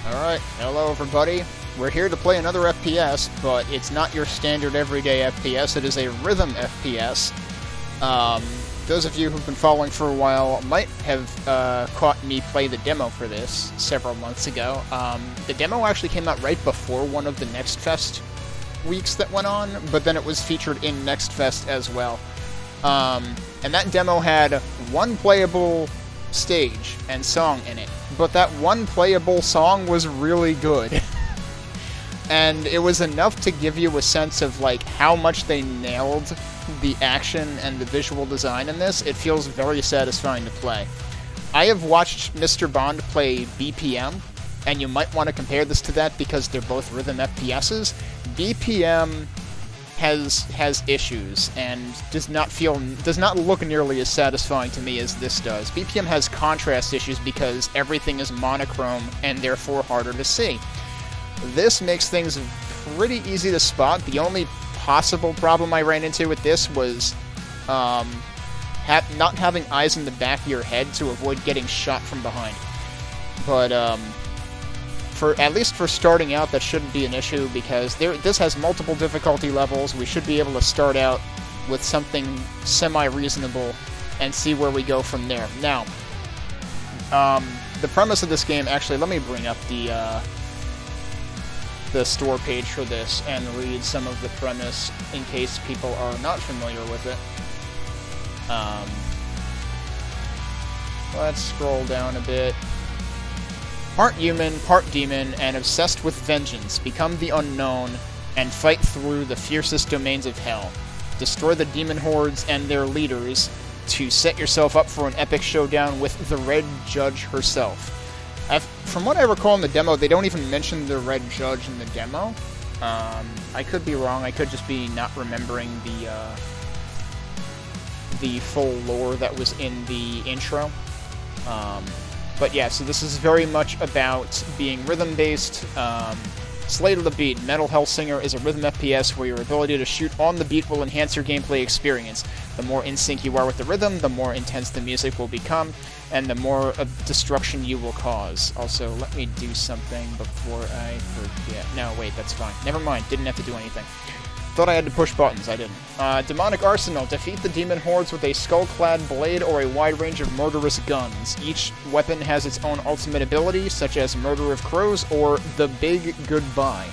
Alright, hello everybody. We're here to play another FPS, but it's not your standard everyday FPS, it is a rhythm FPS. Those of you who've been following for a while might have caught me play the demo for this several months ago. The demo actually came out right before one of the Nextfest weeks that went on, but then it was featured in Nextfest as well. And that demo had one playable stage and song in it, but that one playable song was really good. And it was enough to give you a sense of like how much they nailed the action and the visual design in this. It feels very satisfying to play. I have watched MrBond play BPM, and you might want to compare this to that because they're both rhythm FPSs. BPM has issues and does not look nearly as satisfying to me as this does. BPM has contrast issues because everything is monochrome and therefore harder to see. This makes things pretty easy to spot. The only possible problem I ran into with this was not having eyes in the back of your head to avoid getting shot from behind. But at least for starting out, that shouldn't be an issue because this has multiple difficulty levels. We should be able to start out with something semi-reasonable and see where we go from there. Now, the premise of this game, actually, let me bring up the store page for this and read some of the premise in case people are not familiar with it. Let's scroll down a bit. Part human, part demon, and obsessed with vengeance, become the unknown and fight through the fiercest domains of hell. Destroy the demon hordes and their leaders to set yourself up for an epic showdown with the Red Judge herself. From what I recall in the demo, they don't even mention the Red Judge in the demo. I could be wrong. I could just be not remembering the full lore that was in the intro. But yeah, so this is very much about being rhythm-based. Slay to the beat. Metal Hellsinger is a rhythm FPS where your ability to shoot on the beat will enhance your gameplay experience. The more in sync you are with the rhythm, the more intense the music will become, and the more of destruction you will cause. Also, let me do something before I forget. No, wait, that's fine. Never mind, didn't have to do anything. Thought I had to push buttons, I didn't. Demonic Arsenal. Defeat the demon hordes with a skull-clad blade or a wide range of murderous guns. Each weapon has its own ultimate ability, such as Murder of Crows or The Big Goodbye.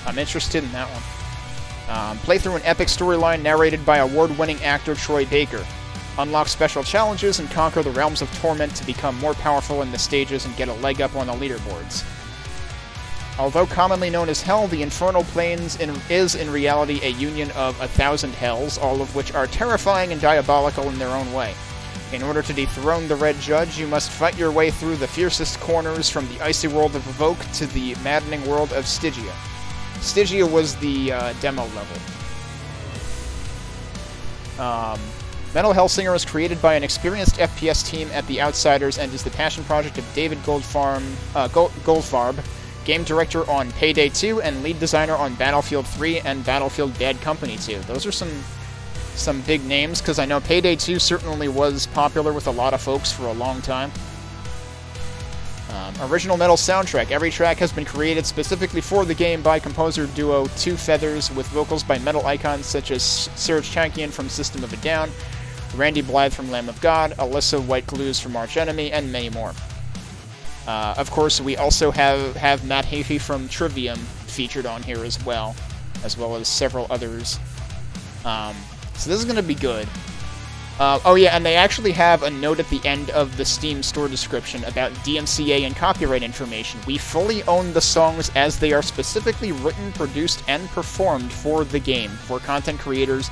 I'm interested in that one. Play through an epic storyline narrated by award-winning actor Troy Baker. Unlock special challenges and conquer the realms of torment to become more powerful in the stages and get a leg up on the leaderboards. Although commonly known as Hell, the Infernal Plains is in reality a union of 1,000 hells, all of which are terrifying and diabolical in their own way. In order to dethrone the Red Judge, you must fight your way through the fiercest corners from the icy world of Evoke to the maddening world of Stygia. Stygia was the demo level. Metal Hellsinger was created by an experienced FPS team at The Outsiders and is the passion project of David Goldfarb, game director on Payday 2 and lead designer on Battlefield 3 and Battlefield Bad Company 2. Those are some big names, because I know Payday 2 certainly was popular with a lot of folks for a long time. Original Metal soundtrack. Every track has been created specifically for the game by composer duo Two Feathers, with vocals by metal icons such as Serge Tankian from System of a Down, Randy Blythe from Lamb of God, Alyssa White-Clues from Arch Enemy, and many more. Of course, we also have Matt Hafey from Trivium featured on here as well as several others. So this is going to be good. Oh yeah, and they actually have a note at the end of the Steam store description about DMCA and copyright information. We fully own the songs as they are specifically written, produced, and performed for the game. For content creators,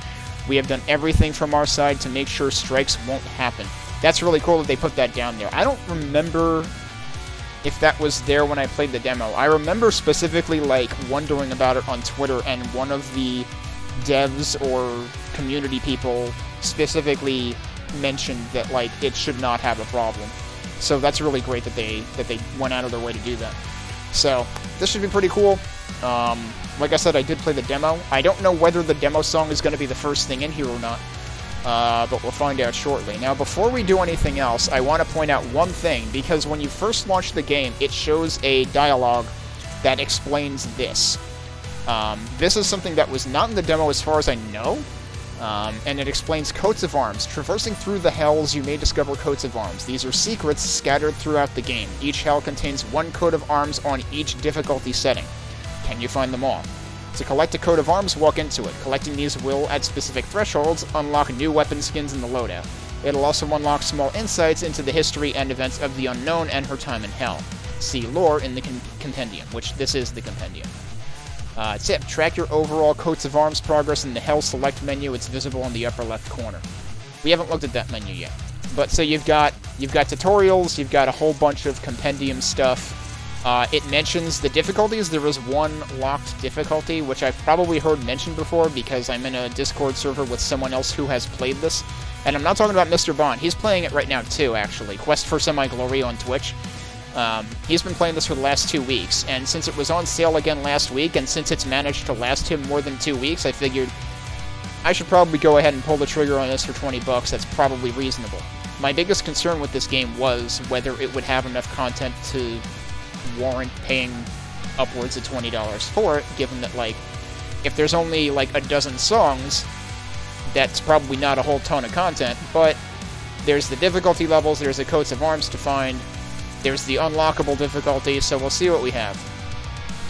we have done everything from our side to make sure strikes won't happen. That's really cool that they put that down there. I don't remember if that was there when I played the demo. I remember specifically, like, wondering about it on Twitter, and one of the devs or community people specifically mentioned that, like, it should not have a problem. So that's really great that they went out of their way to do that. So, this should be pretty cool. Like I said, I did play the demo. I don't know whether the demo song is going to be the first thing in here or not. but we'll find out shortly. Now, before we do anything else, I want to point out one thing, because when you first launch the game, it shows a dialogue that explains this. This is something that was not in the demo as far as I know, and it explains coats of arms. Traversing through the hells, you may discover coats of arms. These are secrets scattered throughout the game. Each hell contains one coat of arms on each difficulty setting. Can you find them all? To collect a coat of arms, walk into it. Collecting these will, at specific thresholds, unlock new weapon skins in the loadout. It'll also unlock small insights into the history and events of the Unknown and her time in Hell. See lore in the compendium, which this is the compendium. Tip, track your overall coats of arms progress in the Hell Select menu. It's visible in the upper left corner. We haven't looked at that menu yet. But so you've got tutorials, you've got a whole bunch of compendium stuff. It mentions the difficulties. There is one locked difficulty, which I've probably heard mentioned before because I'm in a Discord server with someone else who has played this. And I'm not talking about MrBond. He's playing it right now too, actually. QuestForSemiGlory on Twitch. He's been playing this for the last 2 weeks, and since it was on sale again last week, and since it's managed to last him more than 2 weeks, I figured I should probably go ahead and pull the trigger on this for 20 bucks. That's probably reasonable. My biggest concern with this game was whether it would have enough content to warrant paying upwards of $20 for it, given that, like, if there's only, like, a dozen songs, that's probably not a whole ton of content, but there's the difficulty levels, there's the coats of arms to find, there's the unlockable difficulty, so we'll see what we have.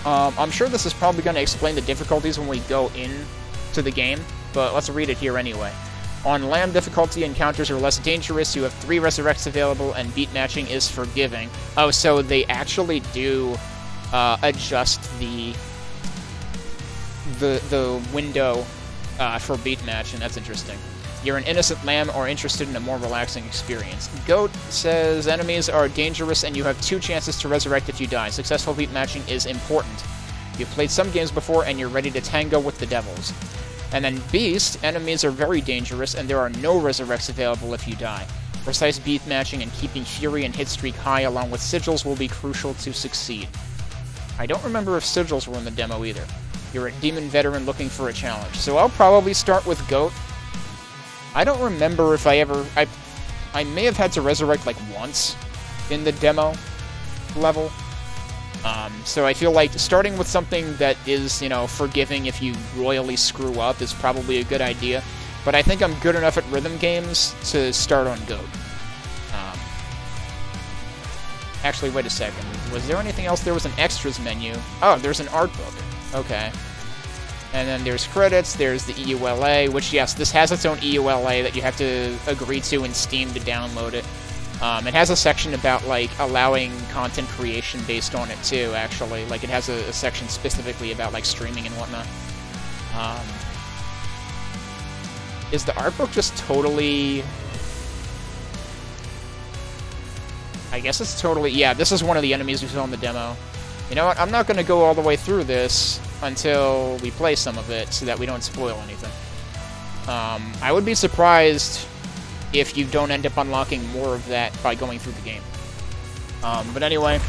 I'm sure this is probably going to explain the difficulties when we go into the game, but let's read it here anyway. On Lamb difficulty, encounters are less dangerous, you have 3 resurrects available, and beat matching is forgiving. Oh, so they actually do adjust the window for beat matching. That's interesting. You're an innocent lamb or interested in a more relaxing experience. Goat says enemies are dangerous and you have 2 chances to resurrect if you die. Successful beat matching is important. You've played some games before and you're ready to tango with the devils. And then Beast, enemies are very dangerous and there are no resurrects available if you die. Precise beat matching and keeping Fury and Hitstreak high along with sigils will be crucial to succeed. I don't remember if sigils were in the demo either. You're a demon veteran looking for a challenge. So I'll probably start with Goat. I don't remember if I may have had to resurrect like once in the demo level. So I feel like starting with something that is, you know, forgiving if you royally screw up is probably a good idea. But I think I'm good enough at rhythm games to start on Goat. Actually, wait a second. Was there anything else? There was an extras menu. Oh, there's an art book. Okay. And then there's credits, there's the EULA, which, yes, this has its own EULA that you have to agree to in Steam to download it. It has a section about, like, allowing content creation based on it, too, actually. Like, it has a section specifically about, like, streaming and whatnot. Is the art book just totally... I guess it's totally... Yeah, this is one of the enemies we saw in the demo. You know what? I'm not going to go all the way through this until we play some of it so that we don't spoil anything. I would be surprised if you don't end up unlocking more of that by going through the game. But anyway,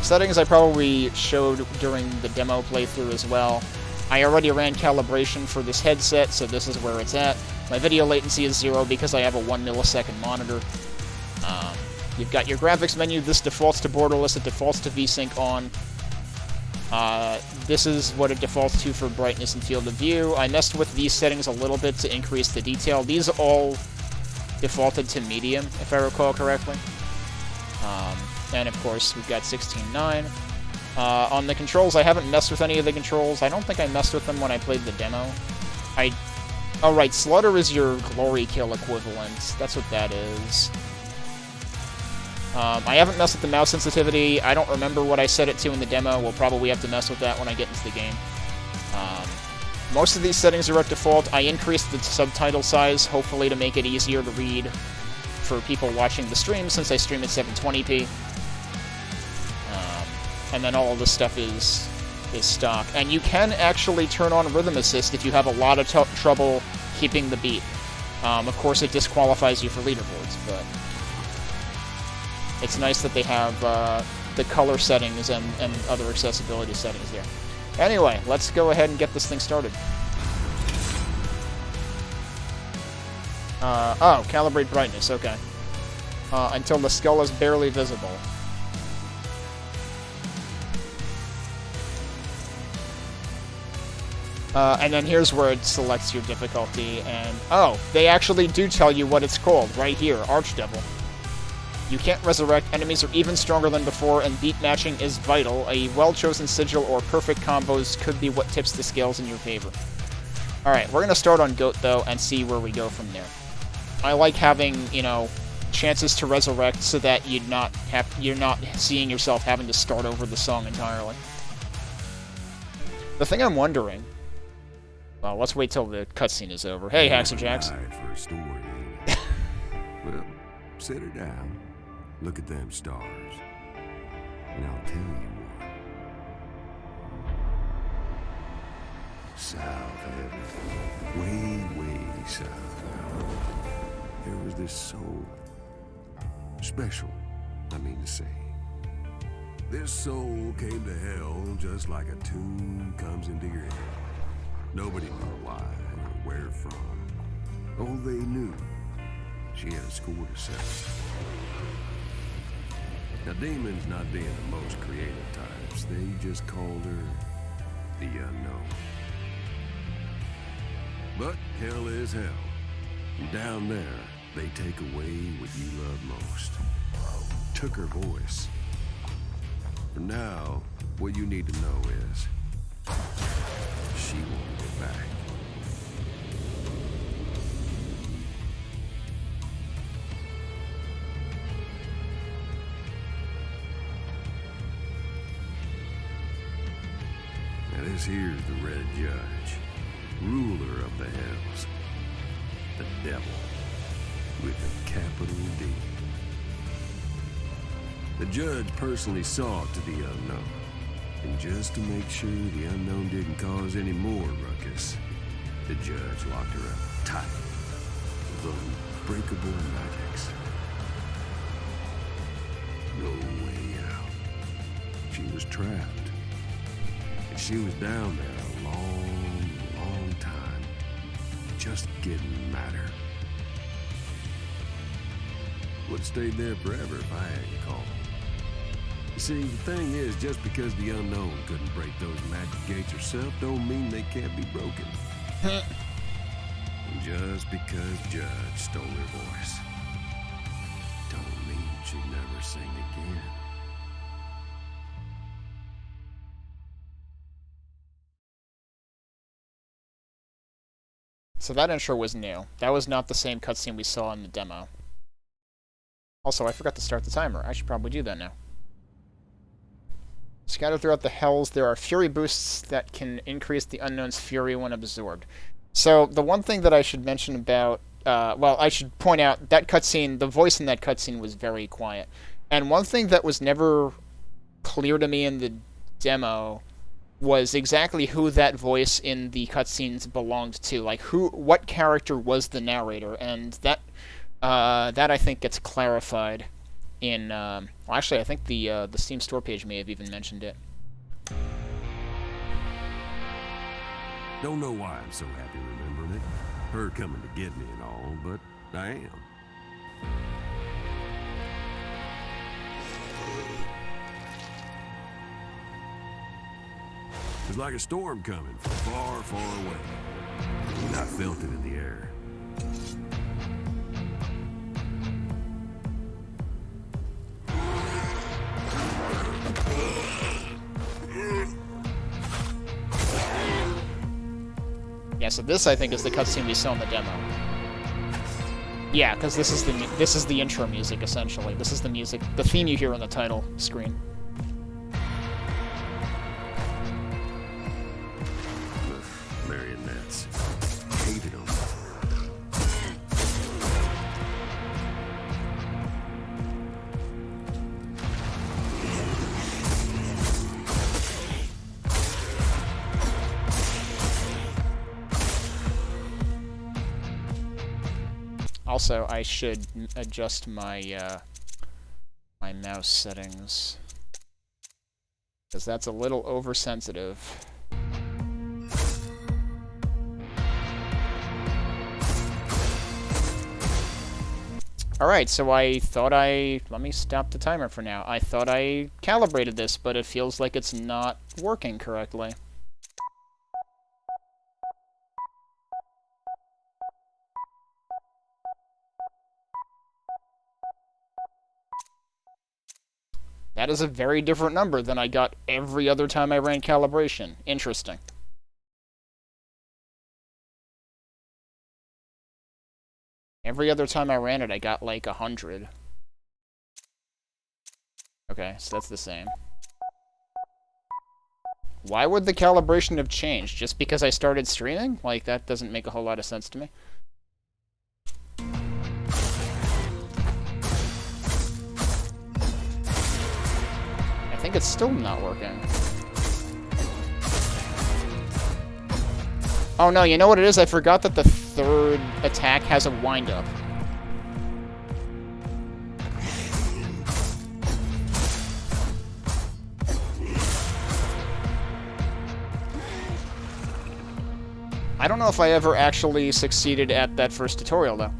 settings I probably showed during the demo playthrough as well. I already ran calibration for this headset, so this is where it's at. My video latency is 0 because I have a 1 millisecond monitor. You've got your graphics menu. This defaults to borderless, it defaults to VSync on. This is what it defaults to for brightness and field of view. I messed with these settings a little bit to increase the detail. These all defaulted to medium, if I recall correctly. And of course, we've got 16:9. On the controls, I haven't messed with any of the controls. I don't think I messed with them when I played the demo. Oh right, Slaughter is your glory kill equivalent. That's what that is. I haven't messed with the mouse sensitivity. I don't remember what I set it to in the demo. We'll probably have to mess with that when I get into the game. Most of these settings are at default. I increased the subtitle size, hopefully to make it easier to read for people watching the stream, since I stream at 720p. And then all of this stuff is stock. And you can actually turn on Rhythm Assist if you have a lot of trouble keeping the beat. Of course, it disqualifies you for leaderboards, but it's nice that they have the color settings and other accessibility settings there. Anyway, let's go ahead and get this thing started. Oh, calibrate brightness, okay. Until the skull is barely visible. And then here's where it selects your difficulty, and... Oh, they actually do tell you what it's called, right here, Archdevil. You can't resurrect, enemies are even stronger than before, and beat matching is vital. A well-chosen sigil or perfect combos could be what tips the scales in your favor. Alright, we're gonna start on Goat, though, and see where we go from there. I like having, you know, chances to resurrect so that you're not seeing yourself having to start over the song entirely. The thing I'm wondering... Well, let's wait till the cutscene is over. Hey, Haxer Jax. For a story, well, sit her down. Look at them stars. And I'll tell you what. South heaven. Way south. There was this soul. Special, I mean to say. This soul came to hell just like a tune comes into your head. Nobody knew why or where from. Oh, they knew. She had a score to settle. Now, demons not being the most creative types, they just called her the unknown. But hell is hell. And down there, they take away what you love most. Took her voice. For now, what you need to know is she won't get back. Now this here's the Red Judge, ruler of the hells, the devil with a capital D. The judge personally saw to the unknown, and just to make sure the unknown didn't cause any more ruckus, the judge locked her up tight with unbreakable magics. No way out. She was trapped, and she was down there a long, long time, just getting madder. Would stayed there forever if I hadn't called. You see, the thing is, just because the unknown couldn't break those magic gates herself, don't mean they can't be broken. And just because Judge stole her voice, don't mean she'd never sing again. So that intro was new. That was not the same cutscene we saw in the demo. Also, I forgot to start the timer. I should probably do that now. Scattered throughout the hells, there are fury boosts that can increase the unknown's fury when absorbed. So, the one thing that I should mention about... well, I should point out, that cutscene, the voice in that cutscene was very quiet. And one thing that was never clear to me in the demo was exactly who that voice in the cutscenes belonged to. Like, what character was the narrator, and that I think gets clarified in, well, actually, I think the Steam store page may have even mentioned it. Don't know why I'm so happy remembering it. Her coming to get me and all, but I am. It's like a storm coming from far, far away. And I felt it in the air. Yeah, so this I think is the cutscene we saw in the demo. Yeah, because this is the intro music essentially. This is the music, the theme you hear on the title screen. Marionettes. Hated them. Also, I should adjust my my mouse settings, because that's a little oversensitive. Alright, so I thought let me stop the timer for now. I thought I calibrated this, but it feels like it's not working correctly. That is a very different number than I got every other time I ran calibration. Interesting. Every other time I ran it, I got like 100. Okay, so that's the same. Why would the calibration have changed? Just because I started streaming? Like, that doesn't make a whole lot of sense to me. I think it's still not working. Oh no, you know what it is? I forgot that the third attack has a wind-up. I don't know if I ever actually succeeded at that first tutorial, though.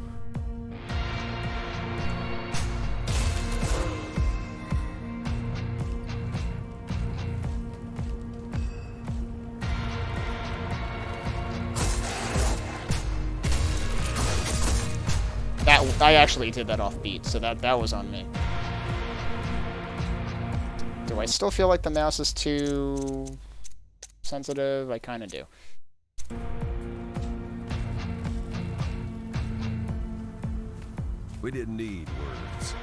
I actually did that off beat, so that was on me. Do I still feel like the mouse is too sensitive? I kind of do. We didn't need words.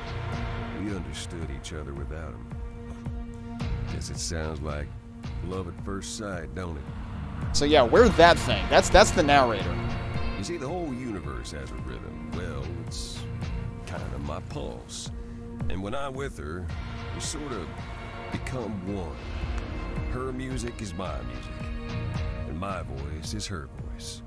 We understood each other without them. Guess it sounds like love at first sight, don't it? So yeah, we're that thing. That's the narrator. You see, the whole universe has a rhythm. Well, it's kind of my pulse. And when I'm with her, we sort of become one. Her music is my music, and my voice is her voice.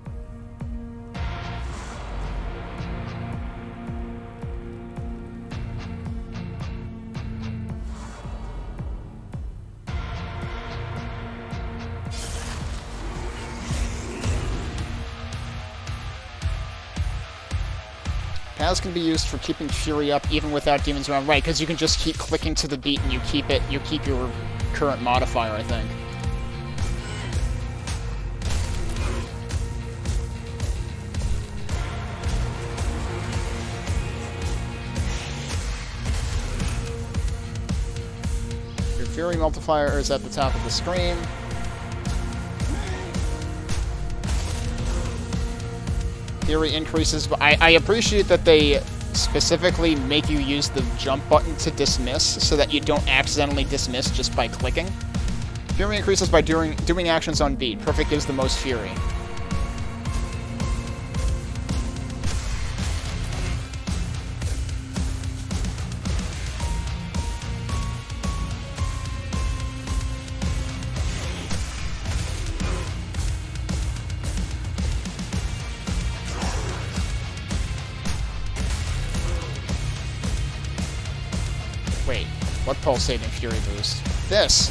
Pals can be used for keeping Fury up even without demons around. Right, because you can just keep clicking to the beat and you keep your current modifier, I think. Your Fury multiplier is at the top of the screen. Fury increases, but I appreciate that they specifically make you use the jump button to dismiss so that you don't accidentally dismiss just by clicking. Fury increases by doing actions on beat. Perfect gives the most Fury. Wait, what pulsating Fury boost? This!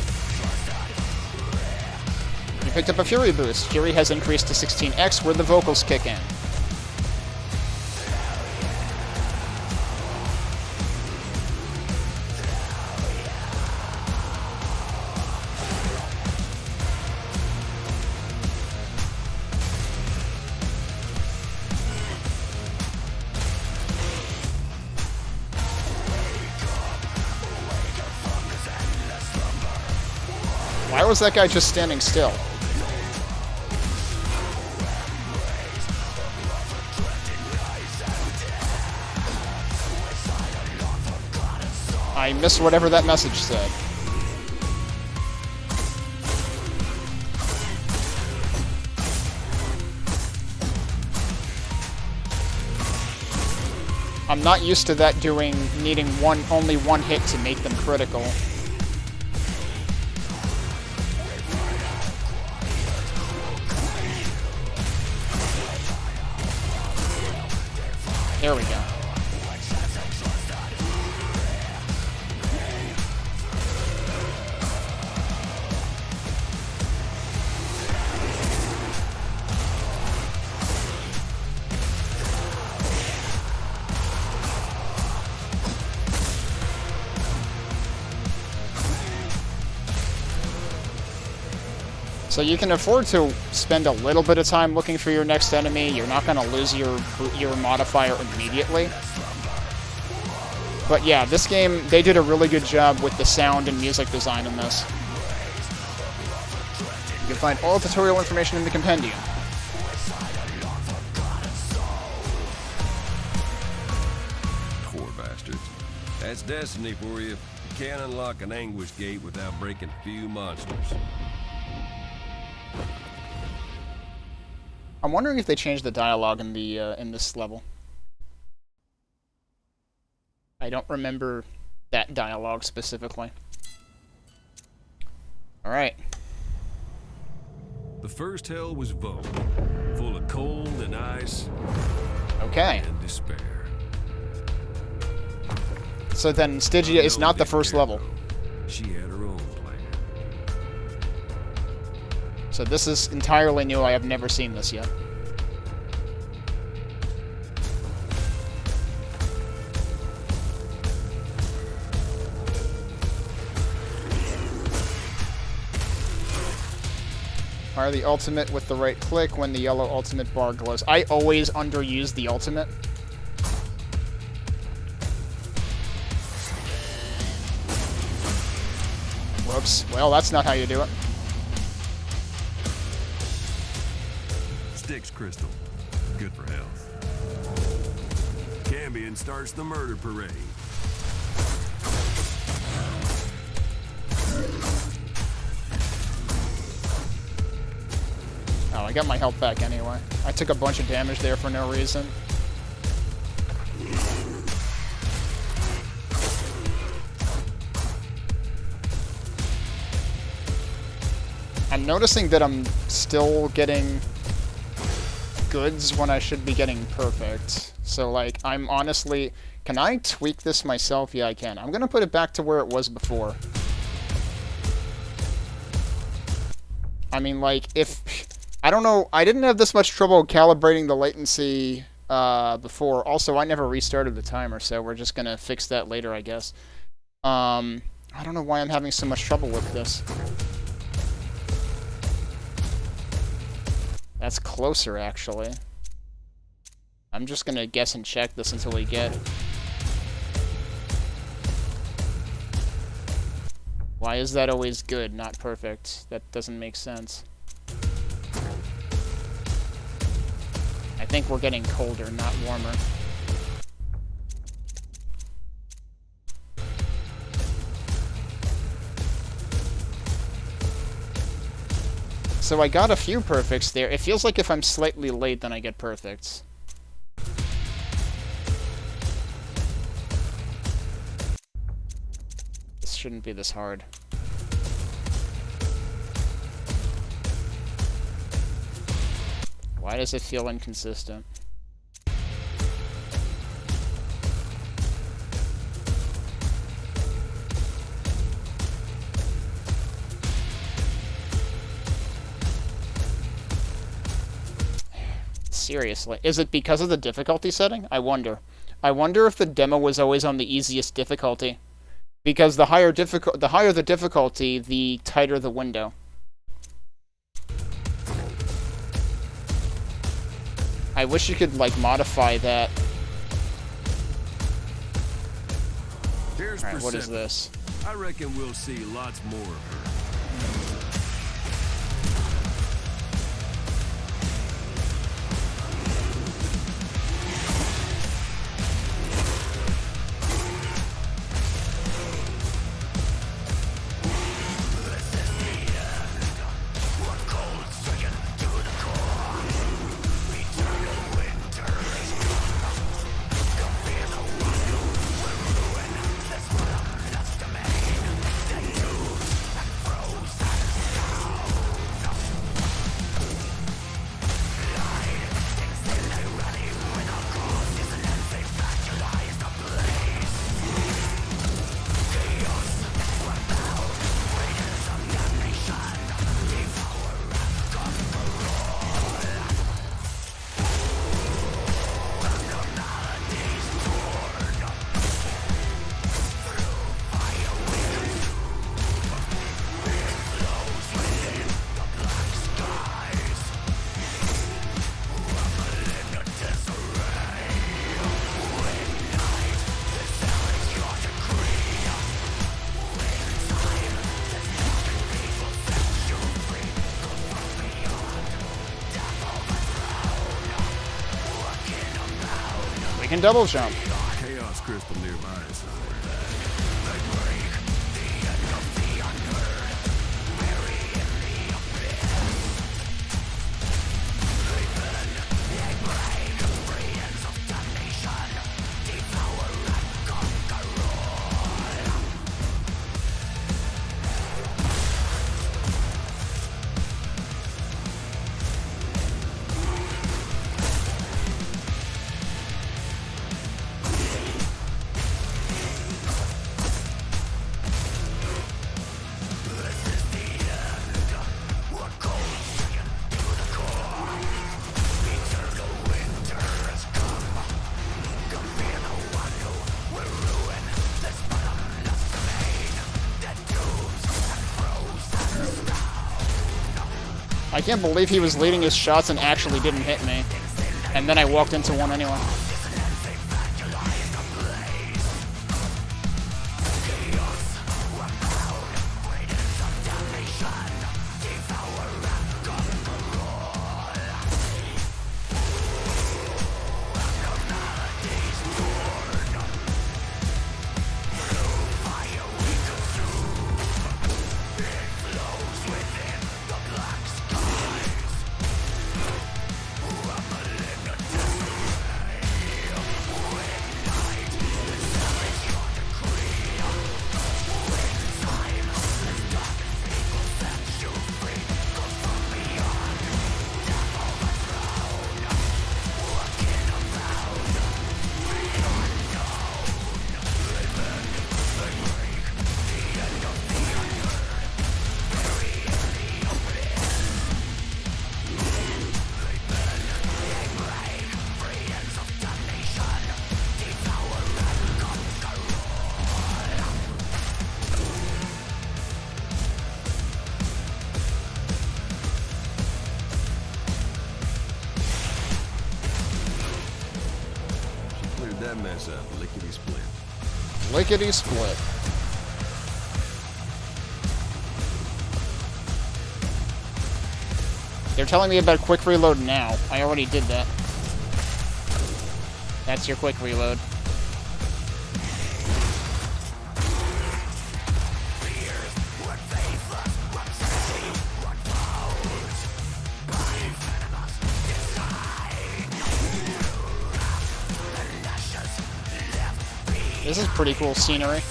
You picked up a Fury boost. Fury has increased to 16x where the vocals kick in. Why was that guy just standing still? I missed whatever that message said. I'm not used to that needing only one hit to make them critical. There we go. So you can afford to spend a little bit of time looking for your next enemy. You're not going to lose your modifier immediately. But yeah, this game, they did a really good job with the sound and music design in this. You can find all tutorial information in the compendium. Poor bastards. That's destiny for you. You can't unlock an anguish gate without breaking a few monsters. I'm wondering if they changed the dialogue in the in this level. I don't remember that dialogue specifically. Alright. The first hell was Vogue, full of cold and ice Okay. and despair. So then Stygia is not the first level. She had her own plan. So this is entirely new. I have never seen this yet. Fire the ultimate with the right click when the yellow ultimate bar glows. I always underuse the ultimate. Whoops. Well, that's not how you do it. Styx crystal. Good for health. Cambion starts the murder parade. Oh, I got my health back anyway. I took a bunch of damage there for no reason. I'm noticing that I'm still getting goods when I should be getting perfect. So, like, I'm honestly... Can I tweak this myself? Yeah, I can. I'm gonna put it back to where it was before. I mean, like, if... I don't know, I didn't have this much trouble calibrating the latency before. Also, I never restarted the timer, so we're just gonna fix that later, I guess. I don't know why I'm having so much trouble with this. That's closer, actually. I'm just gonna guess and check this until we get it. Why is that always good, not perfect? That doesn't make sense. I think we're getting colder, not warmer. So I got a few perfects there. It feels like if I'm slightly late, then I get perfects. This shouldn't be this hard. Why does it feel inconsistent? Seriously. Is it because of the difficulty setting? I wonder. I wonder if the demo was always on the easiest difficulty. Because the higher the difficulty, the tighter the window. I wish you could, like, modify that. Alright, what is this? I reckon we'll see lots more of her. can double jump. Chaos crystal nearby or somewhere. I can't believe he was leading his shots and actually didn't hit me. And then I walked into one anyway. That mess up, lickety split. Lickety split. They're telling me about quick reload now. I already did that. That's your quick reload. This is pretty cool scenery.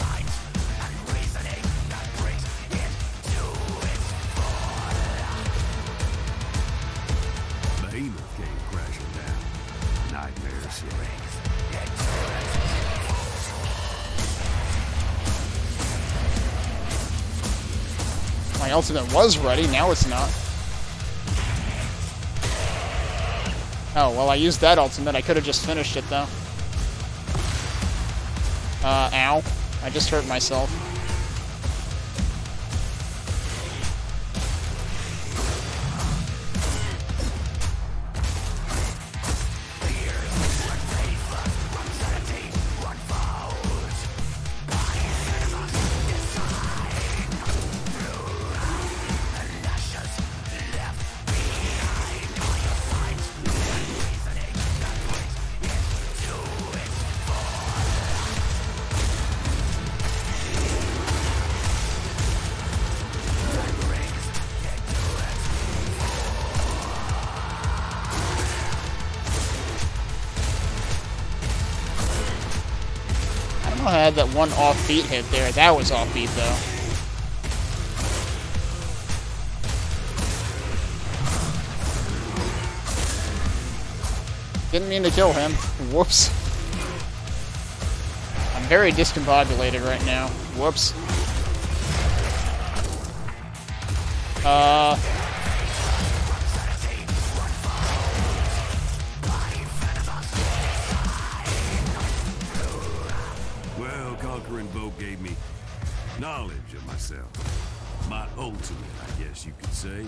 Behemoth came crashing down. Nightmare shit. My ultimate was ready, now it's not. Oh, well, I used that ultimate. I could have just finished it, though. Ow. I just hurt myself. I had that one offbeat hit there. That was offbeat, though. Didn't mean to kill him. Whoops. I'm very discombobulated right now. Whoops. Well, conquering Vogue gave me knowledge of myself. My ultimate, I guess you could say.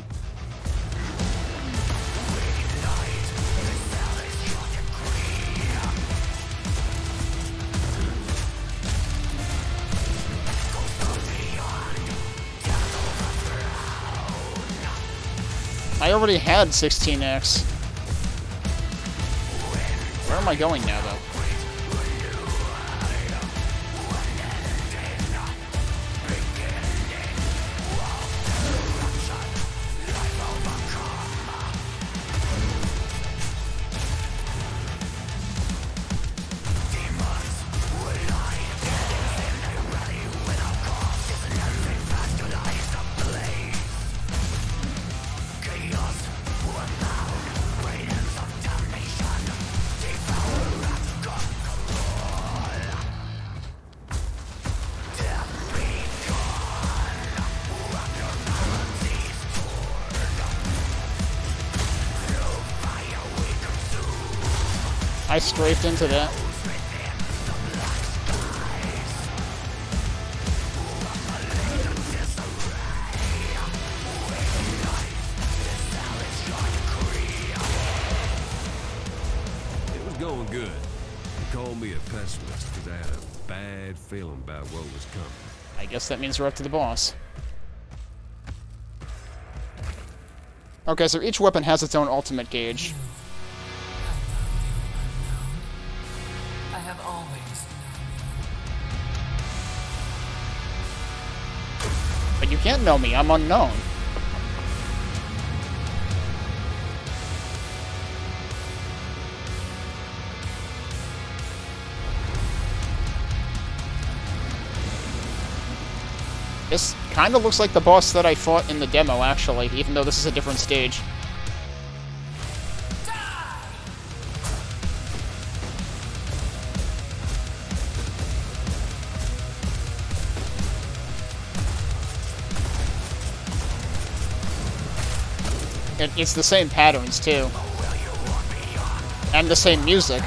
I already had 16x. Where am I going now, though? I strafed into that. It was going good. He called me a pessimist because I had a bad feeling about what was coming. I guess that means we're up to the boss. Okay, so each weapon has its own ultimate gauge. I have always known. But you can't know me, I'm unknown. This kind of looks like the boss that I fought in the demo, actually, even though this is a different stage. It's the same patterns, too. And the same music.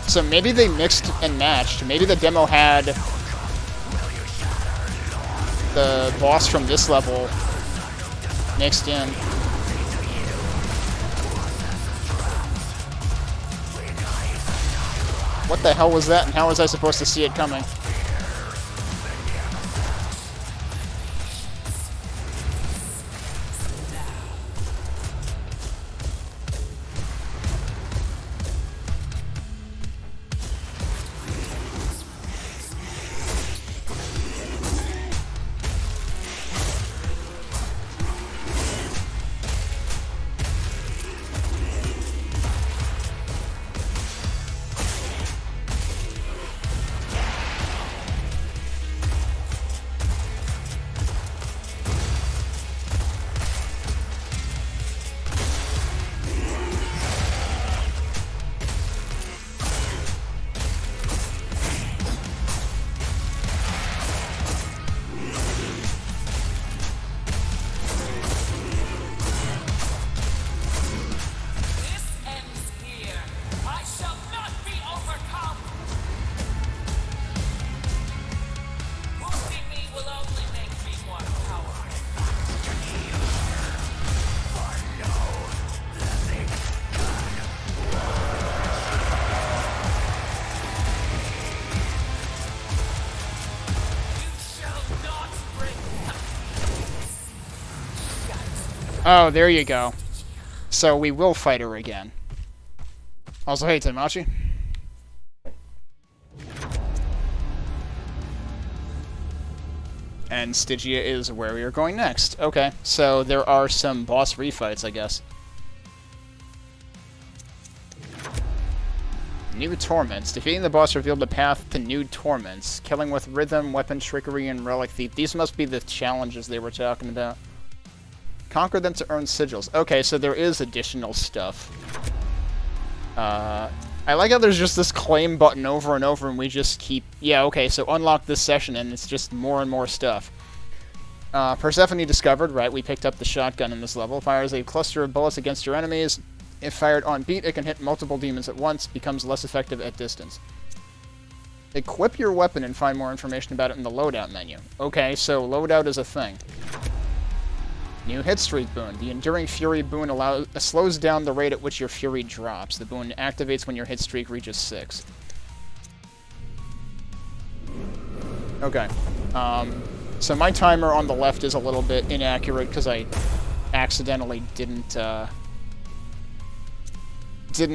So maybe they mixed and matched. Maybe the demo had the boss from this level mixed in. What the hell was that, and how was I supposed to see it coming? Oh, there you go. So we will fight her again. Also, hey, Tamachi. And Stygia is where we are going next. Okay, so there are some boss refights, I guess. New torments. Defeating the boss revealed the path to new torments. Killing with rhythm, weapon trickery, and relic thief. These must be the challenges they were talking about. Conquer them to earn sigils. Okay, so there is additional stuff. I like how there's just this claim button over and over, and we just keep... Yeah, okay, so unlock this session, and it's just more and more stuff. Persephone discovered, right, we picked up the shotgun in this level. Fires a cluster of bullets against your enemies. If fired on beat, it can hit multiple demons at once, becomes less effective at distance. Equip your weapon and find more information about it in the loadout menu. Okay, so loadout is a thing. New hit streak boon. The Enduring Fury boon slows down the rate at which your fury drops. The boon activates when your hit streak reaches 6. Okay. So my timer on the left is a little bit inaccurate because I accidentally didn't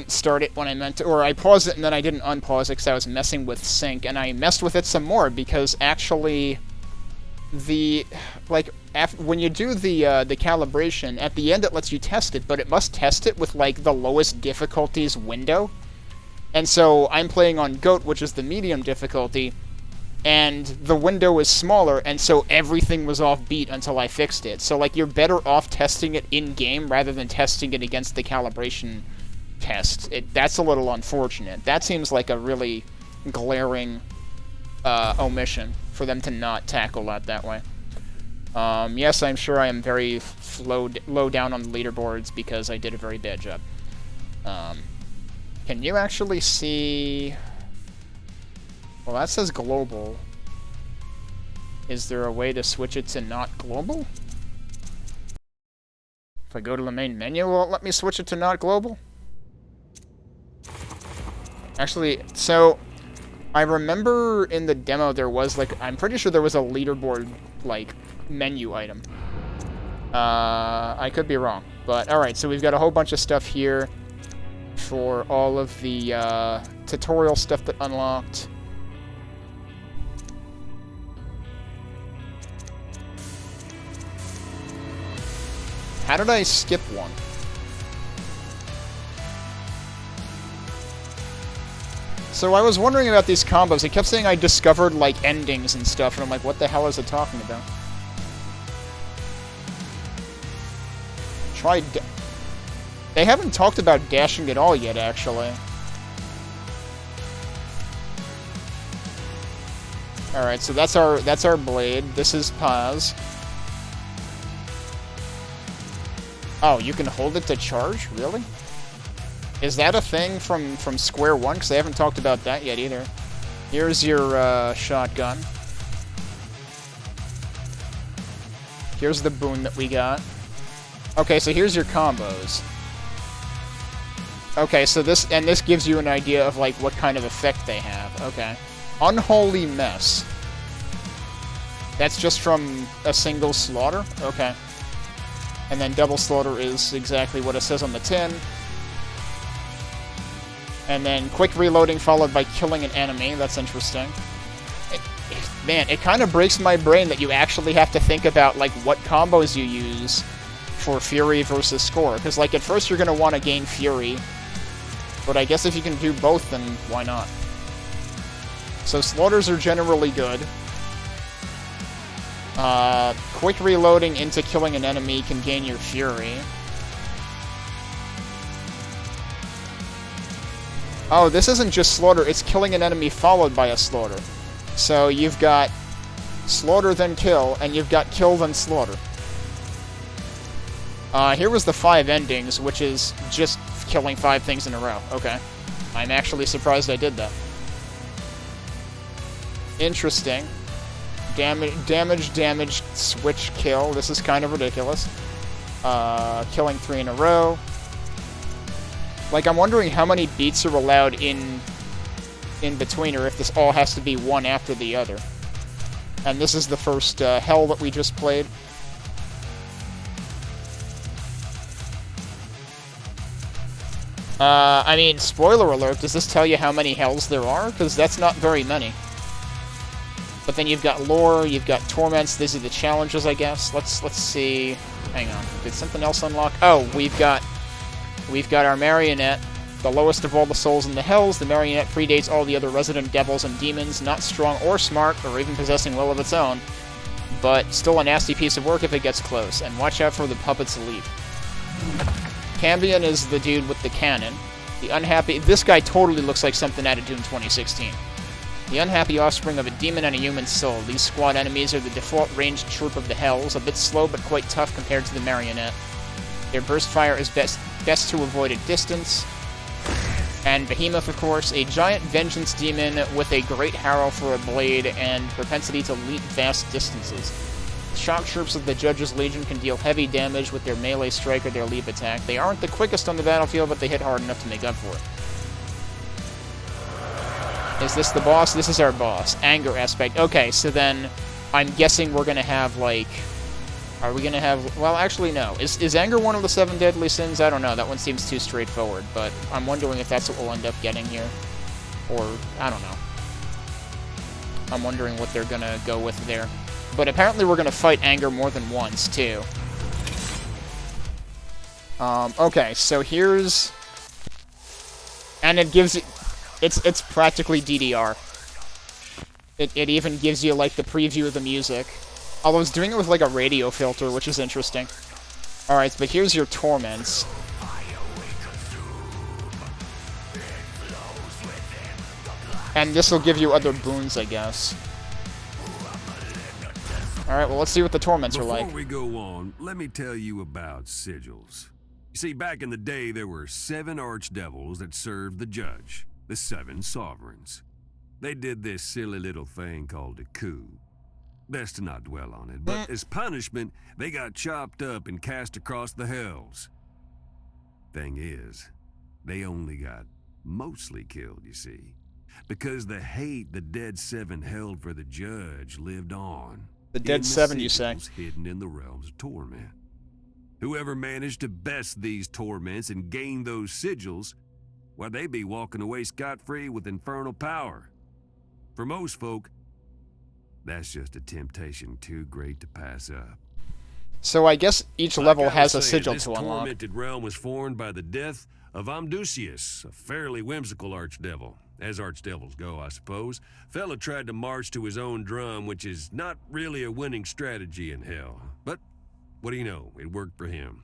start it when I meant to, or I paused it and then I didn't unpause it because I was messing with sync, and I messed with it some more because actually when you do the calibration, at the end it lets you test it, but it must test it with, like, the lowest difficulties window. And so I'm playing on GOAT, which is the medium difficulty, and the window is smaller, and so everything was off beat until I fixed it. So, like, you're better off testing it in-game rather than testing it against the calibration test. That's a little unfortunate. That seems like a really glaring omission for them to not tackle that way. Yes, I'm sure I am very low down on the leaderboards because I did a very bad job. Can you actually see... Well, that says global. Is there a way to switch it to not global? If I go to the main menu, will it let me switch it to not global? Actually, so... I remember in the demo there was, like... I'm pretty sure there was a leaderboard, like, menu item. I could be wrong. But, alright, so we've got a whole bunch of stuff here for all of the, tutorial stuff that unlocked. How did I skip one? So I was wondering about these combos. It kept saying I discovered, like, endings and stuff, and I'm like, what the hell is it talking about? They haven't talked about dashing at all yet, actually. Alright, so that's our blade. This is pause. Oh, you can hold it to charge? Really? Is that a thing from Square One? Because they haven't talked about that yet either. Here's your shotgun. Here's the boon that we got. Okay, so here's your combos. Okay, so this gives you an idea of, like, what kind of effect they have. Okay. Unholy Mess. That's just from a single slaughter? Okay. And then double slaughter is exactly what it says on the tin. And then quick reloading followed by killing an enemy. That's interesting. Man, it kind of breaks my brain that you actually have to think about, like, what combos you use for Fury versus Score. Because, like, at first you're going to want to gain Fury. But I guess if you can do both, then why not? So slaughters are generally good. Quick reloading into killing an enemy can gain your Fury. Oh, this isn't just slaughter, it's killing an enemy followed by a slaughter. So you've got slaughter then kill, and you've got kill then slaughter. Here was the 5 endings, which is just killing 5 things in a row. Okay. I'm actually surprised I did that. Interesting. Damage, switch, kill. This is kind of ridiculous. Killing 3 in a row. Like, I'm wondering how many beats are allowed in between, or if this all has to be one after the other. And this is the first hell that we just played. I mean, spoiler alert, does this tell you how many hells there are? Because that's not very many. But then you've got lore, you've got torments, these are the challenges, I guess. Let's see. Hang on. Did something else unlock? Oh, we've got our marionette, the lowest of all the souls in the hells. The marionette predates all the other resident devils and demons, not strong or smart, or even possessing will of its own, but still a nasty piece of work if it gets close. And watch out for the puppet's leap. Cambion is the dude with the cannon. The unhappy... This guy totally looks like something out of Doom 2016. The unhappy offspring of a demon and a human soul. These squad enemies are the default ranged troop of the hells, a bit slow but quite tough compared to the marionette. Their burst fire is best to avoid at distance. And Behemoth, of course, a giant vengeance demon with a great harrow for a blade and propensity to leap vast distances. The shock troops of the Judge's Legion can deal heavy damage with their melee strike or their leap attack. They aren't the quickest on the battlefield, but they hit hard enough to make up for it. Is this the boss? This is our boss. Anger aspect. Okay, so then I'm guessing we're gonna have, like... Are we gonna have... Well, actually, no. Is anger one of the 7 deadly sins? I don't know. That one seems too straightforward, but I'm wondering if that's what we'll end up getting here. Or, I don't know. I'm wondering what they're gonna go with there. But apparently we're gonna fight anger more than once, too. Okay, so here's... And it gives it... It's practically DDR. It even gives you, like, the preview of the music. Although it's doing it with, like, a radio filter, which is interesting. Alright, but here's your torments. And this will give you other boons, I guess. Alright, well, let's see what the torments are like. Before we go on, let me tell you about sigils. You see, back in the day, there were 7 archdevils that served the judge, the 7 sovereigns. They did this silly little thing called a coup. Best to not dwell on it, but as punishment, they got chopped up and cast across the hells. Thing is, they only got mostly killed, you see, because the hate the dead 7 held for the judge lived on. The dead 7, you say? Hidden in the realms of torment. Whoever managed to best these torments and gain those sigils, well, they'd be walking away scot-free with infernal power. For most folk, that's just a temptation too great to pass up. So I guess each level has a sigil this to unlock. This tormented realm was formed by the death of Amdusius, a fairly whimsical archdevil. As archdevils go, I suppose. Fella tried to march to his own drum, which is not really a winning strategy in hell. But what do you know? It worked for him.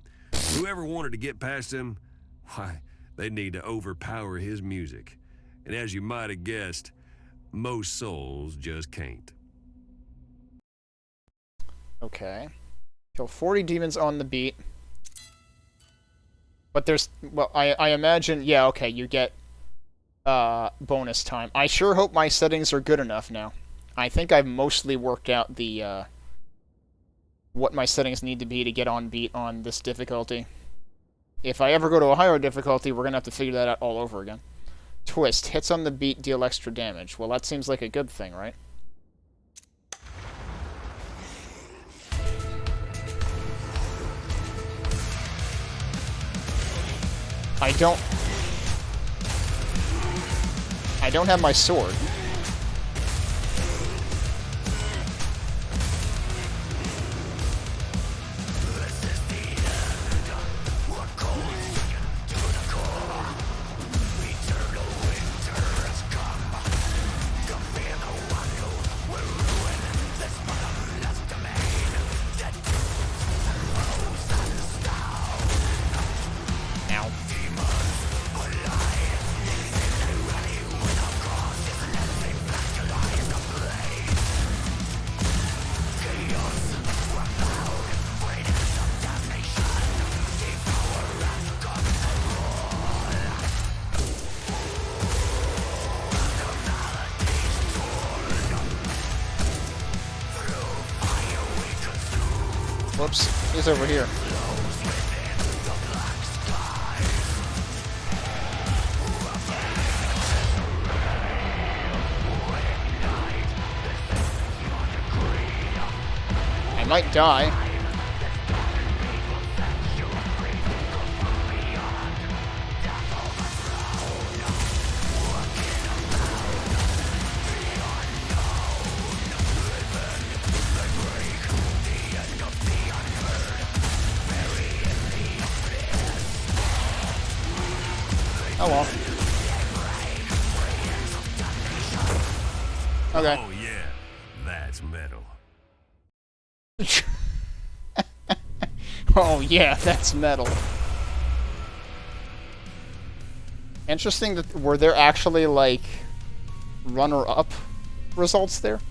Whoever wanted to get past him, why, they need to overpower his music. And as you might have guessed, most souls just can't. Okay. Kill 40 demons on the beat. But there's... Well, I imagine... Yeah, okay, you get bonus time. I sure hope my settings are good enough now. I think I've mostly worked out the... what my settings need to be to get on beat on this difficulty. If I ever go to a higher difficulty, we're going to have to figure that out all over again. Twist. Hits on the beat deal extra damage. Well, that seems like a good thing, right? I don't have my sword. Whoops, he's over here. I might die. Oh well. Okay. Oh yeah, that's metal. Oh yeah, that's metal. Interesting that were there actually like runner-up results there?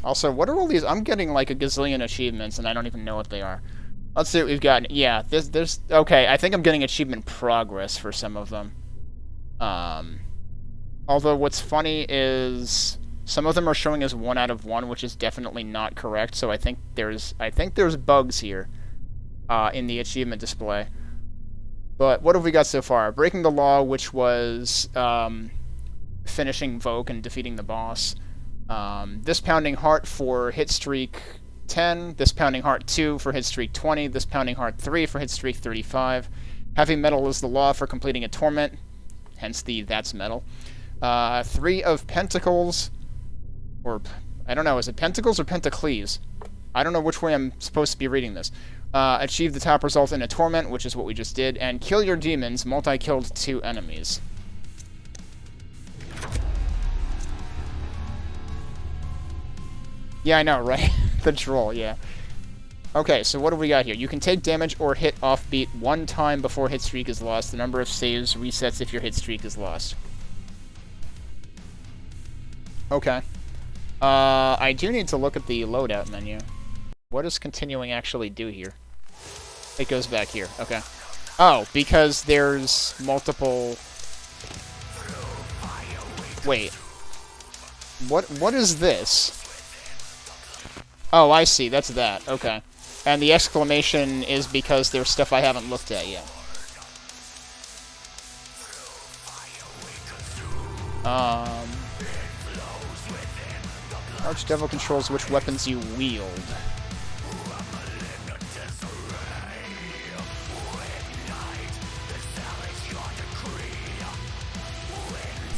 Also, what are all these? I'm getting like a gazillion achievements and I don't even know what they are. Let's see what we've got. Yeah, there's okay, I think I'm getting achievement progress for some of them. Although what's funny is some of them are showing as 1 out of 1, which is definitely not correct. So I think there's bugs here in the achievement display. But what have we got so far? Breaking the Law, which was finishing Vogue and defeating the boss. This Pounding Heart for hit streak 10, This Pounding Heart 2 for hit streak 20, This Pounding Heart 3 for hit streak 35. Heavy Metal is the Law for completing a torment, hence the That's Metal. 3 of Pentacles, or I don't know, is it Pentacles or Pentacles? I don't know which way I'm supposed to be reading this. Achieve the top result in a torment, which is what we just did, and kill your demons, multi-killed 2 enemies. Yeah, I know, right? The troll, yeah. Okay, so what do we got here? You can take damage or hit offbeat 1 time before hit streak is lost. The number of saves resets if your hit streak is lost. Okay. I do need to look at the loadout menu. What does continuing actually do here? It goes back here. Okay. Oh, because there's multiple... Wait. What is this? Oh, I see. That's that. Okay. And the exclamation is because there's stuff I haven't looked at yet. Archdevil controls which weapons you wield.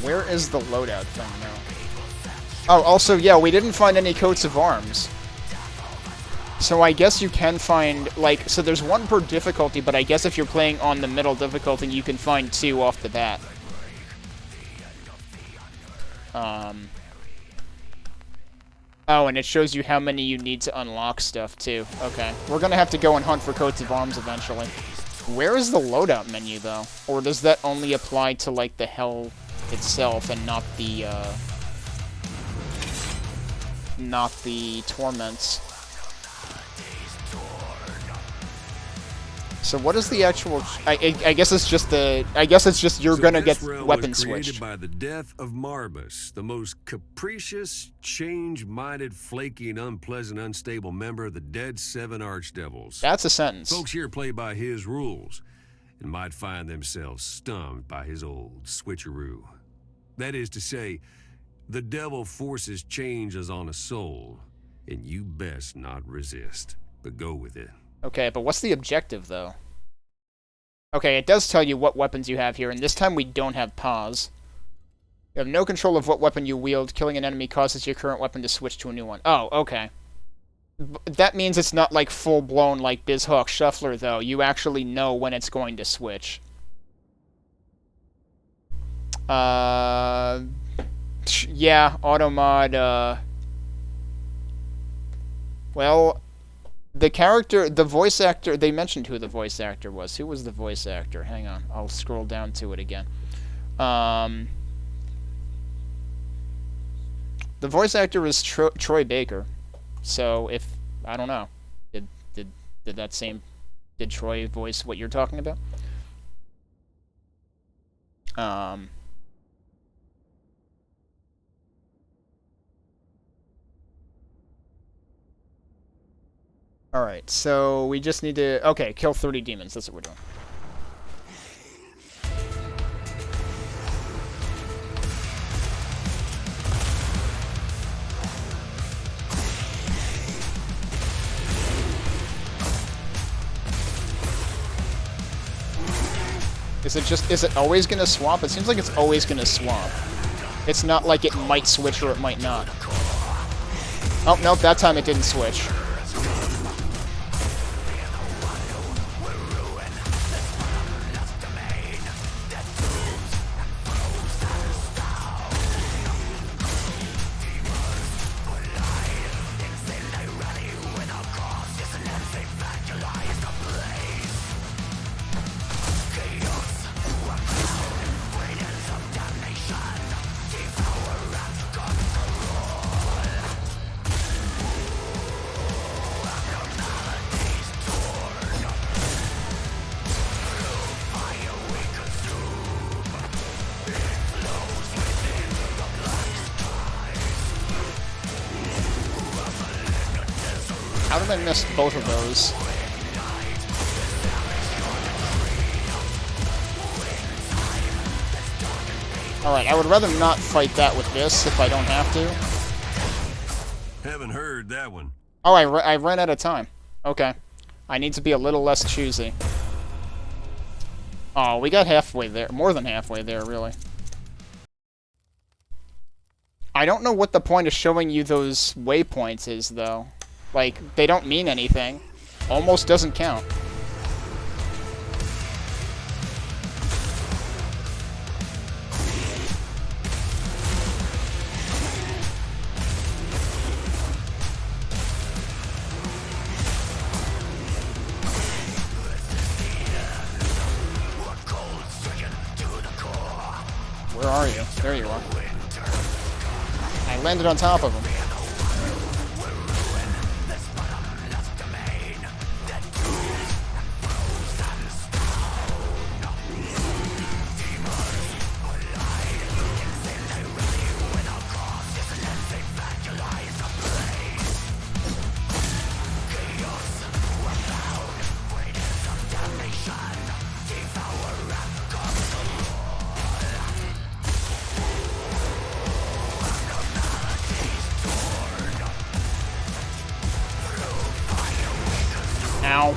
Where is the loadout thing now? Oh, also, yeah, we didn't find any coats of arms. So I guess you can find, like, so there's one per difficulty, but I guess if you're playing on the middle difficulty, you can find 2 off the bat. Oh, and it shows you how many you need to unlock stuff, too. Okay. We're gonna have to go and hunt for coats of arms eventually. Where is the loadout menu, though? Or does that only apply to, like, the hell itself and not the torments? So what is the actual... I guess it's just the... I guess it's just you're gonna get weapon switched. By the death of Marbus, the most capricious, change-minded, flaky, and unpleasant, unstable member of the dead 7 Archdevils. That's a sentence. Folks here play by his rules and might find themselves stumped by his old switcheroo. That is to say, the devil forces changes on a soul, and you best not resist, but go with it. Okay, but what's the objective, though? Okay, it does tell you what weapons you have here, and this time we don't have pause. You have no control of what weapon you wield. Killing an enemy causes your current weapon to switch to a new one. Oh, okay. That means it's not, like, full-blown, like, Bizhawk Shuffler, though. You actually know when it's going to switch. Yeah, Automod, well... the voice actor, they mentioned who the voice actor was. Who was the voice actor? Hang on, I'll scroll down to it again. The voice actor was Troy Baker. So if, I don't know, did Troy voice what you're talking about? Alright, so we just need to... Okay, kill 30 demons. That's what we're doing. Is it always gonna swap? It seems like it's always gonna swap. It's not like it might switch or it might not. Oh, nope, that time it didn't switch. How did I miss both of those? Alright, I would rather not fight that with this if I don't have to. Haven't heard that one. Oh, I ran out of time. Okay. I need to be a little less choosy. Oh, we got halfway there. More than halfway there, really. I don't know what the point of showing you those waypoints is, though. Like, they don't mean anything. Almost doesn't count. Where are you? There you are. I landed on top of him. Ow.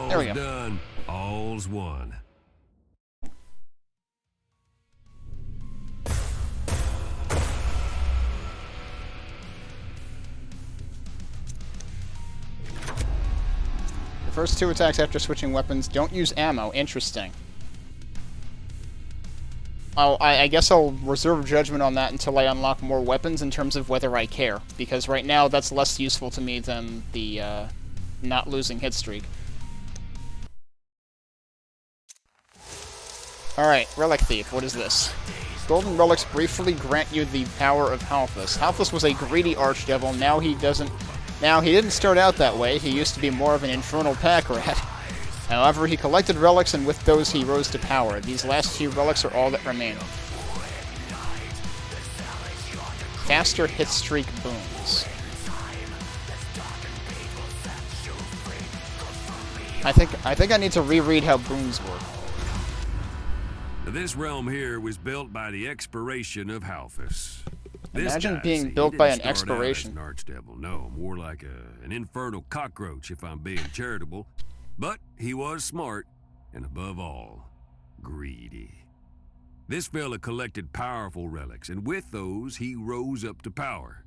There we go. Done. All's one. The first 2 attacks after switching weapons don't use ammo. Interesting. I guess I'll reserve judgment on that until I unlock more weapons in terms of whether I care. Because right now, that's less useful to me than the not losing hit streak. Alright, Relic Thief, what is this? Golden relics briefly grant you the power of Halthus. Halthus was a greedy archdevil, now he didn't start out that way, he used to be more of an infernal pack rat. However, he collected relics, and with those he rose to power. These last few relics are all that remain. Faster hit streak boons. I think I need to reread how boons work. This realm here was built by the expiration of Halthus. Imagine being built by an expiration. An archdevil, no, more like an infernal cockroach if I'm being charitable. But he was smart, and above all, greedy. This fella collected powerful relics, and with those, he rose up to power.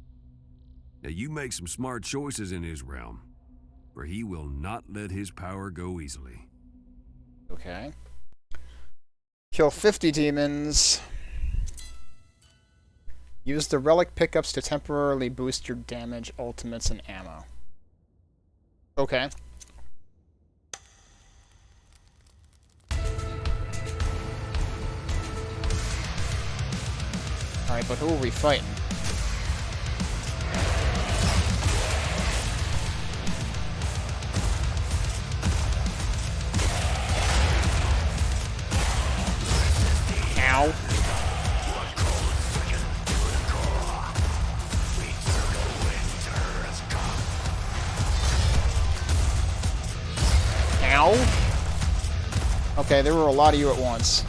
Now you make some smart choices in his realm, for he will not let his power go easily. Okay. Kill 50 demons. Use the relic pickups to temporarily boost your damage, ultimates, and ammo. Okay. Alright, but who are we fighting? Ow. Ow. Okay, there were a lot of you at once.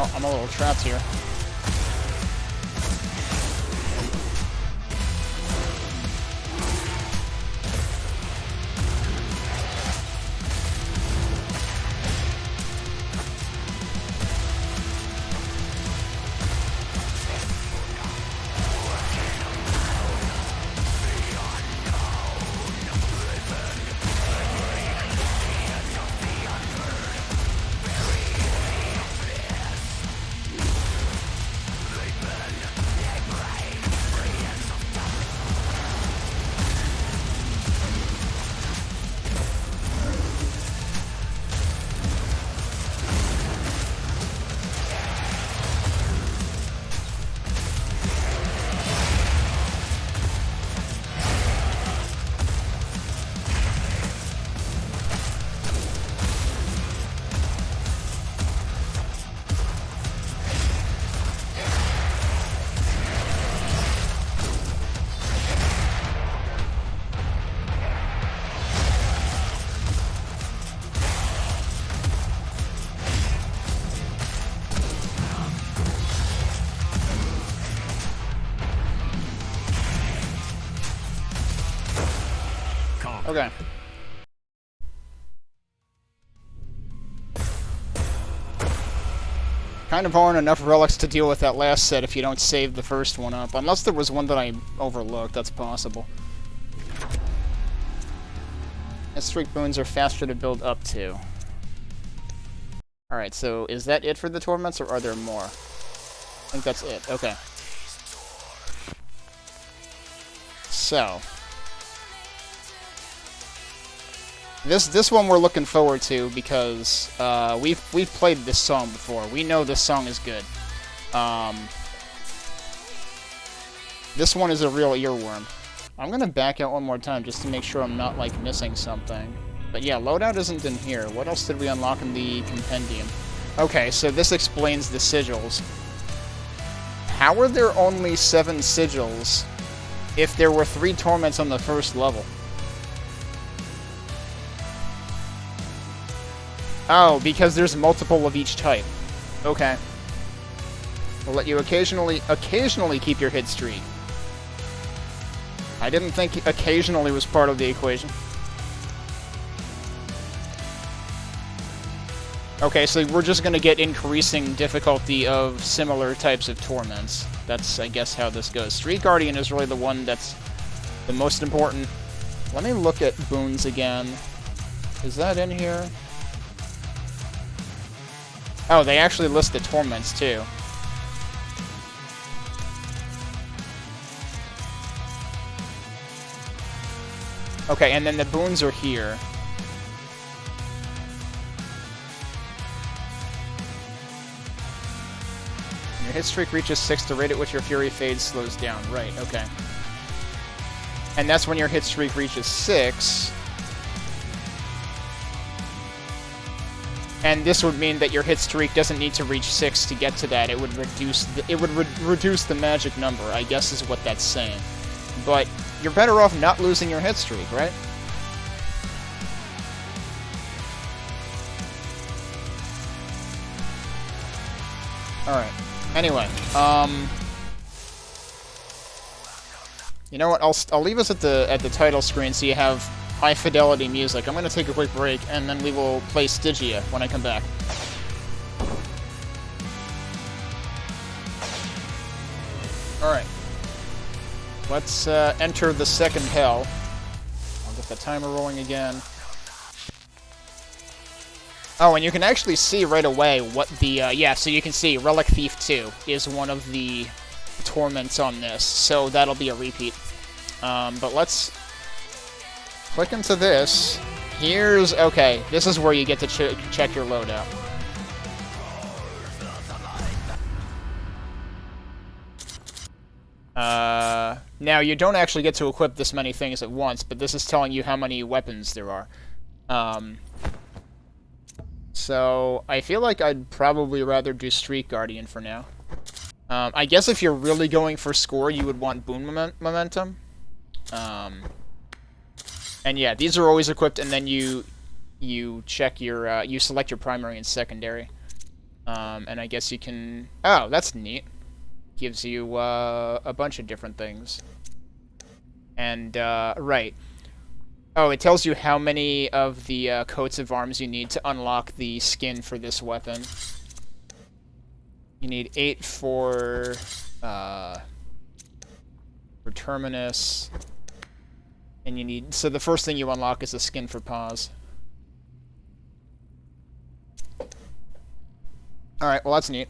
Oh, I'm a little trapped here. Okay. Kind of aren't enough relics to deal with that last set if you don't save the first one up. Unless there was one that I overlooked, that's possible. Streak boons are faster to build up to. Alright, so is that it for the torments, or are there more? think that's it. Okay. So this one we're looking forward to because we've played this song before. We know this song is good. This one is a real earworm. I'm gonna back out one more time just to make sure I'm not like missing something. But yeah, loadout isn't in here. What else did we unlock in the compendium? Okay, so this explains the sigils. How are there only 7 sigils if there were 3 torments on the first level? Oh, because there's multiple of each type. Okay. We'll let you occasionally keep your hit streak. I didn't think occasionally was part of the equation. Okay, so we're just gonna get increasing difficulty of similar types of torments. That's, I guess, how this goes. Street Guardian is really the one that's the most important. Let me look at boons again. Is that in here? Oh, they actually list the torments, too. Okay, and then the boons are here. When your hit streak reaches 6, the rate at which your fury fades slows down. Right, okay. And that's when your hit streak reaches 6. And this would mean that your hit streak doesn't need to reach 6 to get to that. It would reduce the magic number, I guess is what that's saying. But you're better off not losing your hit streak, right? Alright. Anyway, you know what? I'll leave us at the title screen so you have high fidelity music. I'm gonna take a quick break and then we will play Stygia when I come back. Alright. Let's enter the second hell. I'll get the timer rolling again. Oh, and you can actually see right away what the, yeah, so you can see Relic Thief 2 is one of the torments on this, so that'll be a repeat. But let's click into this. Here's, okay, this is where you get to check your loadout. Now, you don't actually get to equip this many things at once, but this is telling you how many weapons there are. So, I feel like I'd probably rather do Street Guardian for now. I guess if you're really going for score, you would want Boon Momentum. And yeah, these are always equipped, and then you check your, you select your primary and secondary. And I guess you can... Oh, that's neat. Gives you a bunch of different things. And, right. Oh, it tells you how many of the coats of arms you need to unlock the skin for this weapon. You need 8 for Terminus. And you need... So the first thing you unlock is the skin for Paz. Alright, well that's neat.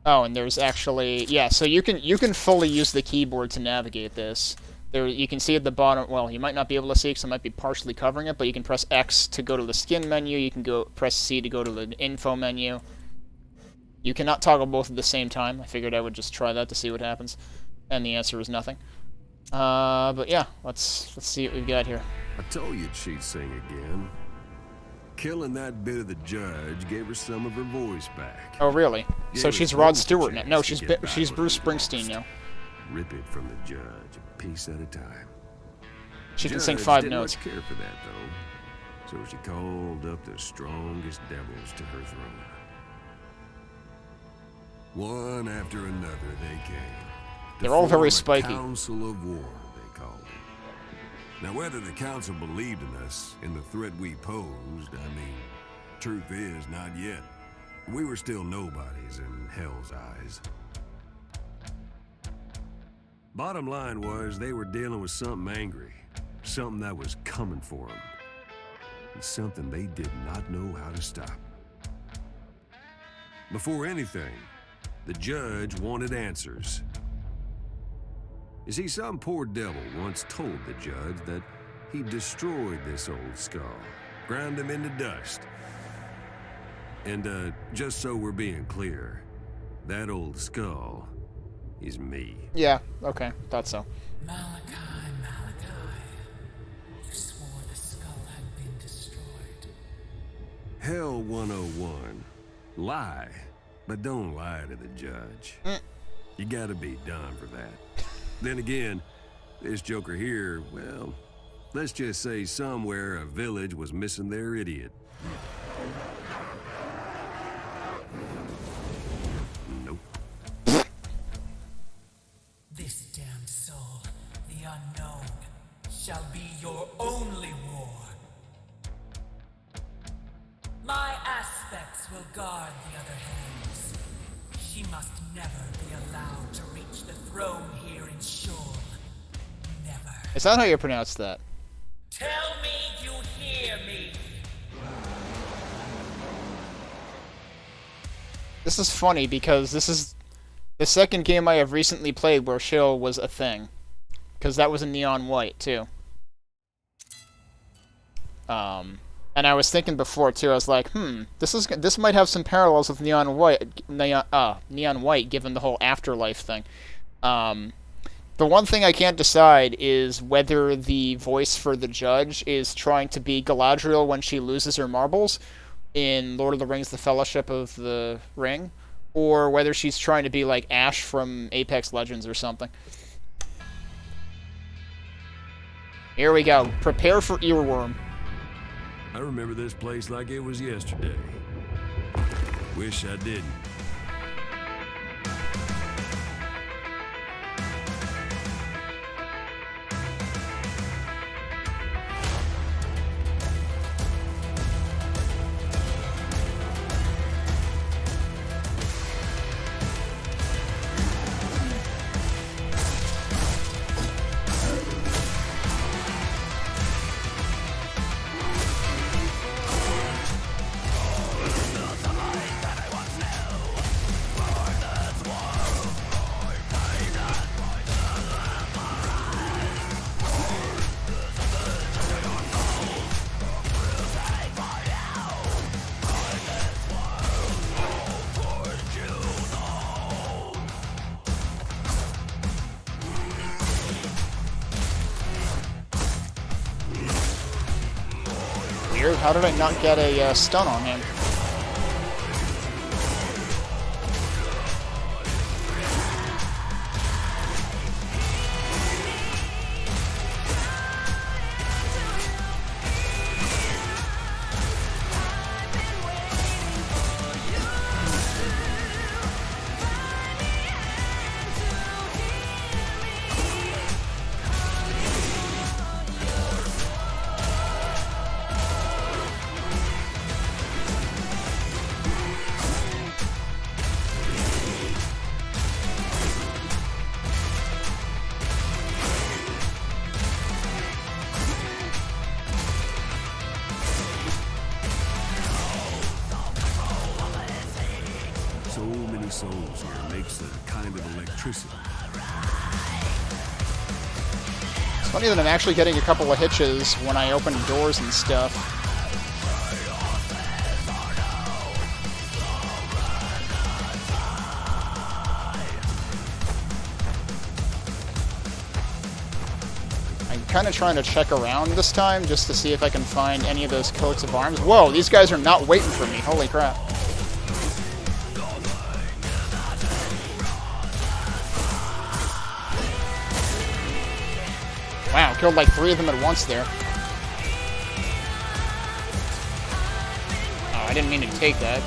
Oh, and there's actually... Yeah, so you can fully use the keyboard to navigate this. There, you can see at the bottom... Well, you might not be able to see because it might be partially covering it, but you can press X to go to the skin menu. You can press C to go to the info menu. You cannot toggle both at the same time. I figured I would just try that to see what happens. And the answer is nothing. But yeah, let's see what we've got here. I told you she'd sing again. Killing that bit of the judge gave her some of her voice back. Oh, really? So she's Rod Stewart now. No, she's Bruce Springsteen now. Rip it from the judge, a piece at a time. She can sing 5 didn't notes. much care for that, though. So she called up the strongest devils to her throne. One after another, they came. They're all very form a spiky. Council of War, they called it. Now, whether the council believed in us, in the threat we posed, I mean, truth is, not yet. We were still nobodies in Hell's eyes. Bottom line was, they were dealing with something angry. Something that was coming for them. And something they did not know how to stop. Before anything, the judge wanted answers. You see, some poor devil once told the judge that he destroyed this old skull, ground him into dust. And, just so we're being clear, that old skull is me. Yeah, okay, thought so. Malachi, you swore the skull had been destroyed. Hell 101. Lie, but don't lie to the judge. You gotta be done for that. Then again, this joker here, well, let's just say somewhere a village was missing their idiot. Nope. This damned soul, the unknown, shall be your only war. My aspects will guard the other hands. She must never be allowed to reach the throne here in Shul. Never. Is that how you pronounce that? Tell me you hear me. This is funny because this is the second game I have recently played where Shul was a thing. Because that was in neon white, too. And I was thinking before, too, I was like, this might have some parallels with neon white, given the whole afterlife thing. The one thing I can't decide is whether the voice for the judge is trying to be Galadriel when she loses her marbles in Lord of the Rings: The Fellowship of the Ring, or whether she's trying to be like Ash from Apex Legends or something. Here we go. Prepare for earworm. I remember this place like it was yesterday. Wish I didn't. How did I not get a stun on him? Souls here makes a kind of electricity. It's funny that I'm actually getting a couple of hitches when I open doors and stuff. I'm kind of trying to check around this time just to see if I can find any of those coats of arms. Whoa, these guys are not waiting for me. Holy crap. Wow, killed like 3 of them at once there. Oh, I didn't mean to take that.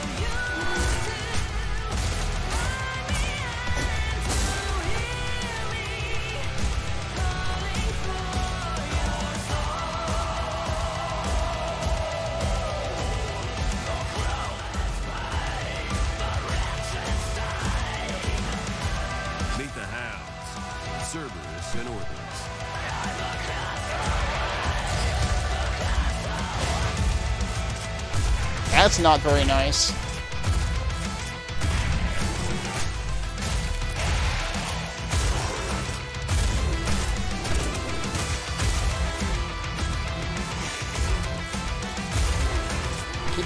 Meet the hounds, Cerberus and Orcus. That's not very nice.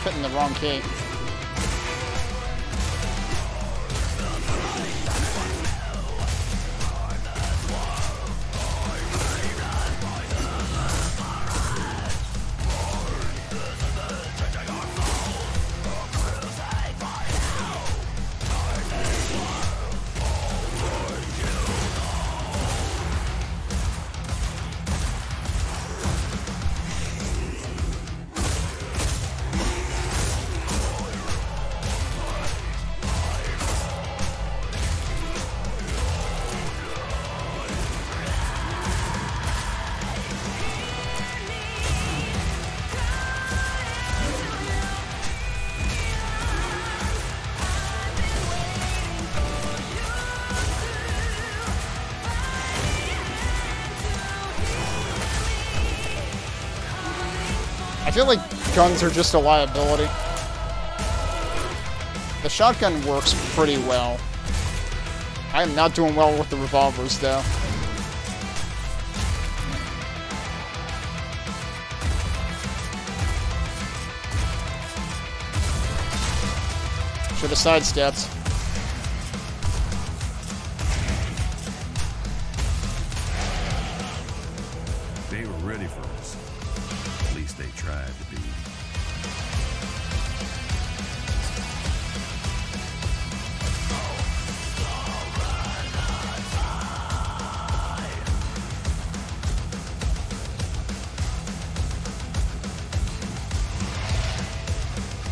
keep hitting the wrong key. I feel like guns are just a liability. The shotgun works pretty well. I am not doing well with the revolvers, though. Should have sidestepped. They were ready for us. At least they tried to be.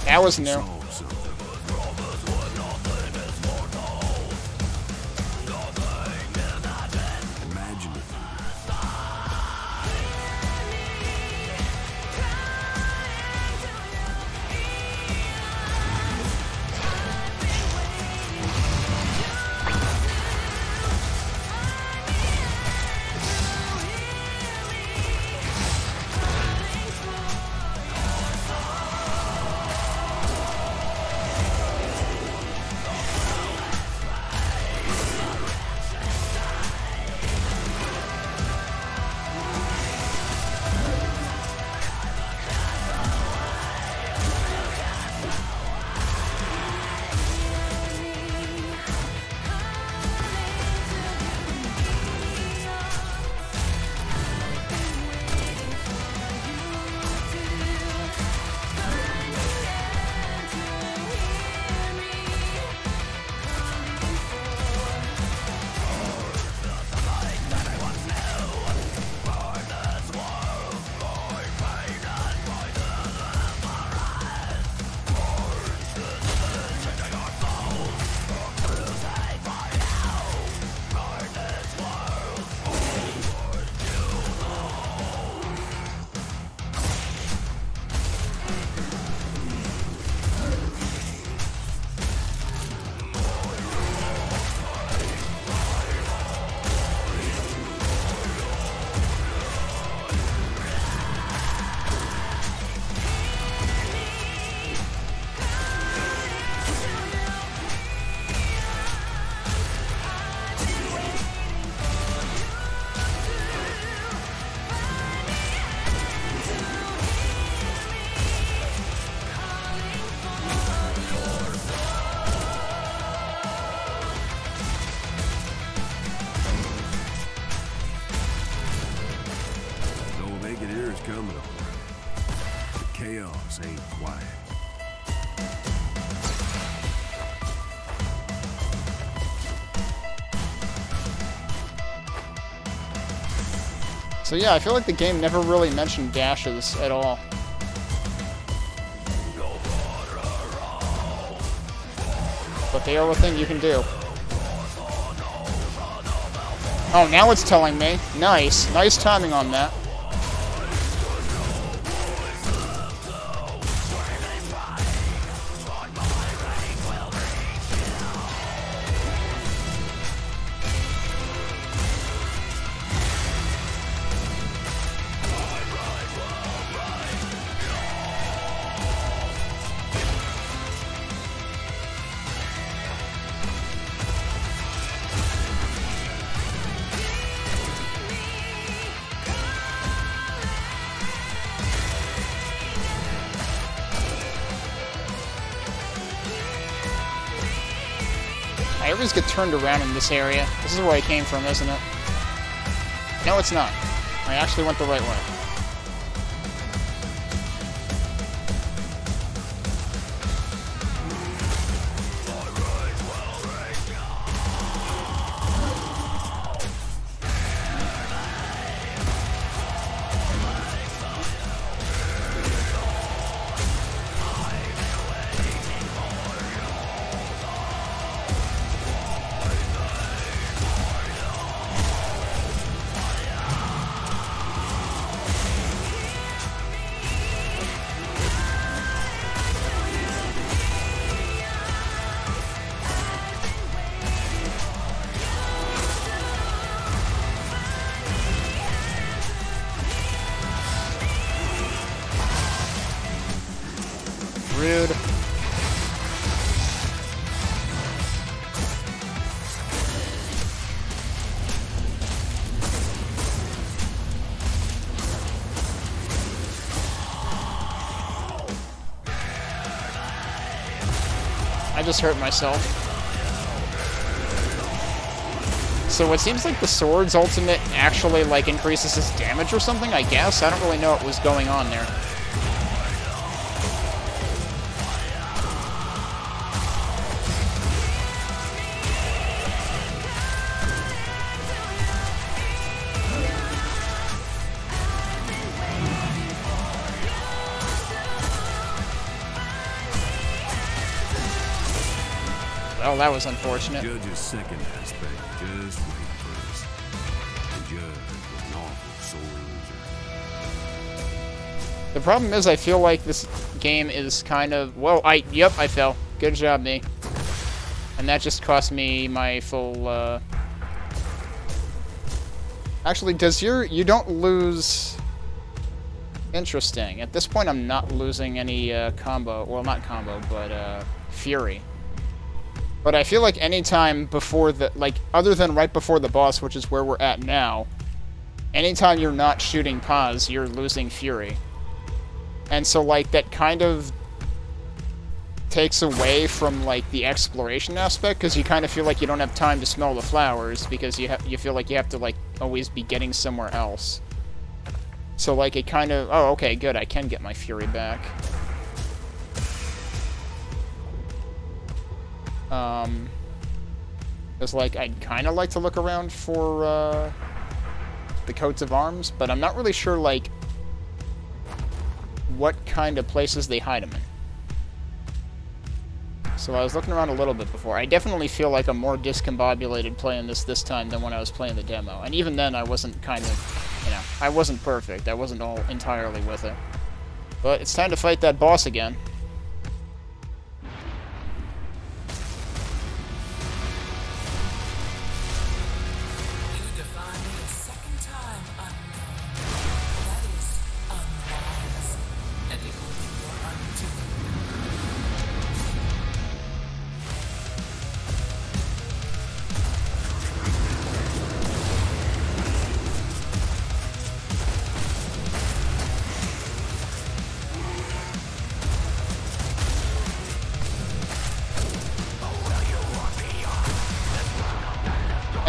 That was new. Coming on. The chaos ain't quiet. So yeah, I feel like the game never really mentioned dashes at all. But they are a thing you can do. Oh, now it's telling me. Nice. Nice timing on that. I always get turned around in this area. This is where I came from, isn't it? No, it's not. I actually went the right way. Rude. I just hurt myself. So it seems like the sword's ultimate actually, like, increases his damage or something, I guess? I don't really know what was going on there. Oh, that was unfortunate. Judge's second aspect, just wait first. The judge was an awful sore loser. The problem is I feel like this game is kind of... Whoa, yep, I fell. Good job, me. And that just cost me my full, Actually, you don't lose... Interesting. At this point, I'm not losing any, combo. Well, not combo, but, Fury. But I feel like anytime before the... Like, other than right before the boss, which is where we're at now, anytime you're not shooting pause, you're losing Fury. And so, like, that kind of takes away from, like, the exploration aspect, because you kind of feel like you don't have time to smell the flowers, because you feel like you have to, like, always be getting somewhere else. So, like, it kind of... Oh, okay, good, I can get my Fury back. Because, like, I'd kind of like to look around for, the coats of arms, but I'm not really sure, like, what kind of places they hide them in. So I was looking around a little bit before. I definitely feel like I'm more discombobulated playing this time than when I was playing the demo. And even then, I wasn't kind of, you know, I wasn't perfect. I wasn't all entirely with it. But it's time to fight that boss again.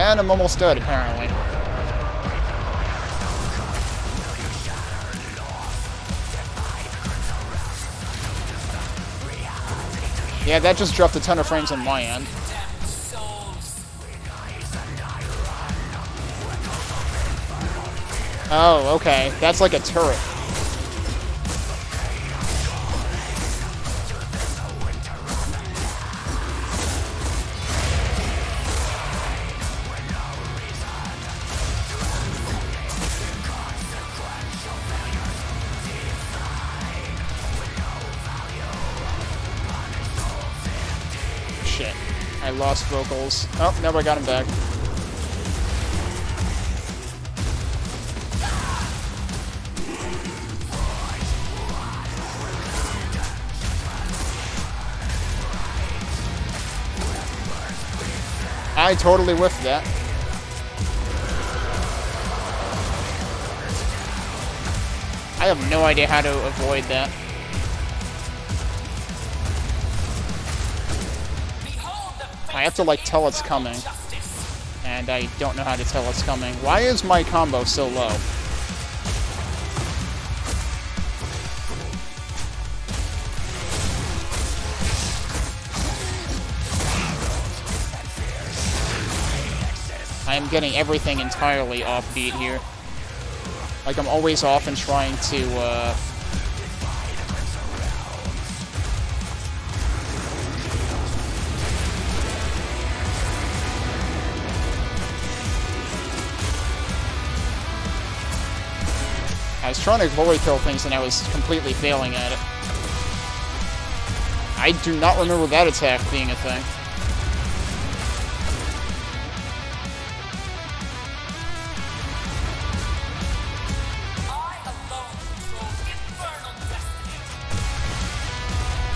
And I'm almost dead, apparently. Yeah, that just dropped a ton of frames on my end. Oh, okay. That's like a turret. Shit. I lost vocals. Oh, no, I got him back. I totally whiffed that. I have no idea how to avoid that. I have to, like, tell it's coming. And I don't know how to tell it's coming. Why is my combo so low? I am getting everything entirely offbeat here. Like, I'm always off and trying to, I was trying to glory kill things and I was completely failing at it. I do not remember that attack being a thing.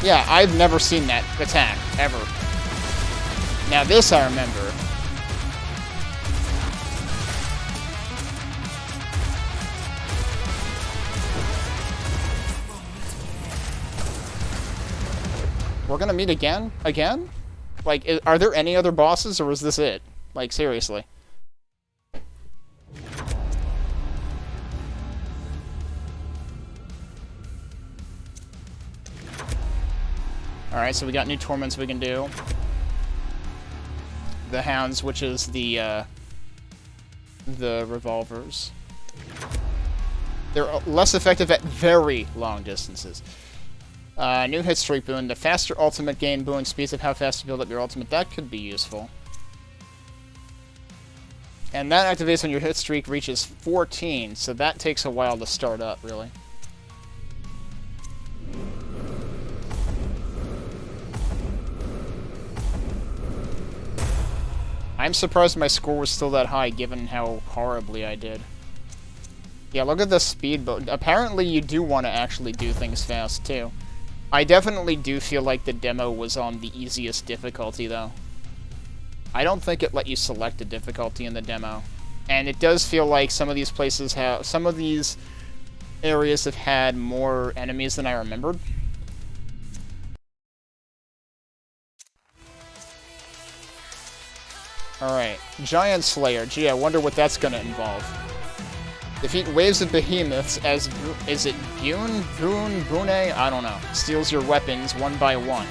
Yeah, I've never seen that attack, ever. Now this I remember. We're gonna meet again? Again? Like, are there any other bosses, or is this it? Like, seriously. Alright, so we got new torments we can do. The hounds, which is the revolvers. They're less effective at very long distances. New hit streak boon. The faster ultimate gain boon speeds up how fast you build up your ultimate. That could be useful. And that activates when your hit streak reaches 14, so that takes a while to start up, really. I'm surprised my score was still that high, given how horribly I did. Yeah, look at the speed boost. Apparently you do want to actually do things fast, too. I definitely do feel like the demo was on the easiest difficulty, though. I don't think it let you select a difficulty in the demo. And it does feel like some of these places have... Some of these areas have had more enemies than I remembered. Alright. Giant Slayer. Gee, I wonder what that's gonna involve. Defeat waves of behemoths as... Is it Bune? Bune? I don't know. Steals your weapons one by one.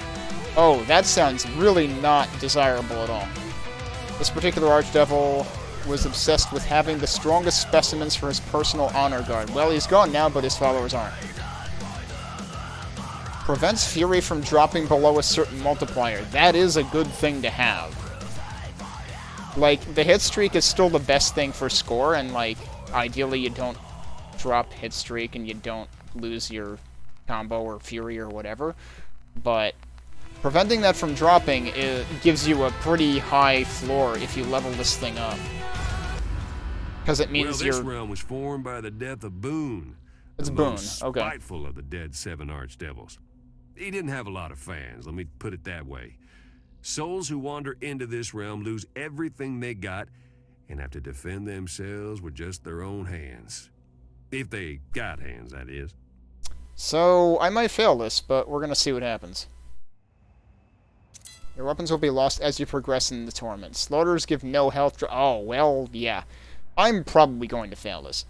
Oh, that sounds really not desirable at all. This particular archdevil was obsessed with having the strongest specimens for his personal honor guard. Well, he's gone now, but his followers aren't. Prevents fury from dropping below a certain multiplier. That is a good thing to have. Like, the hit streak is still the best thing for score, and, like, ideally you don't drop hit streak and you don't lose your combo or fury or whatever. But preventing that from dropping gives you a pretty high floor if you level this thing up. Because it means this realm was formed by the death of Boone. It's the Boone, most okay. spiteful of the dead 7 archdevils. He didn't have a lot of fans, let me put it that way. Souls who wander into this realm lose everything they got and have to defend themselves with just their own hands. If they got hands, that is. So, I might fail this, but we're gonna see what happens. Your weapons will be lost as you progress in the torments. Slaughters give no health. Oh, well, yeah. I'm probably going to fail this.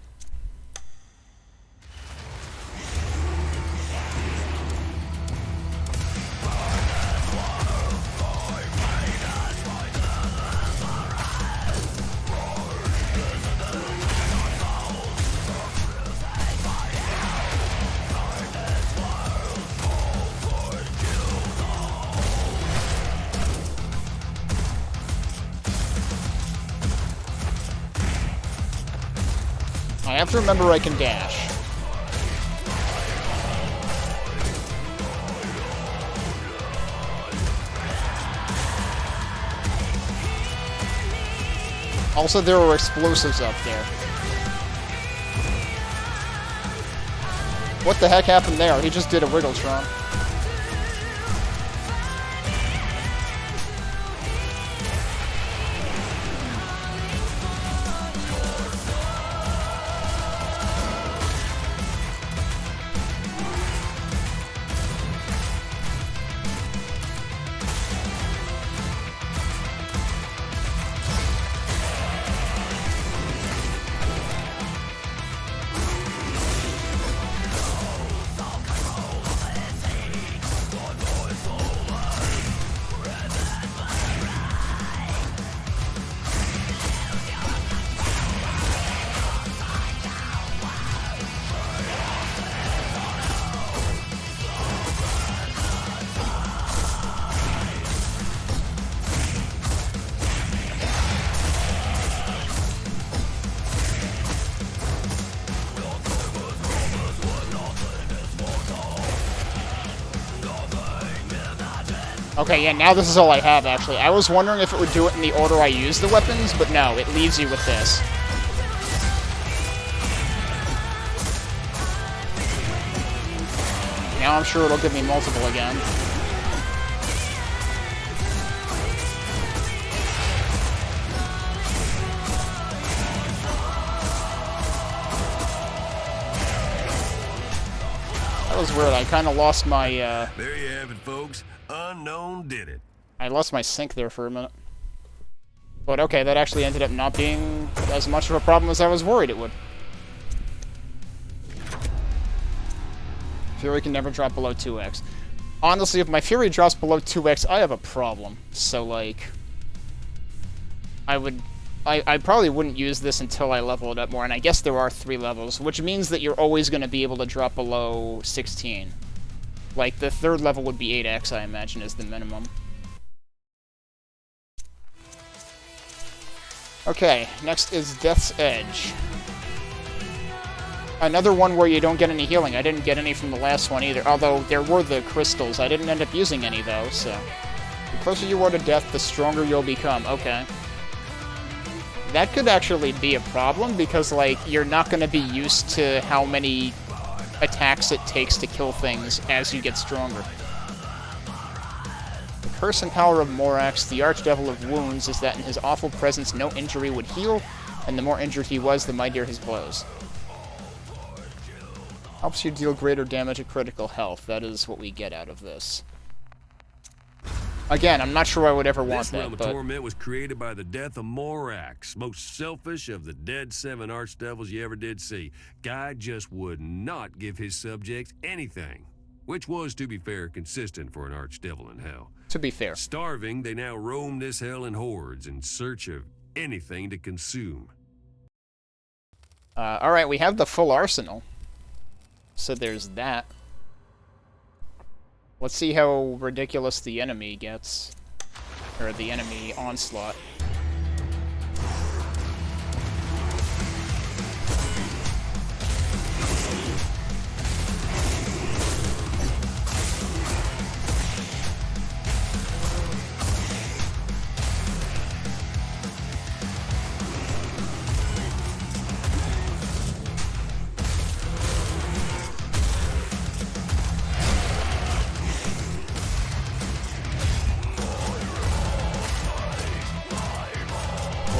I have to remember I can dash. Also, there are explosives up there. What the heck happened there? He just did a Wiggletron. Okay, yeah, now this is all I have, actually. I was wondering if it would do it in the order I use the weapons, but no, it leaves you with this. Now I'm sure it'll give me multiple again. That was weird. I kind of lost my, There you have it, folks. Unknown did it. I lost my sync there for a minute. But okay, that actually ended up not being as much of a problem as I was worried it would. Fury can never drop below 2x. Honestly, if my Fury drops below 2x, I have a problem. So, like... I probably wouldn't use this until I level it up more, and I guess there are 3 levels, which means that you're always going to be able to drop below 16. Like, the 3rd level would be 8x, I imagine, is the minimum. Okay, next is Death's Edge. Another one where you don't get any healing. I didn't get any from the last one either, although there were the crystals. I didn't end up using any, though, so... The closer you are to death, the stronger you'll become. Okay. That could actually be a problem, because, like, you're not going to be used to how many attacks it takes to kill things as you get stronger. The curse and power of Morax, the Archdevil of Wounds, is that in his awful presence no injury would heal, and the more injured he was, the mightier his blows. Helps you deal greater damage at critical health. That is what we get out of this. Again, I'm not sure I would ever want This realm that, of but... torment was created by the death of Morax, most selfish of the dead 7 archdevils you ever did see. Guy just would not give his subjects anything, which was, to be fair, consistent for an archdevil in hell. To be fair. Starving, they now roam this hell in hordes in search of anything to consume. Alright, we have the full arsenal. So there's that. Let's see how ridiculous the enemy gets. Or the enemy onslaught.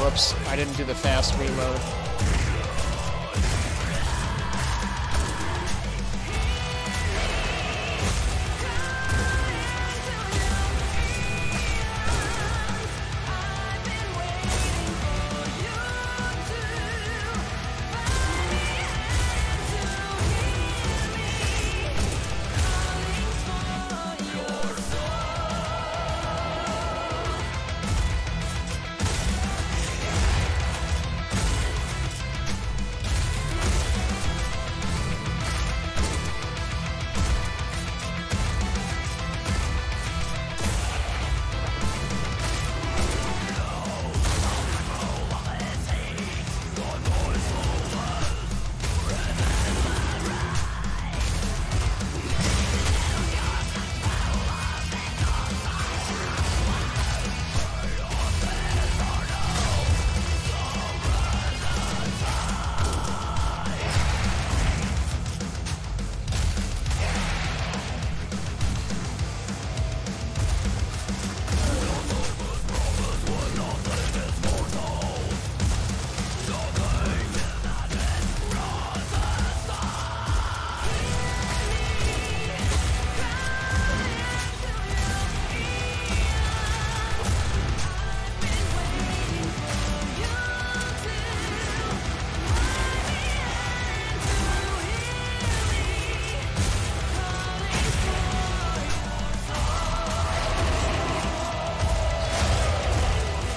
Whoops, I didn't do the fast reload.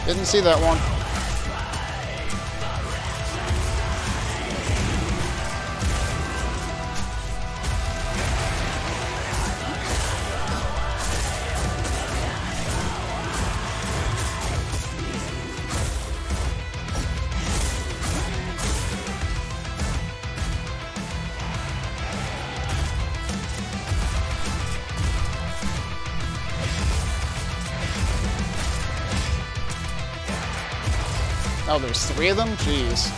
Didn't see that one. Oh, there's 3 of them? Jeez.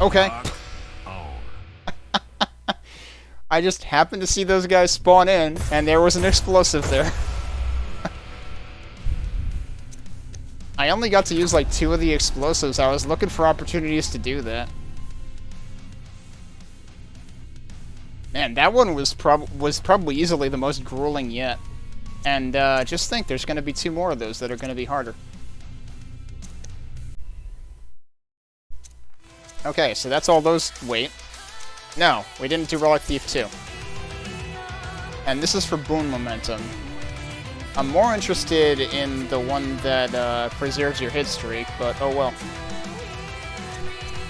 Okay. I just happened to see those guys spawn in, and there was an explosive there. I only got to use like 2 of the explosives. I was looking for opportunities to do that. Man, that one was probably easily the most grueling yet. And just think, there's going to be 2 more of those that are going to be harder. Okay, so that's all those... Wait. No, we didn't do Relic Thief 2. And this is for boon momentum. I'm more interested in the one that preserves your hit streak, but oh well.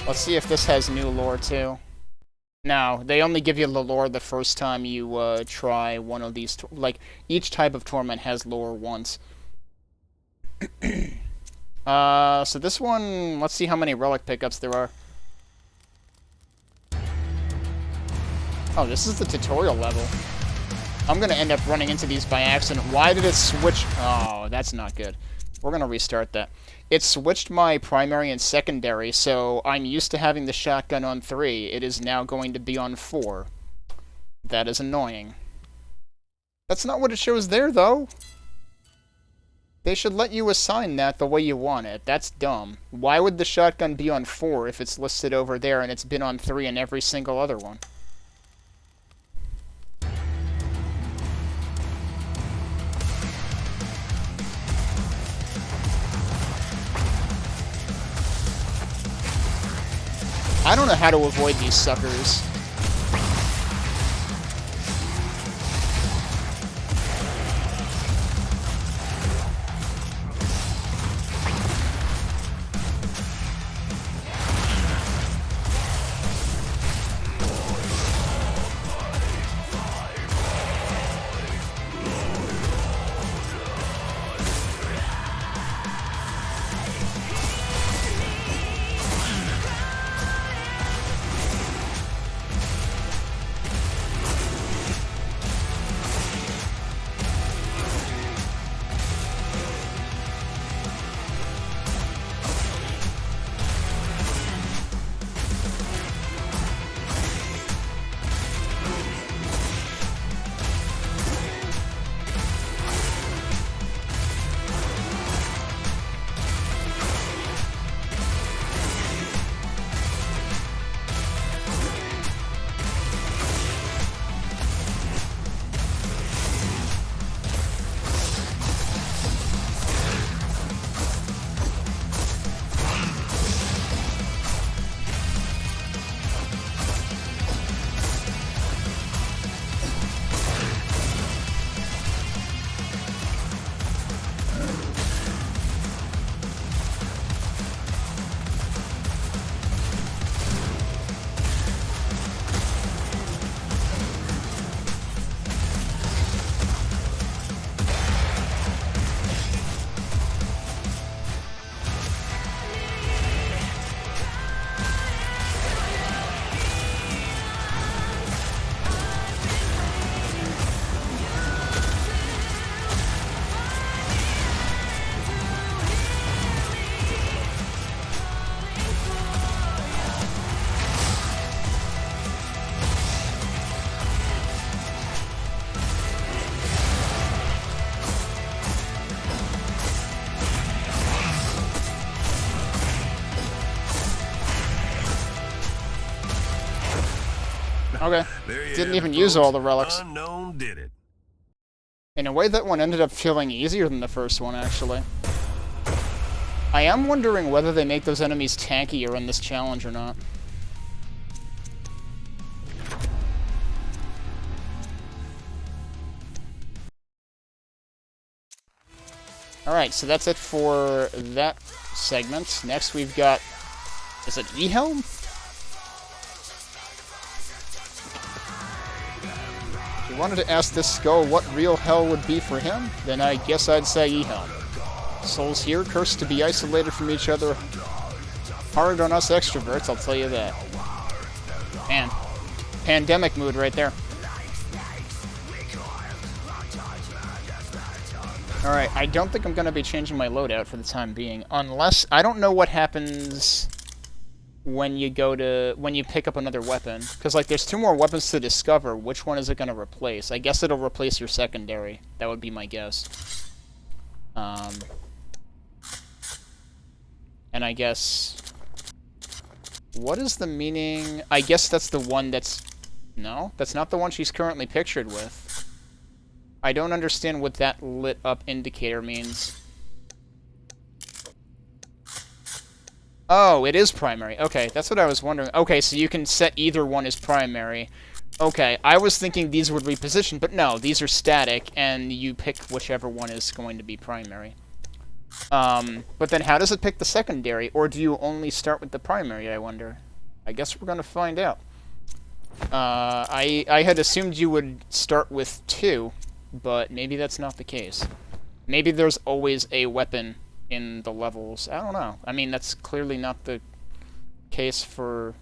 Let's see if this has new lore too. No, they only give you the lore the first time you try one of these... Like, each type of torment has lore once. So this one... Let's see how many relic pickups there are. Oh, this is the tutorial level. I'm gonna end up running into these by accident. Why did it switch? Oh, that's not good. We're gonna restart that. It switched my primary and secondary, so I'm used to having the shotgun on 3. It is now going to be on 4. That is annoying. That's not what it shows there, though. They should let you assign that the way you want it. That's dumb. Why would the shotgun be on 4 if it's listed over there and it's been on 3 in every single other one? I don't know how to avoid these suckers. Okay. Didn't even use all the relics. Unknown did it. In a way, that one ended up feeling easier than the first one, actually. I am wondering whether they make those enemies tankier in this challenge or not. Alright, so that's it for that segment. Next we've got... Is it E-Helm? If you wanted to ask this skull what real hell would be for him, then I guess I'd say E-Helm. Souls here, cursed to be isolated from each other. Hard on us extroverts, I'll tell you that. Man, pandemic mood right there. Alright, I don't think I'm going to be changing my loadout for the time being, unless... I don't know what happens when you pick up another weapon. Because, like, there's 2 more weapons to discover. Which one is it going to replace? I guess it'll replace your secondary. That would be my guess. And I guess... What is the meaning... I guess that's the one that's... No, that's not the one she's currently pictured with. I don't understand what that lit up indicator means. Oh, it is primary. Okay, that's what I was wondering. Okay, so you can set either one as primary. Okay, I was thinking these would reposition, but no, these are static, and you pick whichever one is going to be primary. But then how does it pick the secondary? Or do you only start with the primary, I wonder? I guess we're going to find out. I had assumed you would start with 2. But maybe that's not the case. Maybe there's always a weapon in the levels. I don't know. I mean, that's clearly not the case for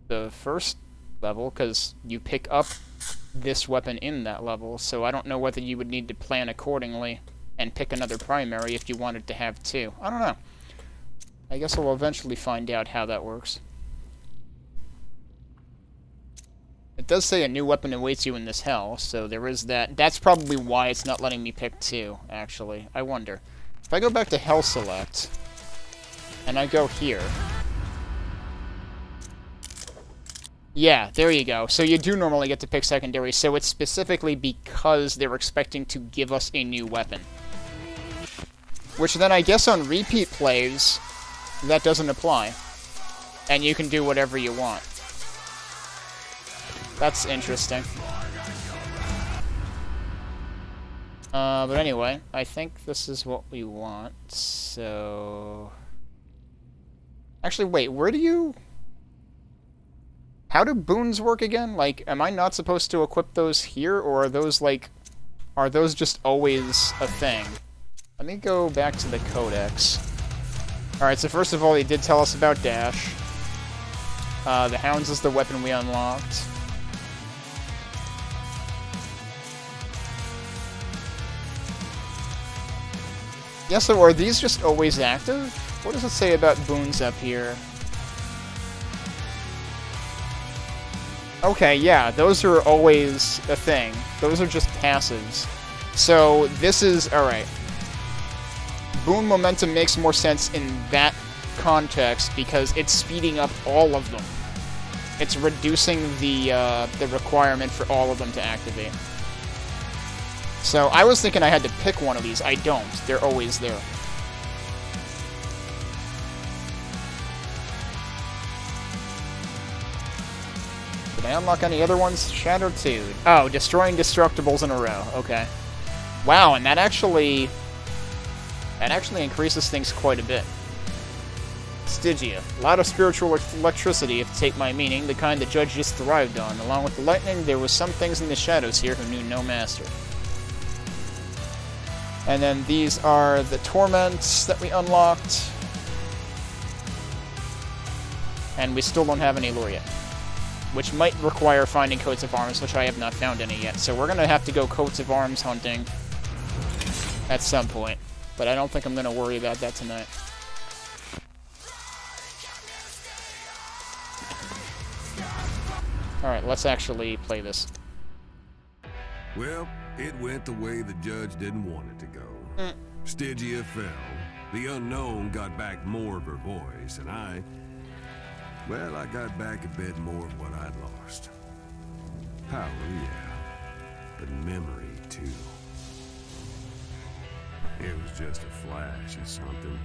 the first level, because you pick up this weapon in that level, so I don't know whether you would need to plan accordingly and pick another primary if you wanted to have 2. I don't know. I guess we'll eventually find out how that works. It does say a new weapon awaits you in this hell, so there is that. That's probably why it's not letting me pick 2, actually. I wonder. If I go back to Hell Select, and I go here... Yeah, there you go. So you do normally get to pick secondary, so it's specifically because they're expecting to give us a new weapon. Which then I guess on repeat plays, that doesn't apply. And you can do whatever you want. That's interesting. But anyway, I think this is what we want, so... Actually, wait, where do you... How do boons work again? Like, am I not supposed to equip those here, or are those, like... Are those just always a thing? Let me go back to the Codex. Alright, so first of all, he did tell us about Dash. The Hounds is the weapon we unlocked. Yeah, so are these just always active? What does it say about boons up here? Okay, yeah, those are always a thing. Those are just passives. So, this is... Alright. Boon momentum makes more sense in that context because it's speeding up all of them. It's reducing the requirement for all of them to activate. So, I was thinking I had to pick one of these. I don't. They're always there. Did I unlock any other ones? Shattertude. Oh, destroying destructibles in a row. Okay. Wow, and that actually increases things quite a bit. Stygia. A lot of spiritual electricity, if to take my meaning, the kind the judge just thrived on. Along with the lightning, there was some things in the shadows here who knew no master. And then these are the torments that we unlocked. And we still don't have any lure yet. Which might require finding coats of arms, which I have not found any yet. So we're going to have to go coats of arms hunting at some point. But I don't think I'm going to worry about that tonight. Alright, let's actually play this. Well, it went the way the judge didn't want it to go. Stygia fell. The unknown got back more of her voice, and I got back a bit more of what I'd lost. Power, yeah, but memory, too. It was just a flash of something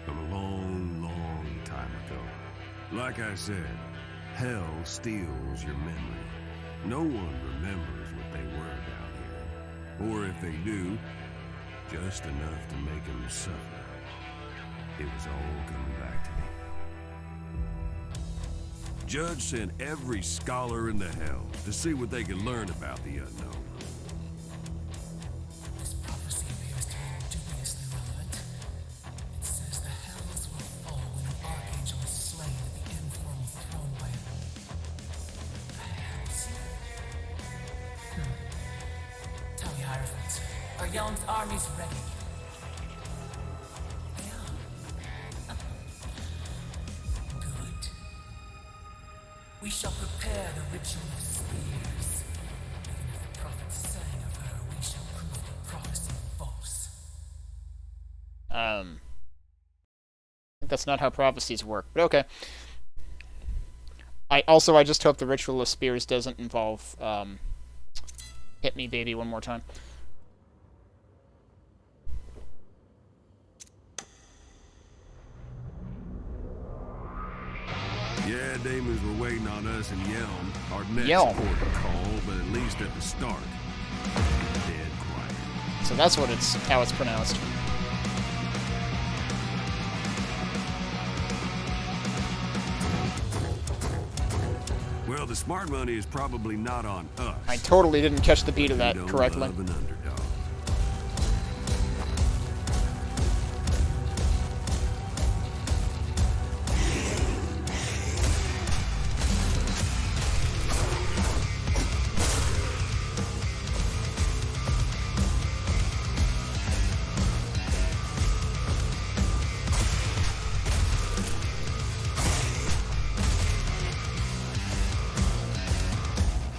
from a long, long time ago. Like I said, hell steals your memory. No one remembers what they were down here. Or if they do, just enough to make him suffer. It was all coming back to me. Judge sent every scholar in the Hells to see what they could learn about the unknown. This prophecy appears to be dubiously relevant. It says the Hells will fall when an archangel is slain at the informal throne by a Hellsinger. Tell me, Hierophant, are Yelm's armies ready? They are. Good. We shall prepare the ritual of spears. Even if the prophet sang of her, we shall prove the prophecy false. I think that's not how prophecies work, but okay. I just hope the ritual of spears doesn't involve, hit me baby one more time. Yeah, demons were waiting on us in Yelm, our next Yelm. port of call, but at least at the start, dead quiet. So that's how it's pronounced. Well, the smart money is probably not on us. I totally didn't catch the beat of that We don't correctly. love an underdog.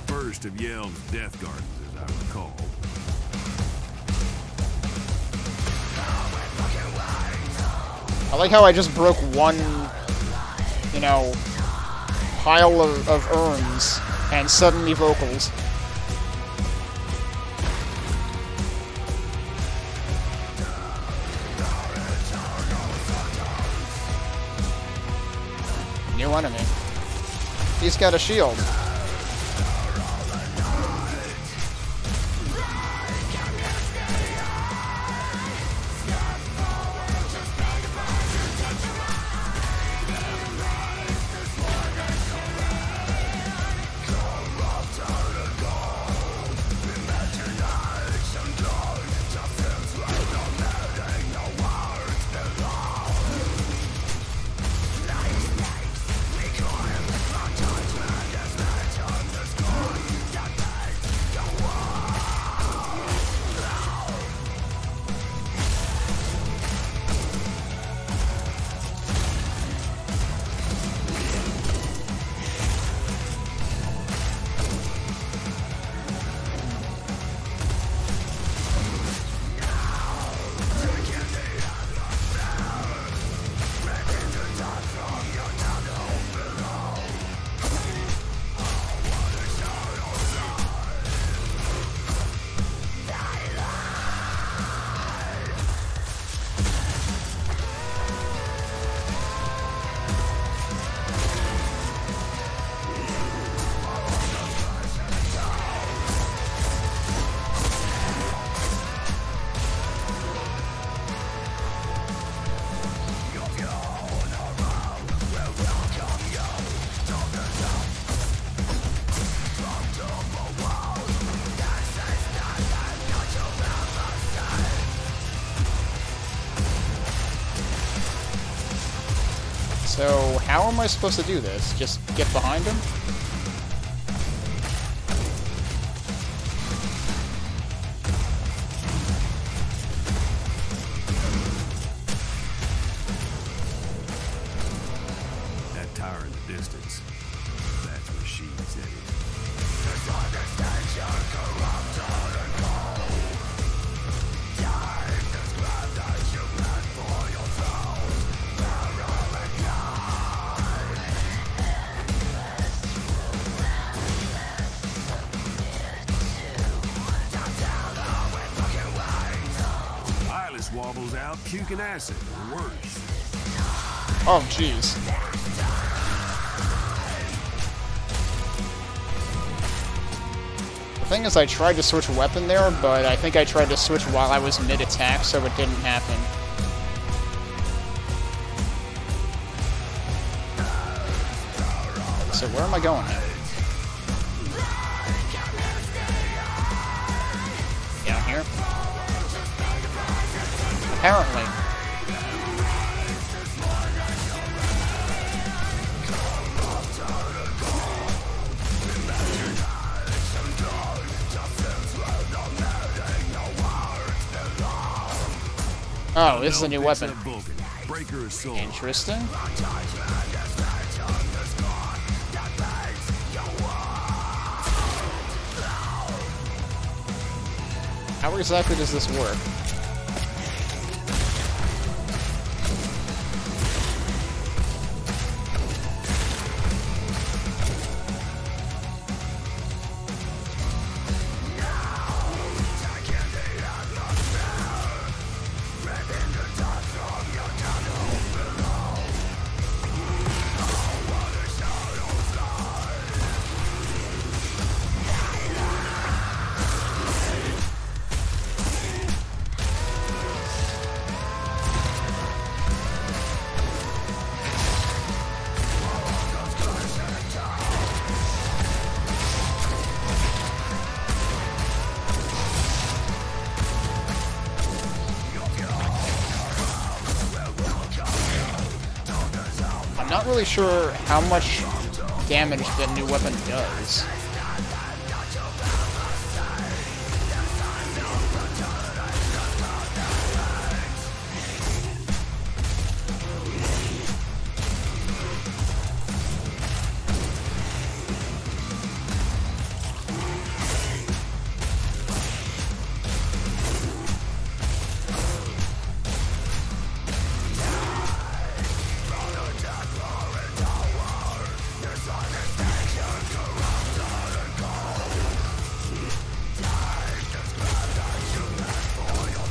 First of Yelm's death gardens, as I recall. I like how I just broke one, pile of urns, and suddenly vocals. New enemy. He's got a shield. So, how am I supposed to do this? Just get behind him? That tower in the distance, that's where she's headed. Eyeless wobbles out, puking acid, or worse. Oh, jeez. thing is, I tried to switch weapon there, but I think I tried to switch while I was mid-attack, so it didn't happen. So where am I going now? Down here? Apparently. Oh, this is a new weapon. Interesting. How exactly does this work? I'm not really sure how much damage the new weapon does.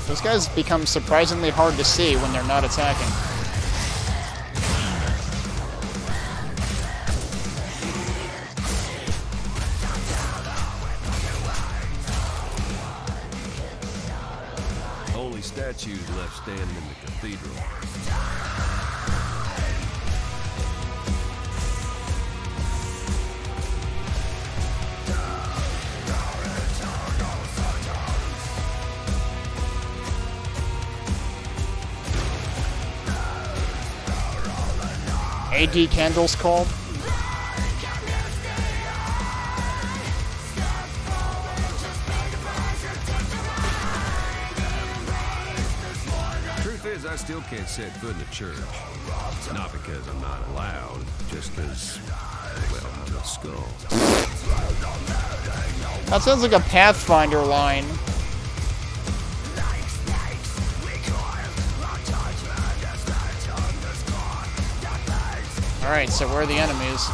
Those guys become surprisingly hard to see when they're not attacking. Only statues left standing in the cathedral. AD Candle's called. Truth is, I still can't set foot in the church. Not because I'm not allowed, just because, well, I'm a skull. That sounds like a Pathfinder line. Alright, so where are the enemies?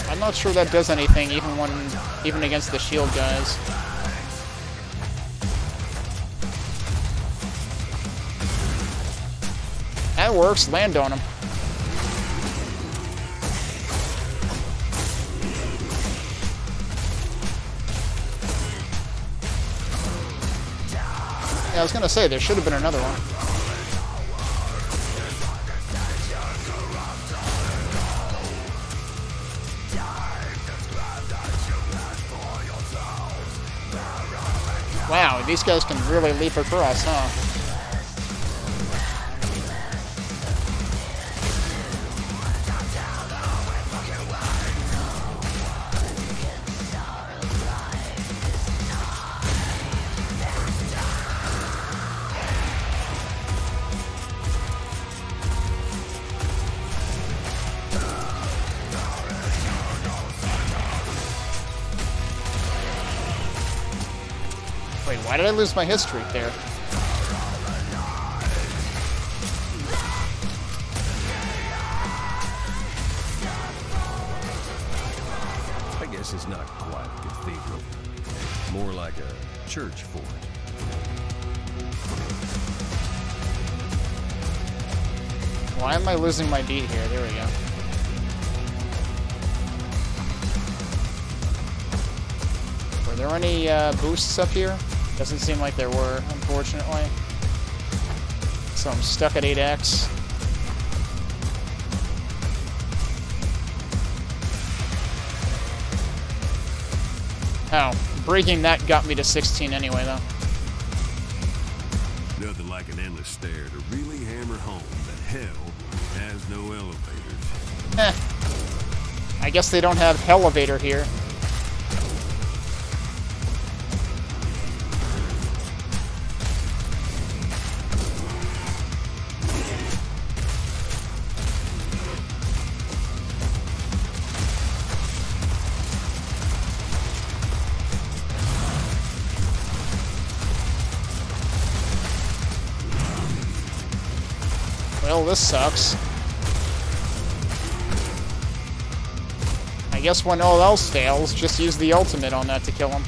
I'm not sure that does anything, even against the shield guys. That works. Land on him. Yeah, I was gonna say there should have been another one. Wow, these guys can really leap across, huh? Wait, why did I lose my hit streak there? I guess it's not quite a cathedral. More like a church fort. Why am I losing my beat here? There we go. Were there any boosts up here? Doesn't seem like there were, unfortunately. So I'm stuck at 8x. Oh, breaking that got me to 16 anyway, though. Nothing like an endless stare to really hammer home that hell has no elevators. I guess they don't have Hellevator here. Well, this sucks. I guess when all else fails, just use the ultimate on that to kill him.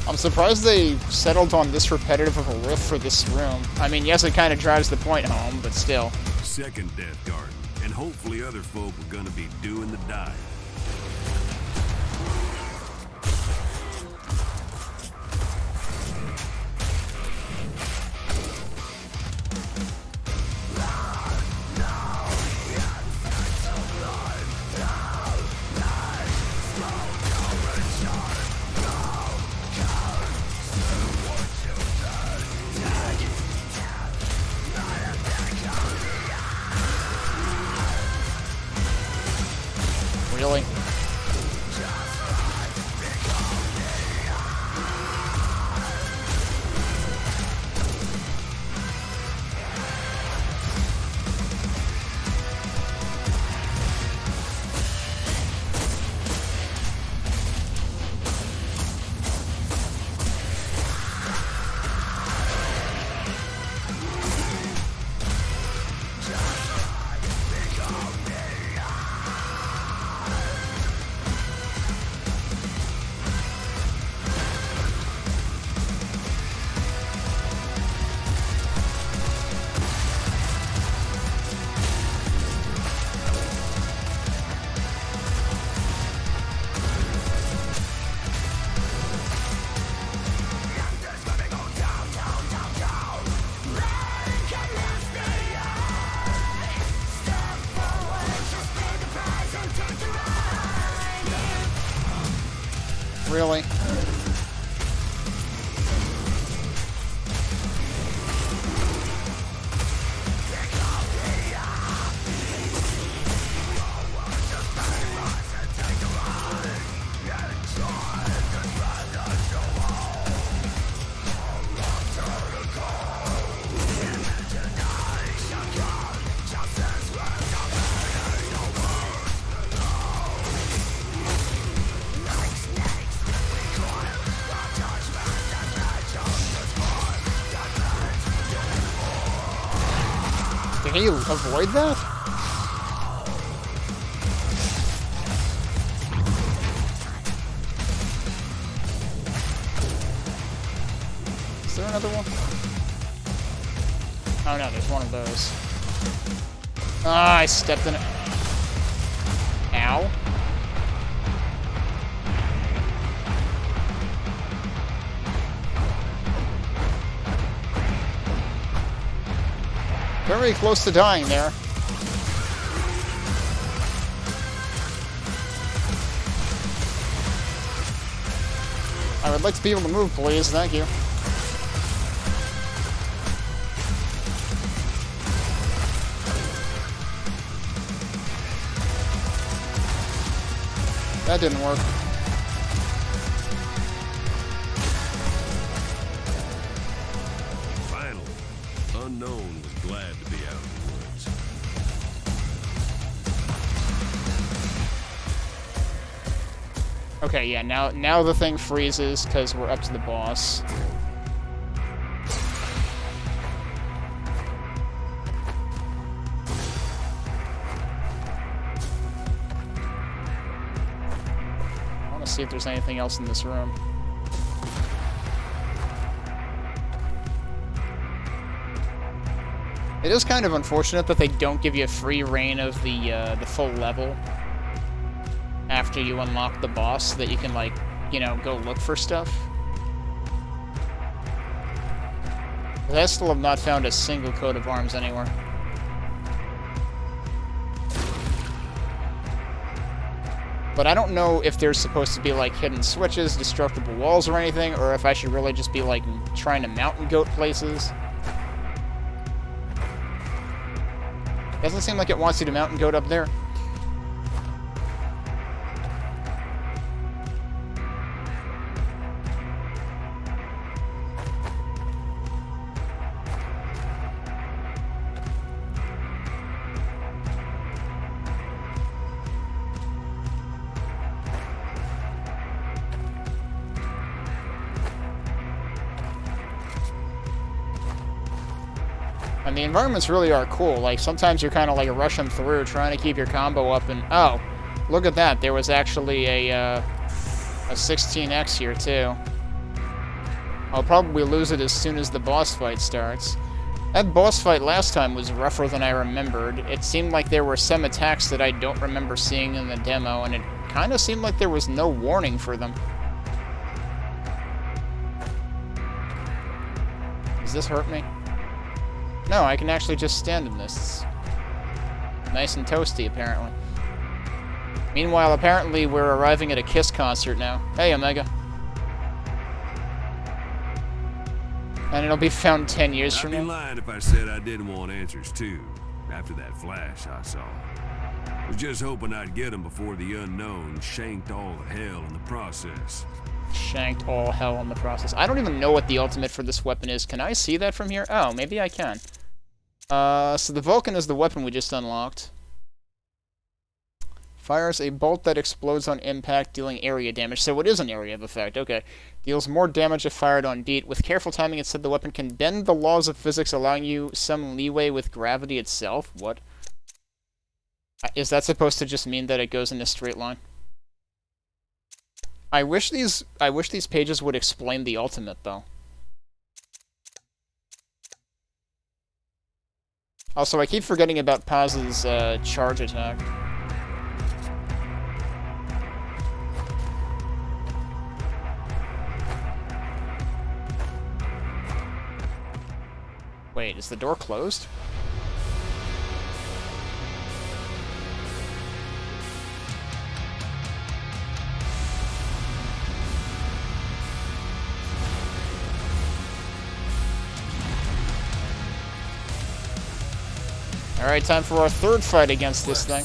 I'm surprised they settled on this repetitive of a riff for this room. I mean, yes, it kind of drives the point home, but still. Second Death Garden, and hopefully other folk are gonna be doing the dying. Really? Can you avoid that? Is there another one? Oh no, there's one of those. Ah, I stepped in it. Ow. Very close to dying there. I would like to be able to move, please. Thank you. That didn't work. Finally, Unknown was glad to be out of the woods. Okay, yeah, now the thing freezes because we're up to the boss. I want to see if there's anything else in this room. It is kind of unfortunate that they don't give you a free reign of the full level after you unlock the boss, so that you can, like, you know, go look for stuff. I still have not found a single coat of arms anywhere. But I don't know if there's supposed to be, like, hidden switches, destructible walls, or anything, or if I should really just be, like, trying to mountain goat places. Doesn't seem like it wants you to mountain goat up there. And the environments really are cool. Like, sometimes you're kind of like rushing through, trying to keep your combo up, and oh, look at that. There was actually a 16X here, too. I'll probably lose it as soon as the boss fight starts. That boss fight last time was rougher than I remembered. It seemed like there were some attacks that I don't remember seeing in the demo, and it kind of seemed like there was no warning for them. Does this hurt me? No, I can actually just stand in this. It's nice and toasty, apparently. Meanwhile, apparently we're arriving at a Kiss concert now. Hey, Omega. And it'll be found 10 years from now. I'd be lying if I said I didn't want answers, too, after that flash I saw. Was just hoping I'd get them before the Unknown shanked all the hell in the process. Shanked all hell in the process. I don't even know what the ultimate for this weapon is. Can I see that from here? Oh, maybe I can. So the Vulcan is the weapon we just unlocked. Fires a bolt that explodes on impact, dealing area damage. So it is an area of effect, okay. Deals more damage if fired on beat. With careful timing, it said the weapon can bend the laws of physics, allowing you some leeway with gravity itself. What? Is that supposed to just mean that it goes in a straight line? I wish these pages would explain the ultimate, though. Also, I keep forgetting about Paz's charge attack. Wait, is the door closed? Alright, time for our third fight against this thing.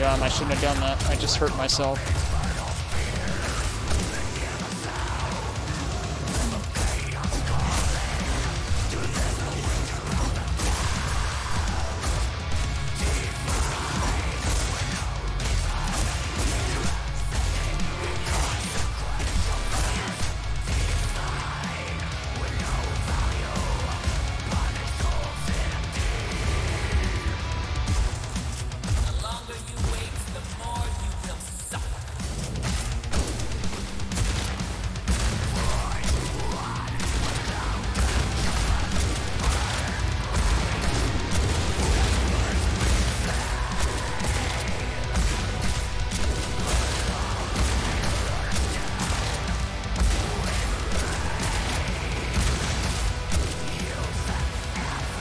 dumb. I shouldn't have done that. I just hurt myself.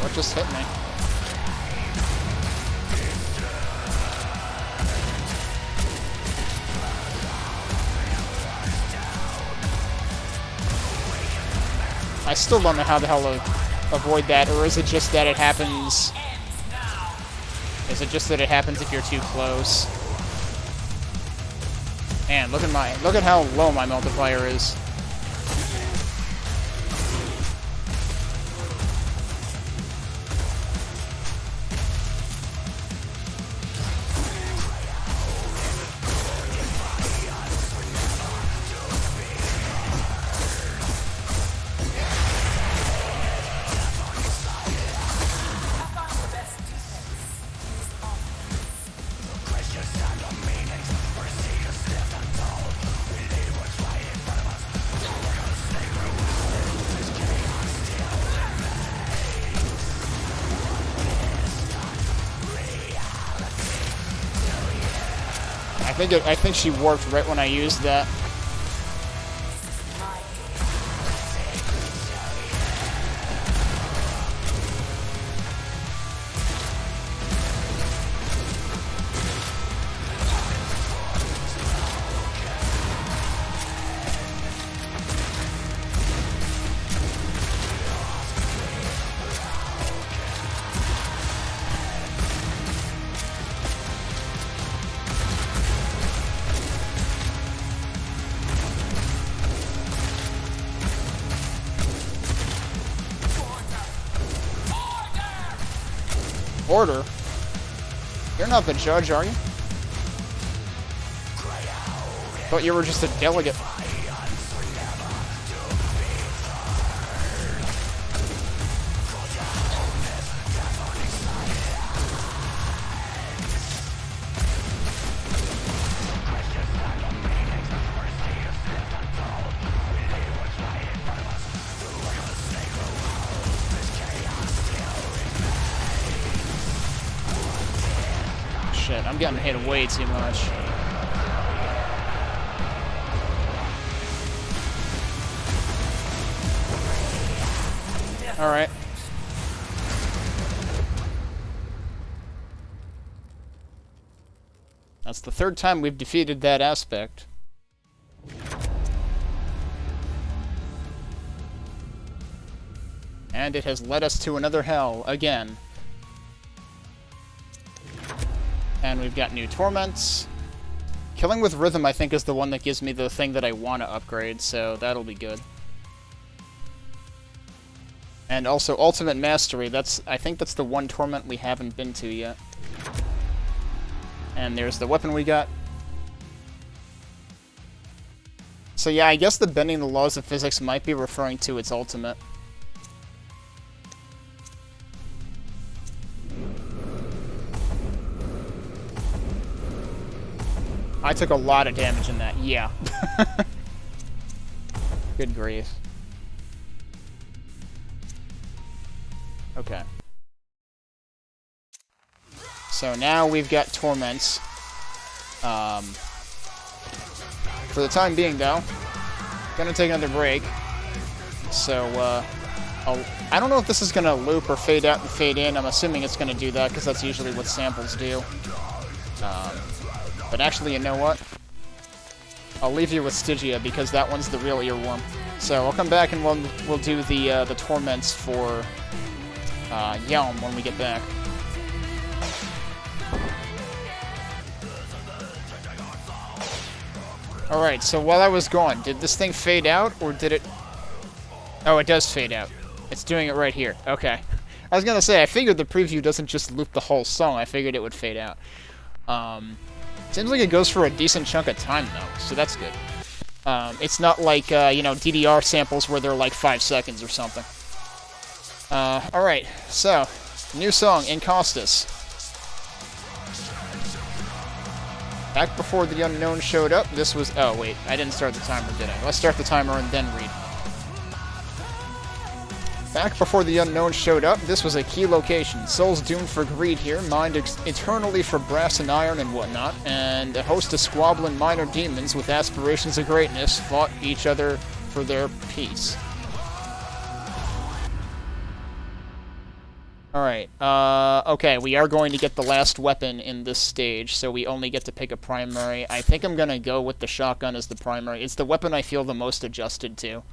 What just hit me? I still don't know how the hell to avoid that, or is it just that it happens... Is it just that it happens if you're too close? Man, look at how low my multiplier is. I think she warped right when I used that. Order? You're not the judge, are you? Thought you were just a delegate. Shit, I'm getting hit way too much. Alright. That's the third time we've defeated that aspect. And it has led us to another hell again. And we've got new torments. Killing with rhythm, I think, is the one that gives me the thing that I want to upgrade, so that'll be good. And also ultimate mastery. I think that's the one torment we haven't been to yet. And there's the weapon we got. So yeah, I guess the bending the laws of physics might be referring to its ultimate. I took a lot of damage in that, yeah. Good grief. Okay. So now we've got torments. For the time being, though, gonna take another break. So, I don't know if this is gonna loop or fade out and fade in. I'm assuming it's gonna do that, because that's usually what samples do. But actually, you know what? I'll leave you with Stygia, because that one's the real earworm. So I'll come back and we'll do the torments for Yelm when we get back. Alright, so while I was gone, did this thing fade out, or did it... Oh, it does fade out. It's doing it right here. Okay. I was gonna say, I figured the preview doesn't just loop the whole song. I figured it would fade out. Seems like it goes for a decent chunk of time, though, so that's good. It's not like, you know, DDR samples where they're like 5 seconds or something. Alright, so, new song, Encostus. Back before the unknown showed up, this was... Oh, wait, I didn't start the timer, did I? Let's start the timer and then read. Back before the unknown showed up, this was a key location. Souls doomed for greed here, mined eternally for brass and iron and whatnot, and a host of squabbling minor demons with aspirations of greatness fought each other for their peace. Alright, okay, we are going to get the last weapon in this stage, so we only get to pick a primary. I think I'm gonna go with the shotgun as the primary. It's the weapon I feel the most adjusted to.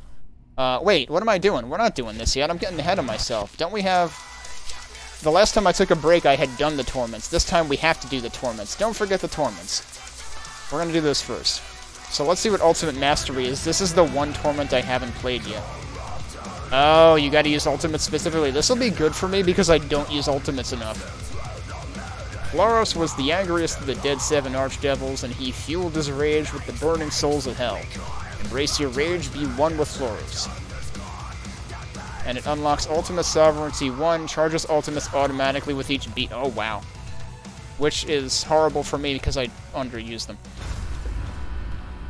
Wait, what am I doing? We're not doing this yet. I'm getting ahead of myself. Don't we have... The last time I took a break, I had done the torments. This time we have to do the torments. Don't forget the torments. We're gonna do this first. So let's see what Ultimate Mastery is. This is the one torment I haven't played yet. Oh, you gotta use ultimates specifically. This will be good for me because I don't use ultimates enough. Floros was the angriest of the dead 7 archdevils, and he fueled his rage with the burning souls of hell. Embrace your rage, be one with Floros. And it unlocks Ultimate Sovereignty 1, charges ultimates automatically with each beat. Oh, wow. Which is horrible for me because I underuse them.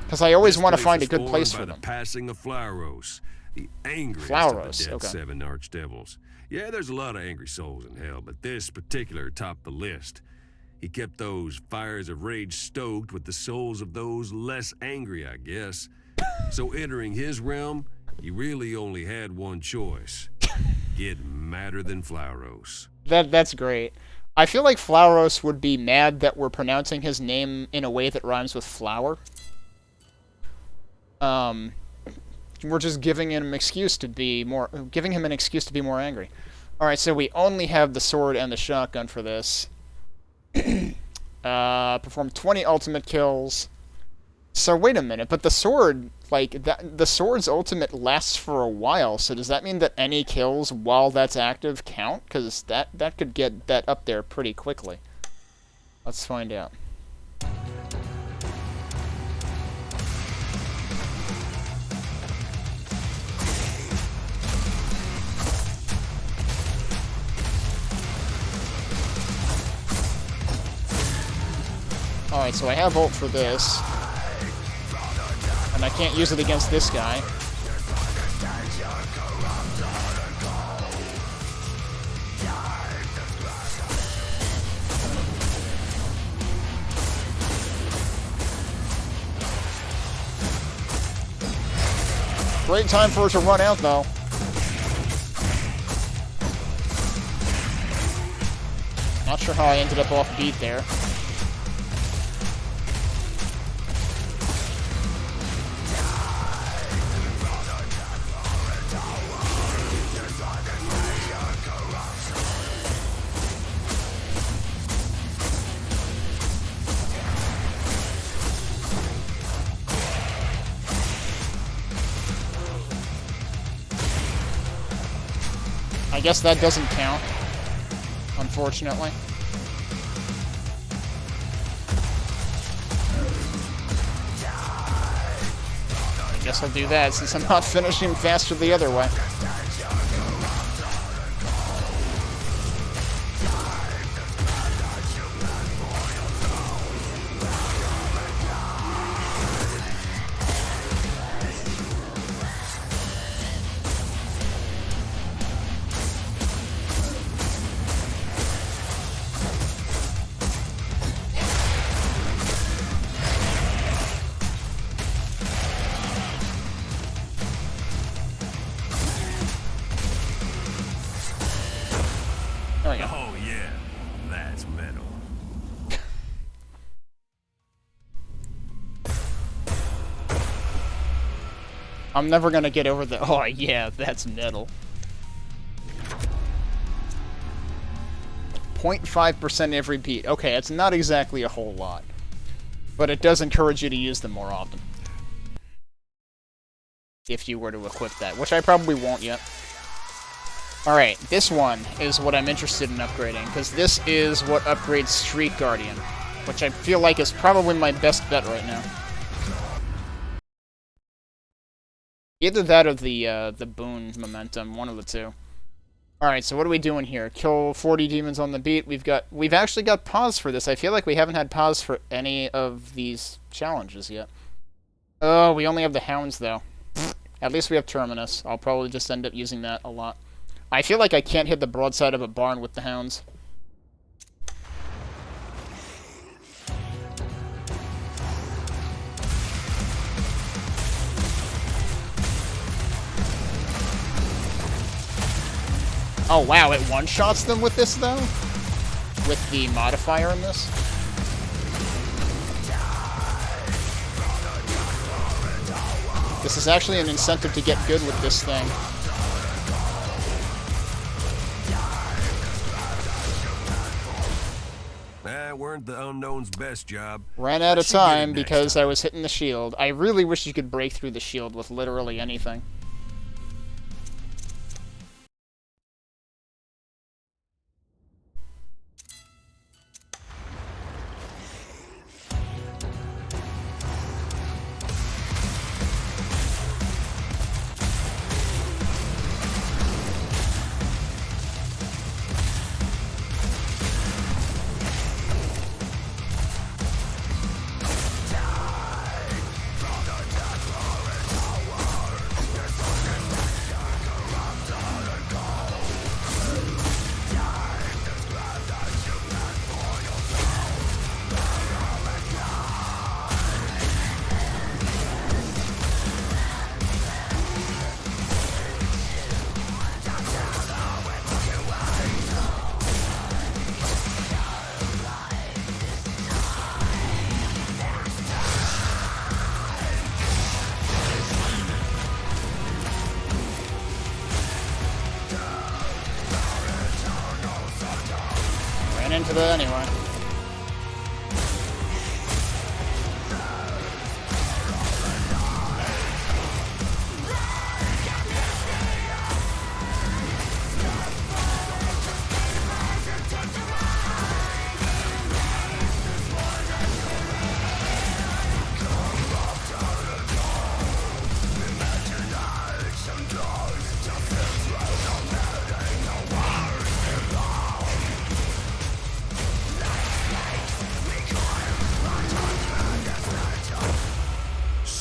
Because I always want to find a good place for them. The passing of Floros. The angriest Flowros, of the dead okay. 7 archdevils. Yeah, there's a lot of angry souls in hell, but this particular topped the list. He kept those fires of rage stoked with the souls of those less angry, I guess. So entering his realm, you really only had one choice. Get madder than Flowros. That's great. I feel like Flowros would be mad that we're pronouncing his name in a way that rhymes with flower. We're just giving him an excuse to be more angry. Alright, so we only have the sword and the shotgun for this. Perform 20 ultimate kills. So wait a minute, but the sword, like, the sword's ultimate lasts for a while, so does that mean that any kills while that's active count? Because that could get that up there pretty quickly. Let's find out. Alright, so I have ult for this. And I can't use it against this guy. Great time for it to run out, though. Not sure how I ended up off beat there. I guess that doesn't count, unfortunately. I guess I'll do that since I'm not finishing faster the other way. Oh yeah, that's metal. I'm never gonna get over the, oh yeah, that's metal. 0.5% every beat. Okay, it's not exactly a whole lot. But it does encourage you to use them more often. if you were to equip that, which I probably won't yet. Alright, this one is what I'm interested in upgrading, because this is what upgrades Street Guardian, which I feel like is probably my best bet right now. Either that or the boon momentum, one of the two. Alright, so what are we doing here? Kill 40 demons on the beat. We've actually got pause for this. I feel like we haven't had pause for any of these challenges yet. Oh, we only have the hounds, though. At least we have Terminus. I'll probably just end up using that a lot. I feel like I can't hit the broadside of a barn with the hounds. Oh wow, it one-shots them with this, though? With the modifier in this? This is actually an incentive to get good with this thing. That weren't the Unknown's best job. Ran out of time because I was hitting the shield. I really wish you could break through the shield with literally anything. Into that anyway.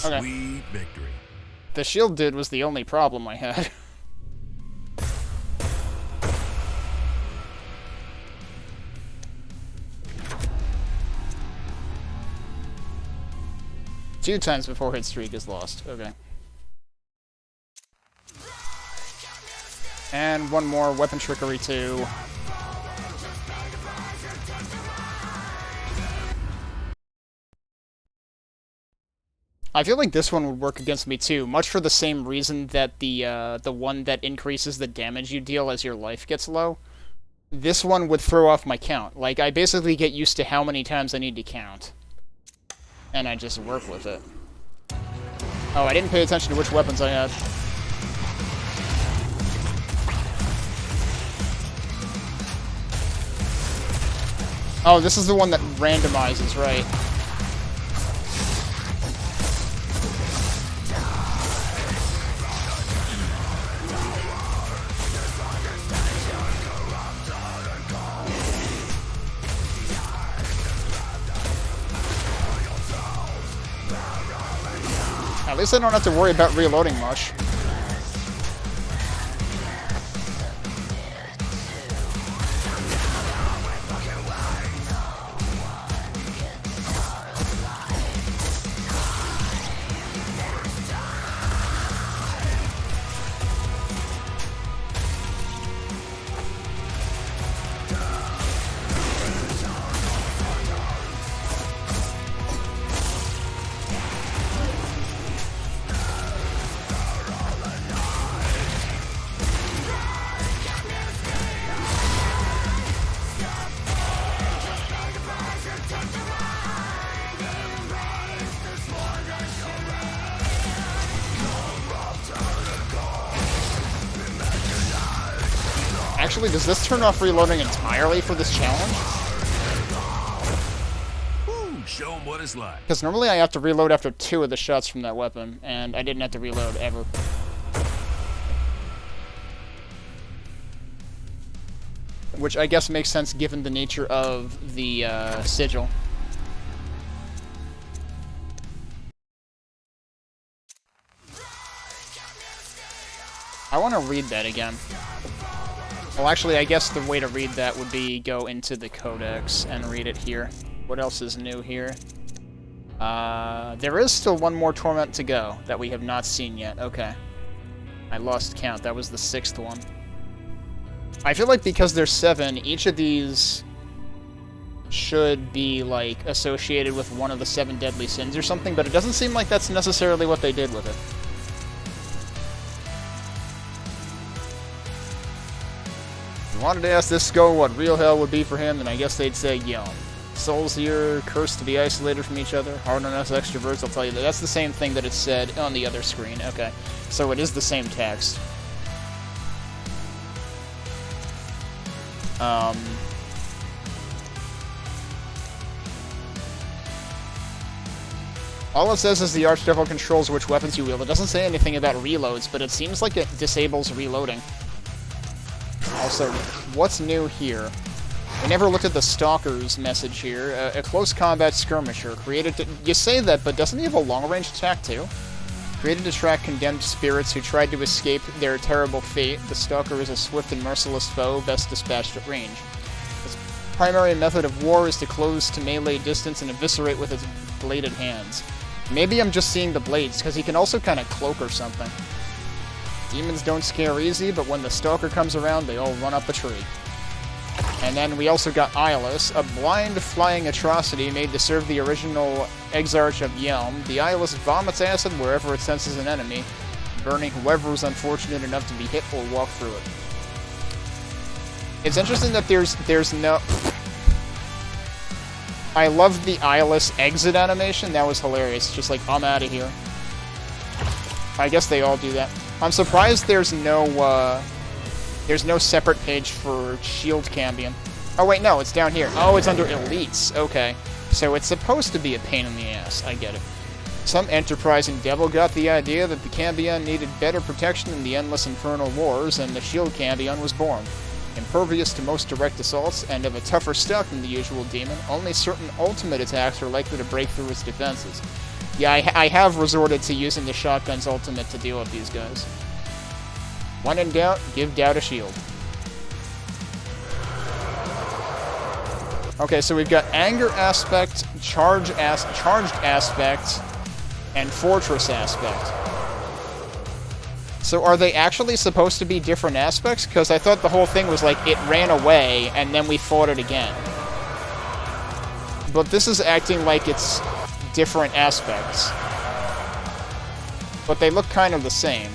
Okay. Sweet victory. The shield dude was the only problem I had. Two times before hit streak is lost. Okay. And one more weapon trickery too. I feel like this one would work against me too, much for the same reason that the one that increases the damage you deal as your life gets low. This one would throw off my count. Like, I basically get used to how many times I need to count. And I just work with it. Oh, I didn't pay attention to which weapons I had. Oh, this is the one that randomizes, right. At least I don't have to worry about reloading much. Actually, does this turn off reloading entirely for this challenge? Woo, show 'em what it's like. Because normally I have to reload after 2 of the shots from that weapon, and I didn't have to reload ever. Which I guess makes sense given the nature of the sigil. I want to read that again. Well, actually, I guess the way to read that would be go into the codex and read it here. What else is new here? There is still one more torment to go that we have not seen yet. Okay. I lost count. That was the 6th one. I feel like because there's 7, each of these should be, like, associated with one of the 7 deadly sins or something, but it doesn't seem like that's necessarily what they did with it. If you wanted to ask this skull what real hell would be for him, then I guess they'd say Yum. Souls here, cursed to be isolated from each other. Hard on us extroverts, I'll tell you that. That's the same thing that it said on the other screen. Okay, so it is the same text. All it says is the Archdevil controls which weapons you wield. It doesn't say anything about reloads, but it seems like it disables reloading. Also, what's new here? We never looked at the Stalker's message here. A close combat skirmisher. Created to... You say that, but doesn't he have a long-range attack, too? Created to track condemned spirits who tried to escape their terrible fate, the Stalker is a swift and merciless foe, best dispatched at range. Its primary method of war is to close to melee distance and eviscerate with its bladed hands. Maybe I'm just seeing the blades, because he can also kind of cloak or something. Demons don't scare easy, but when the Stalker comes around, they all run up a tree. And then we also got Eyeless, a blind flying atrocity made to serve the original Exarch of Yelm. The Eyeless vomits acid wherever it senses an enemy, burning whoever is unfortunate enough to be hit or walk through it. It's interesting that there's no... I love the Eyeless exit animation. That was hilarious. Just like, I'm out of here. I guess they all do that. I'm surprised there's no separate page for Shield Cambion. Oh wait, no, it's down here. Oh, it's under Elites. Okay. So it's supposed to be a pain in the ass. I get it. Some enterprising devil got the idea that the Cambion needed better protection in the endless infernal wars, and the Shield Cambion was born. Impervious to most direct assaults, and of a tougher stock than the usual demon, only certain ultimate attacks are likely to break through its defenses. Yeah, I have resorted to using the shotgun's ultimate to deal with these guys. When in doubt, give doubt a shield. Okay, so we've got Anger Aspect, Charged Aspect, and Fortress Aspect. So are they actually supposed to be different aspects? Because I thought the whole thing was like, it ran away, and then we fought it again. But this is acting like it's different aspects. But they look kind of the same.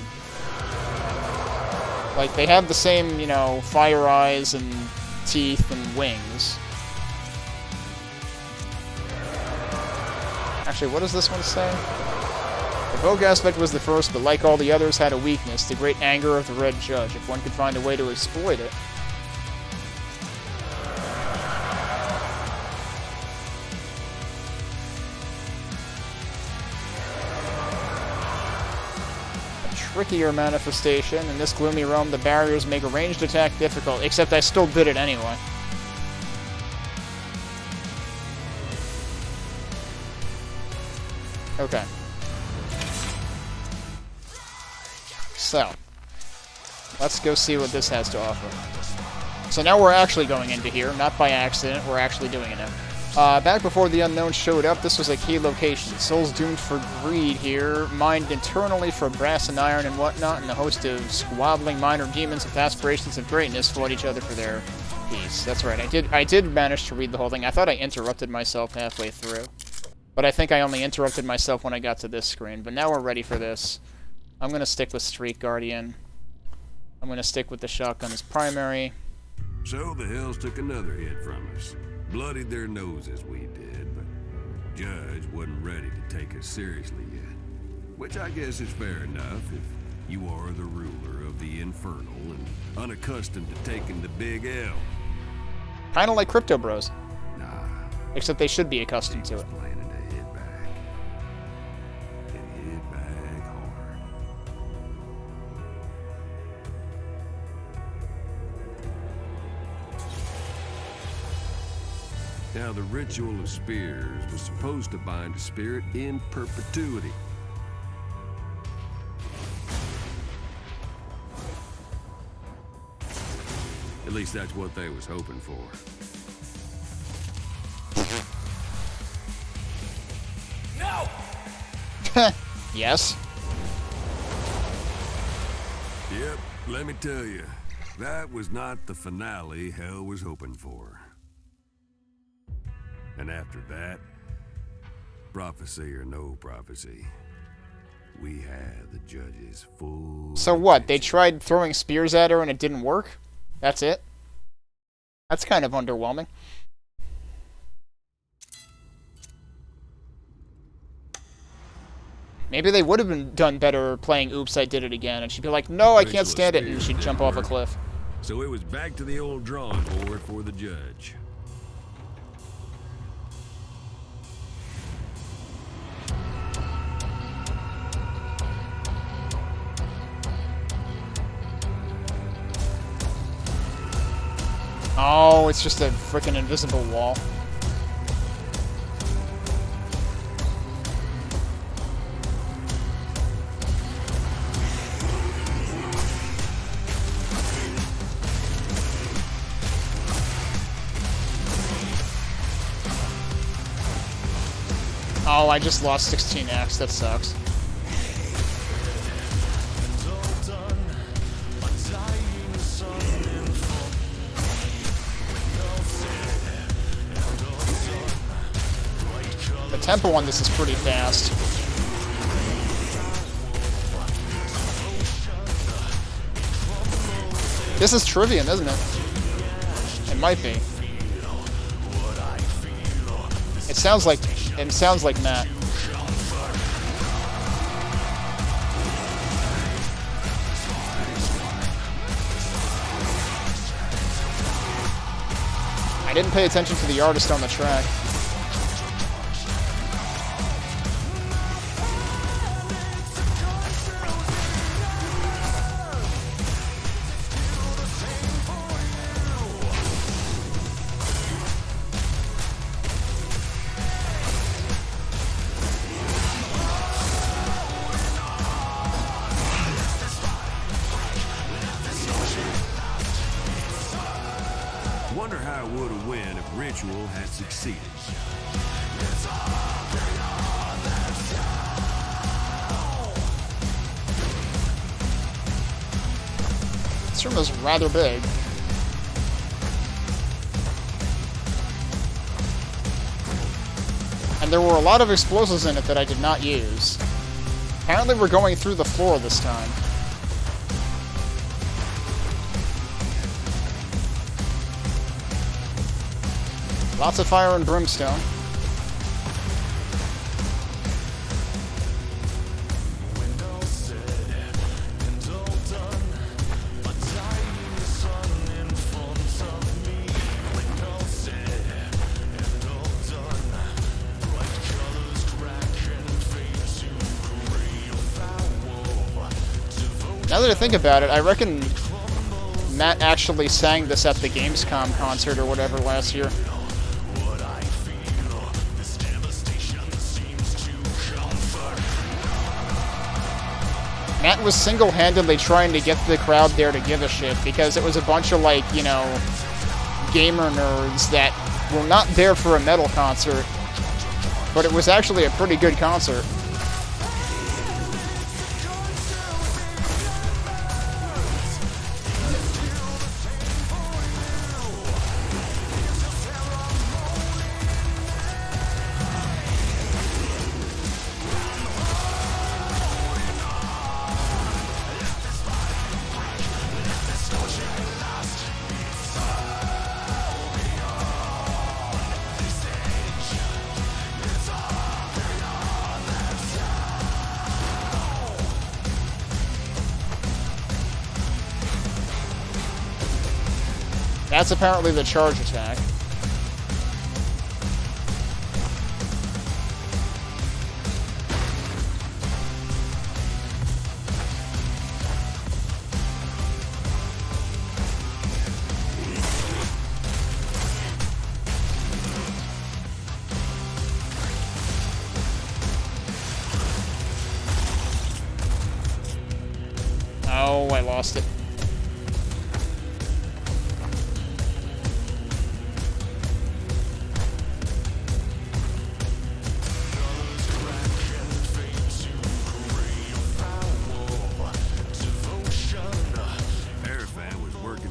Like, they have the same, you know, fire eyes and teeth and wings. Actually, what does this one say? The Vogue aspect was the first, but like all the others, had a weakness, the great anger of the Red Judge. If one could find a way to exploit it. Trickier manifestation. In this gloomy realm, the barriers make a ranged attack difficult, except I still did it anyway. Okay. So, let's go see what this has to offer. So now we're actually going into here, not by accident, we're actually doing it now. Back before the unknown showed up, this was a key location. Souls doomed for greed here, mined internally for brass and iron and whatnot, and a host of squabbling minor demons with aspirations of greatness fought each other for their peace. That's right, I did manage to read the whole thing. I thought I interrupted myself halfway through. But I think I only interrupted myself when I got to this screen. But now we're ready for this. I'm going to stick with Street Guardian. I'm going to stick with the shotgun as primary. So the Hells took another hit from us. Bloodied their noses, we did, but Judge wasn't ready to take us seriously yet. Which I guess is fair enough. If You are the ruler of the infernal and unaccustomed to taking the big L. Kind of like Crypto Bros. Nah. Except they should be accustomed to it. Planning to hit back. And hit back hard. Now, the ritual of spears was supposed to bind a spirit in perpetuity. At least that's what they was hoping for. No! Yes. Yep, let me tell you, that was not the finale hell was hoping for. And after that, prophecy or no prophecy, we had the judge's full... So what? They attention. tried throwing spears at her and it didn't work? That's it? That's kind of underwhelming. Maybe they would have been done better playing Oops, I Did It Again, and she'd be like, no, I can't stand it, and she'd jump off a cliff. So it was back to the old drawing board for the judge. Oh, it's just a freaking invisible wall. Oh, I just lost 16x. That sucks. The tempo on this is pretty fast. This is Trivium, isn't it? It might be. It sounds like Matt. I didn't pay attention to the artist on the track. Wonder how it would have went if Ritual had succeeded. This room is rather big. And there were a lot of explosives in it that I did not use. Apparently we're going through the floor this time. Lots of fire and brimstone. Now that I think about it, I reckon Matt actually sang this at the Gamescom concert or whatever last year. Matt was single-handedly trying to get the crowd there to give a shit because it was a bunch of, like, you know, gamer nerds that were not there for a metal concert, but it was actually a pretty good concert. That's apparently the charge attack. Oh, I lost it.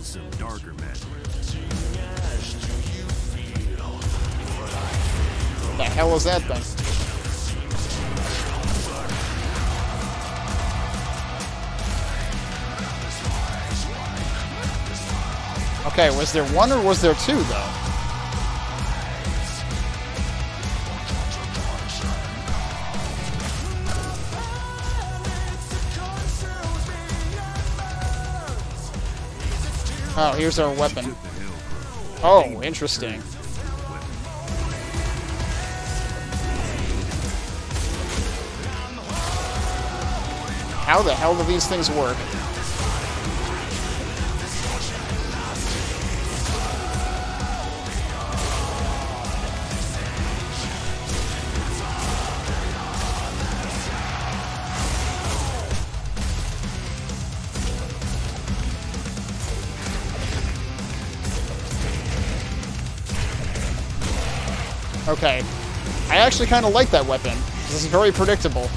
Some darker magic. What the hell is that thing? Okay, was there one or was there two, though? Oh, here's our weapon. Oh, interesting. How the hell do these things work? Okay. I actually kind of like that weapon. This is very predictable.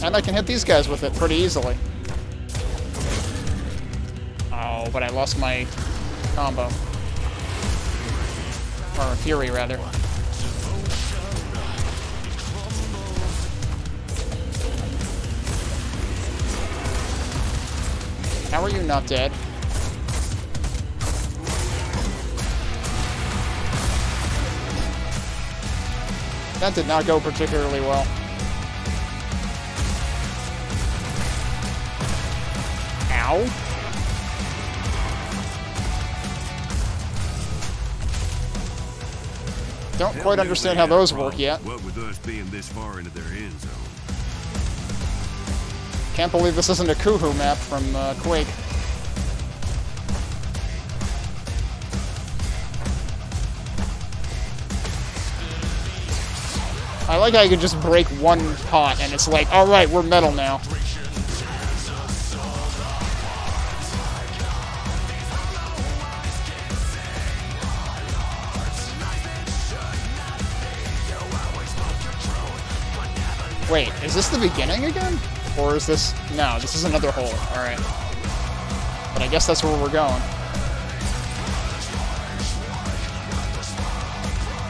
And I can hit these guys with it pretty easily. Oh, but I lost my combo. Or Fury, rather. How are you not dead? That did not go particularly well. Ow. Don't quite understand how those work yet. What with us being this far into their end zone? Can't believe this isn't a Kuhu map from Quake. I like how you can just break one pot and it's like, alright, we're metal now. Wait, is this the beginning again? Or is this... No, this is another hole. Alright. But I guess that's where we're going.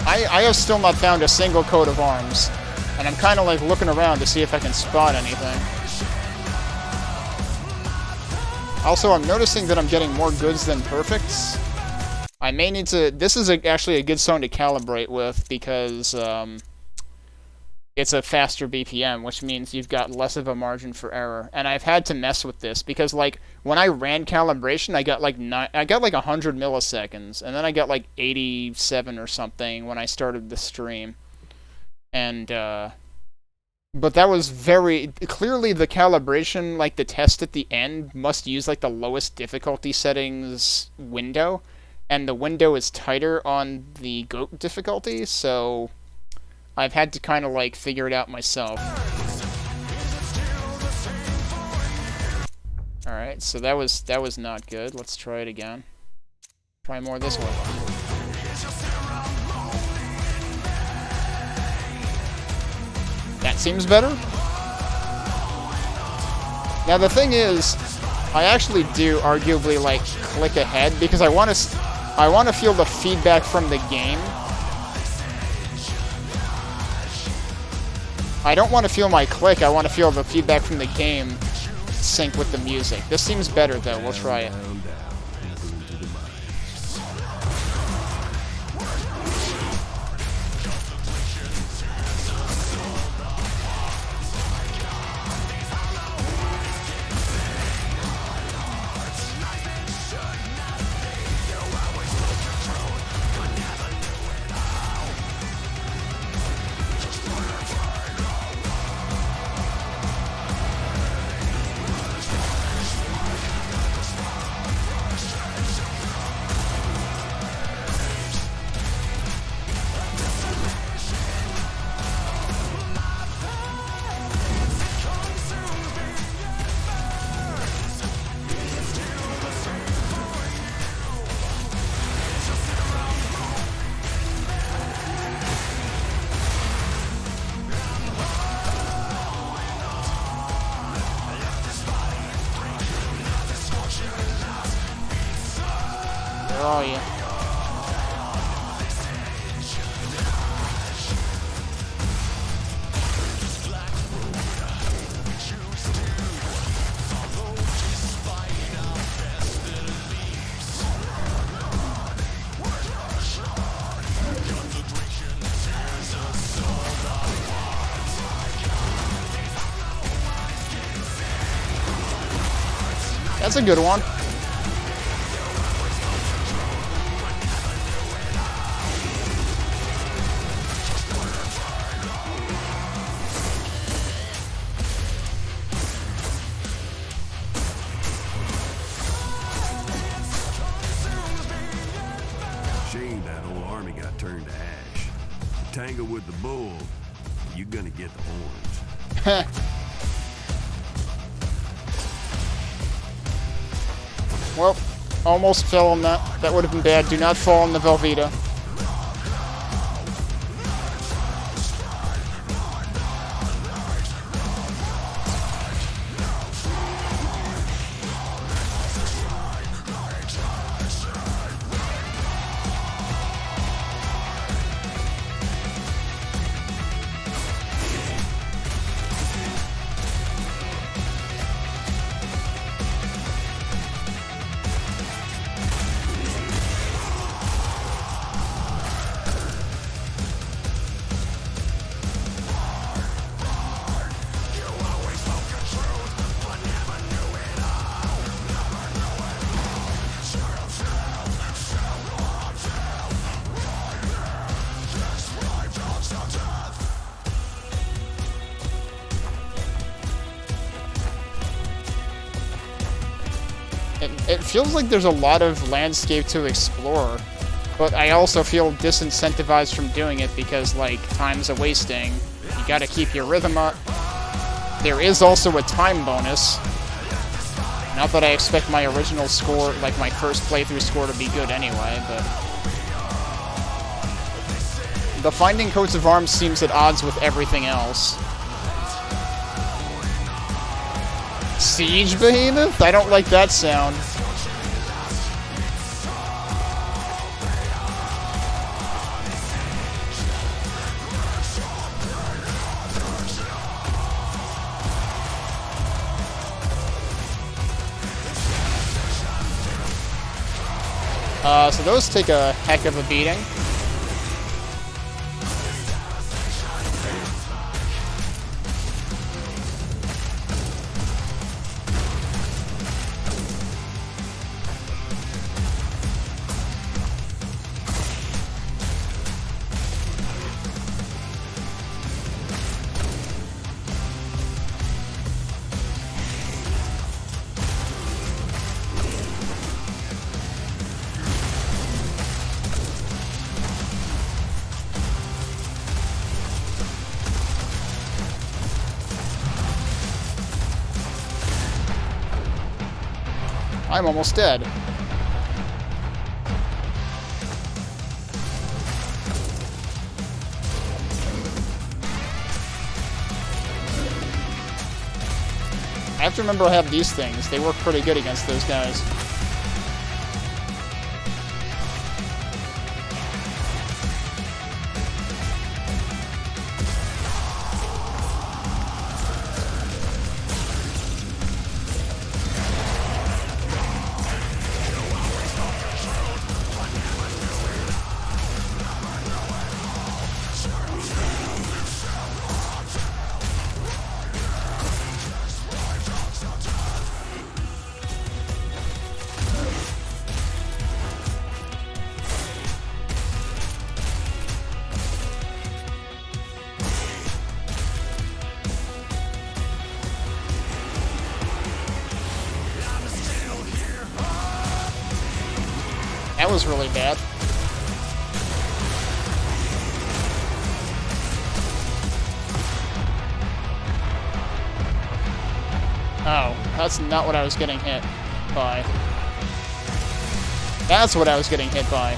I have still not found a single coat of arms. And I'm kind of like looking around to see if I can spot anything. Also, I'm noticing that I'm getting more goods than perfects. I may need to... This is actually a good zone to calibrate with because... it's a faster BPM, which means you've got less of a margin for error. And I've had to mess with this because, like, when I ran calibration, I got like 100 milliseconds, and then I got like 87 or something when I started the stream. And but that was very clearly the calibration, like the test at the end, must use like the lowest difficulty settings window, and the window is tighter on the GOAT difficulty, so I've had to kind of like figure it out myself. Alright, so that was not good. Let's try it again. Try more this way. That seems better. Now the thing is, I actually do arguably like click ahead because I want to feel the feedback from the game. I don't want to feel my click, I want to feel the feedback from the game sync with the music. This seems better though, we'll try it. Down, deeper into the mind. Where are you? That's a good one. Shame that whole army got turned to ash. Tangle with the bull, you're gonna get the horns. Well, almost fell on that. That would have been bad. Do not fall on the Velveeta. It feels like there's a lot of landscape to explore, but I also feel disincentivized from doing it because, like, time's a wasting. You gotta keep your rhythm up. There is also a time bonus. Not that I expect my original score, like my first playthrough score, to be good anyway, but... The finding coats of arms seems at odds with everything else. Siege Behemoth? I don't like that sound. So those take a heck of a beating. I'm almost dead. I have to remember I have these things. They work pretty good against those guys. was really bad. Oh, that's not what I was getting hit by. That's what I was getting hit by.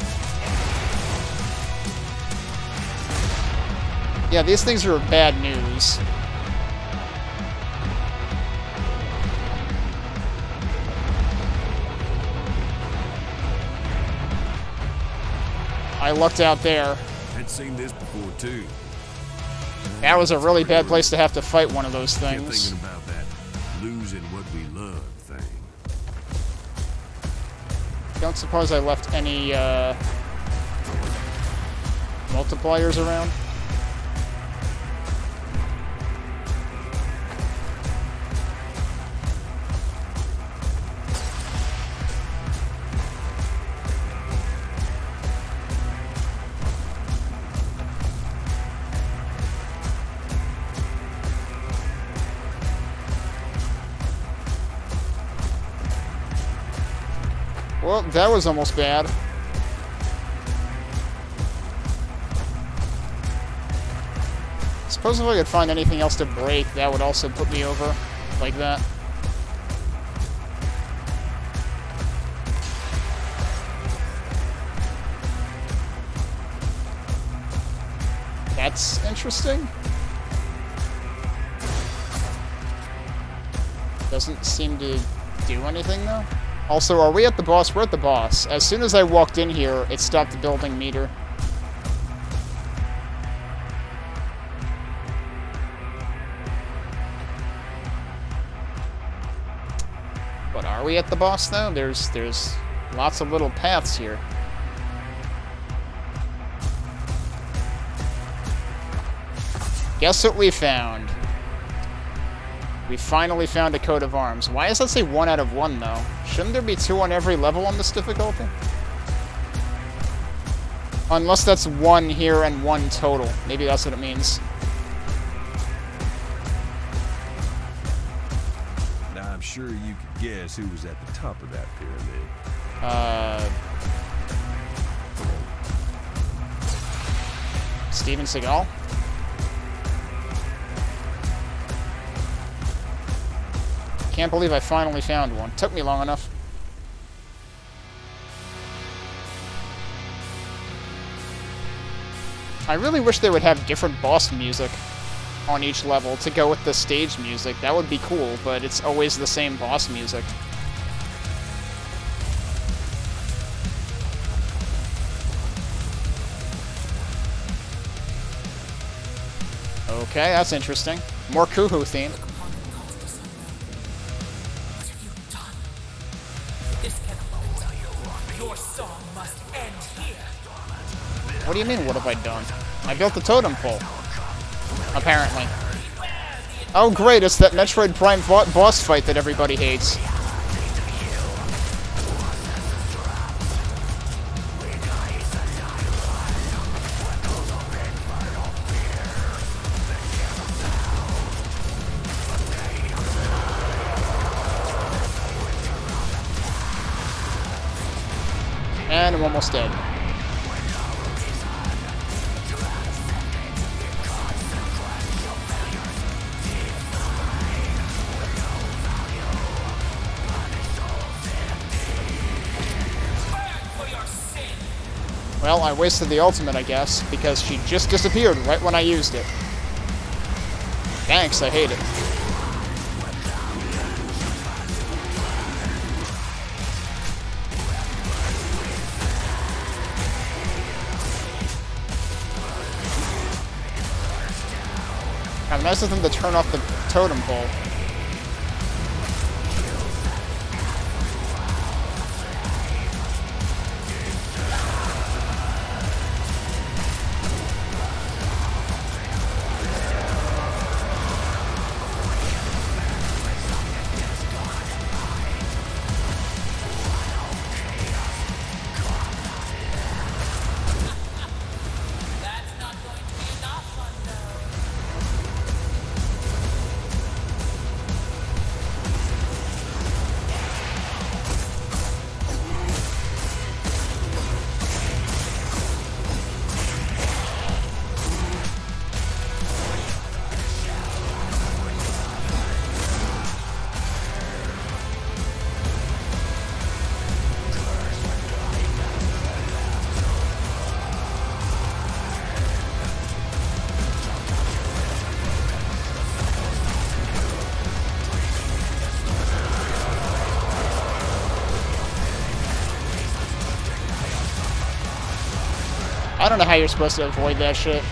Yeah, these things are bad news. I lucked out there. I'd seen this before too. That was a really bad place to have to fight one of those Kept things. thinking about that losing what we love thing. Don't suppose I left any multipliers around? Well, that was almost bad. Suppose if I could find anything else to break, that would also put me over like that. That's interesting. Doesn't seem to do anything, though. Also, are we at the boss? We're at the boss. As soon as I walked in here, it stopped the building meter. But are we at the boss, though? There's lots of little paths here. Guess what we found? We finally found a coat of arms. Why does that say 1 out of 1, though? Shouldn't there be 2 on every level on this difficulty? Unless that's 1 here and 1 total. Maybe that's what it means. Now I'm sure you could guess who was at the top of that pyramid. Steven Seagal? Can't believe I finally found one. Took me long enough. I really wish they would have different boss music on each level to go with the stage music. That would be cool, but it's always the same boss music. Okay, that's interesting. More Kuhu theme. What do you mean, what have I done? I built the totem pole. Apparently. Oh great, it's that Metroid Prime boss fight that everybody hates. And I'm almost dead. Well, I wasted the ultimate, I guess, because she just disappeared right when I used it. Thanks, I hate it. How nice of them to turn off the totem pole. I don't know how you're supposed to avoid that shit.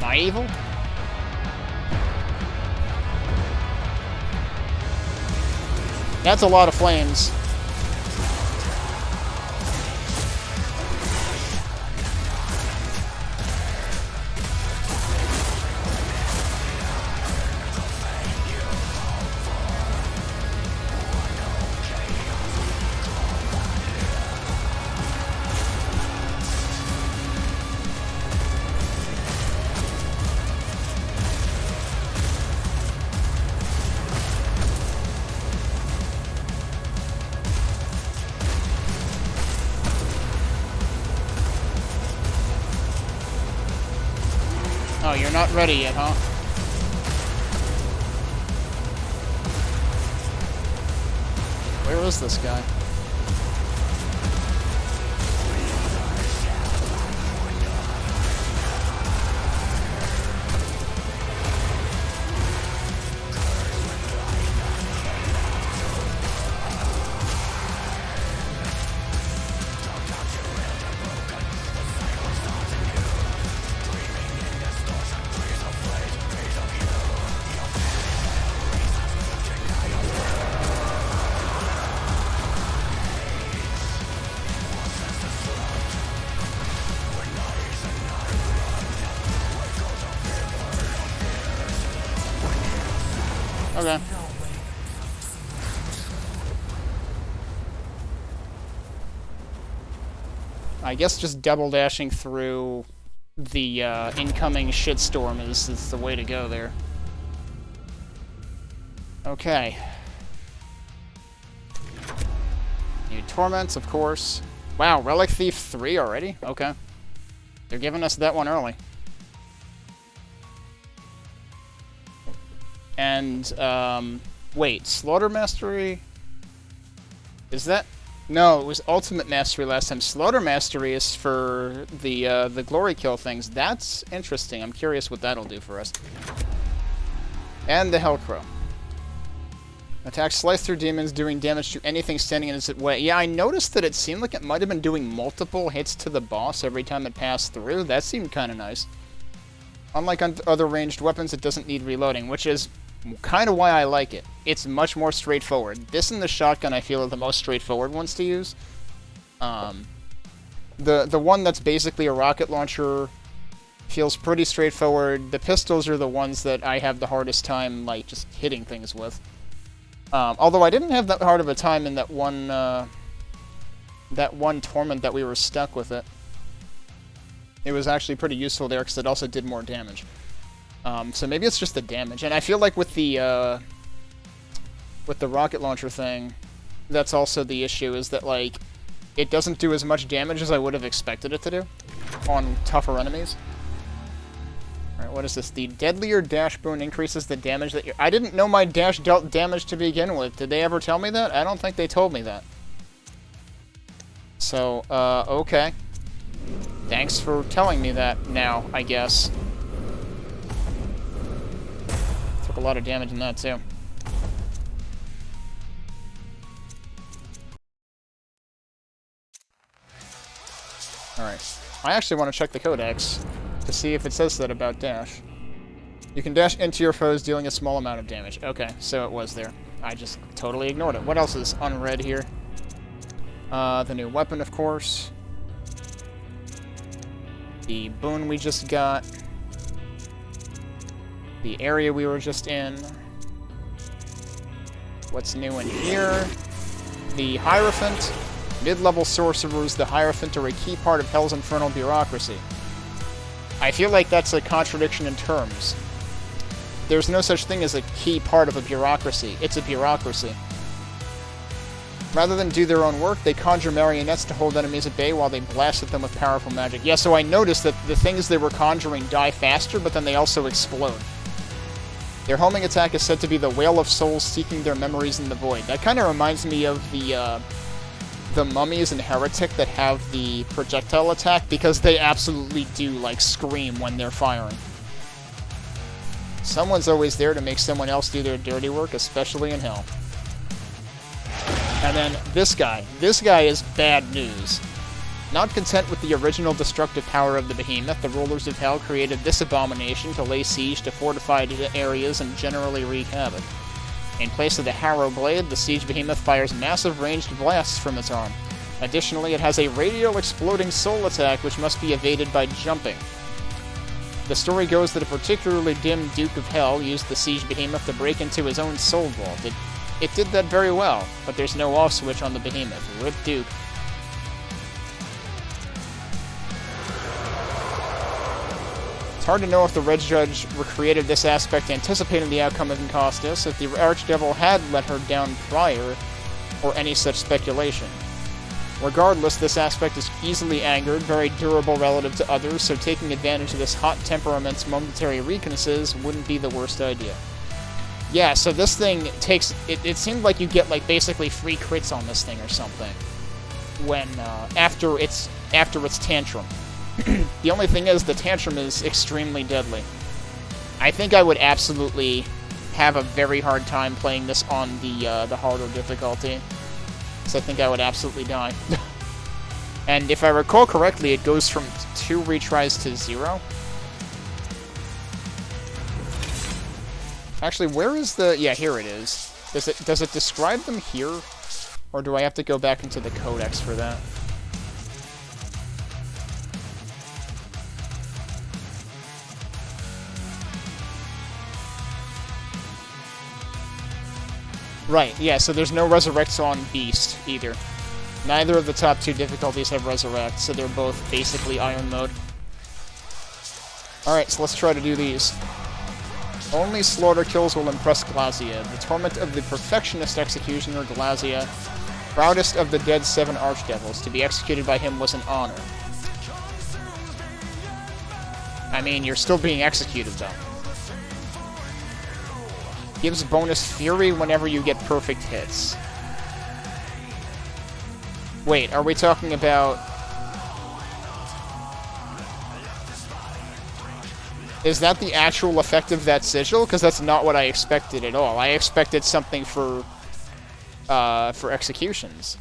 My evil? That's a lot of flames. Oh, you're not ready yet, huh? Where is this guy? Okay. I guess just double dashing through the incoming shitstorm is the way to go there. Okay. New torments, of course. Wow, Relic Thief 3 already? Okay. They're giving us that one early. And, wait, Slaughter Mastery? Is that... No, it was Ultimate Mastery last time. Slaughter Mastery is for the Glory Kill things. That's interesting. I'm curious what that'll do for us. And the Hellcrow. Attack slice through demons, doing damage to anything standing in its way. Yeah, I noticed that it seemed like it might have been doing multiple hits to the boss every time it passed through. That seemed kind of nice. Unlike other ranged weapons, it doesn't need reloading, which is kind of why I like it. It's much more straightforward. This and the shotgun, I feel, are the most straightforward ones to use. The one that's basically a rocket launcher feels pretty straightforward. The pistols are the ones that I have the hardest time, like, just hitting things with. Although I didn't have that hard of a time in that one torment that we were stuck with it. It was actually pretty useful there because it also did more damage. So maybe it's just the damage. And I feel like with the rocket launcher thing, that's also the issue, is that, like, it doesn't do as much damage as I would have expected it to do on tougher enemies. Alright, what is this? The deadlier dash boon increases the damage that I didn't know my dash dealt damage to begin with. Did they ever tell me that? I don't think they told me that. So, okay. Thanks for telling me that now, I guess. Took a lot of damage in that, too. Alright. I actually want to check the codex to see if it says that about dash. You can dash into your foes, dealing a small amount of damage. Okay, so it was there. I just totally ignored it. What else is unread here? The new weapon, of course. The boon we just got. The area we were just in. What's new in here? The Hierophant. Mid-level sorcerers, the Hierophant are a key part of Hell's infernal bureaucracy. I feel like that's a contradiction in terms. There's no such thing as a key part of a bureaucracy. It's a bureaucracy. Rather than do their own work, they conjure marionettes to hold enemies at bay while they blast at them with powerful magic. Yeah, so I noticed that the things they were conjuring die faster, but then they also explode. Their homing attack is said to be the Whale of Souls seeking their memories in the void. That kind of reminds me of the mummies and heretic that have the projectile attack, because they absolutely do, like, scream when they're firing. Someone's always there to make someone else do their dirty work, especially in hell. And then this guy. This guy is bad news. Not content with the original destructive power of the behemoth, the rulers of hell created this abomination to lay siege to fortified areas and generally wreak havoc. In place of the Harrow Blade, the siege behemoth fires massive ranged blasts from its arm. Additionally, it has a radial exploding soul attack which must be evaded by jumping. The story goes that a particularly dim Duke of Hell used the siege behemoth to break into his own soul vault. It did that very well, but there's no off switch on the behemoth. Rip Duke. It's hard to know if the Red Judge recreated this aspect anticipating the outcome of Incostus, if the Archdevil had let her down prior, or any such speculation. Regardless, this aspect is easily angered, very durable relative to others, so taking advantage of this hot temperament's momentary weaknesses wouldn't be the worst idea. Yeah, so this thing takes... It seemed like you get, like, basically free crits on this thing or something. When, after its tantrum. The only thing is, the tantrum is extremely deadly. I think I would absolutely have a very hard time playing this on the harder difficulty. So I think I would absolutely die. And if I recall correctly, it goes from 2 retries to 0. Actually, where is the... Yeah, here it is. Does it describe them here? Or do I have to go back into the codex for that? Right, yeah, so there's no Resurrects on Beast, either. Neither of the top 2 difficulties have Resurrect, so they're both basically Iron Mode. Alright, so let's try to do these. Only slaughter kills will impress Glazia, the torment of the perfectionist executioner Glazia, proudest of the dead 7 archdevils. To be executed by him was an honor. I mean, you're still being executed, though. Gives bonus fury whenever you get perfect hits. Wait, are we talking about... Is that the actual effect of that sigil? Because that's not what I expected at all. I expected something for executions.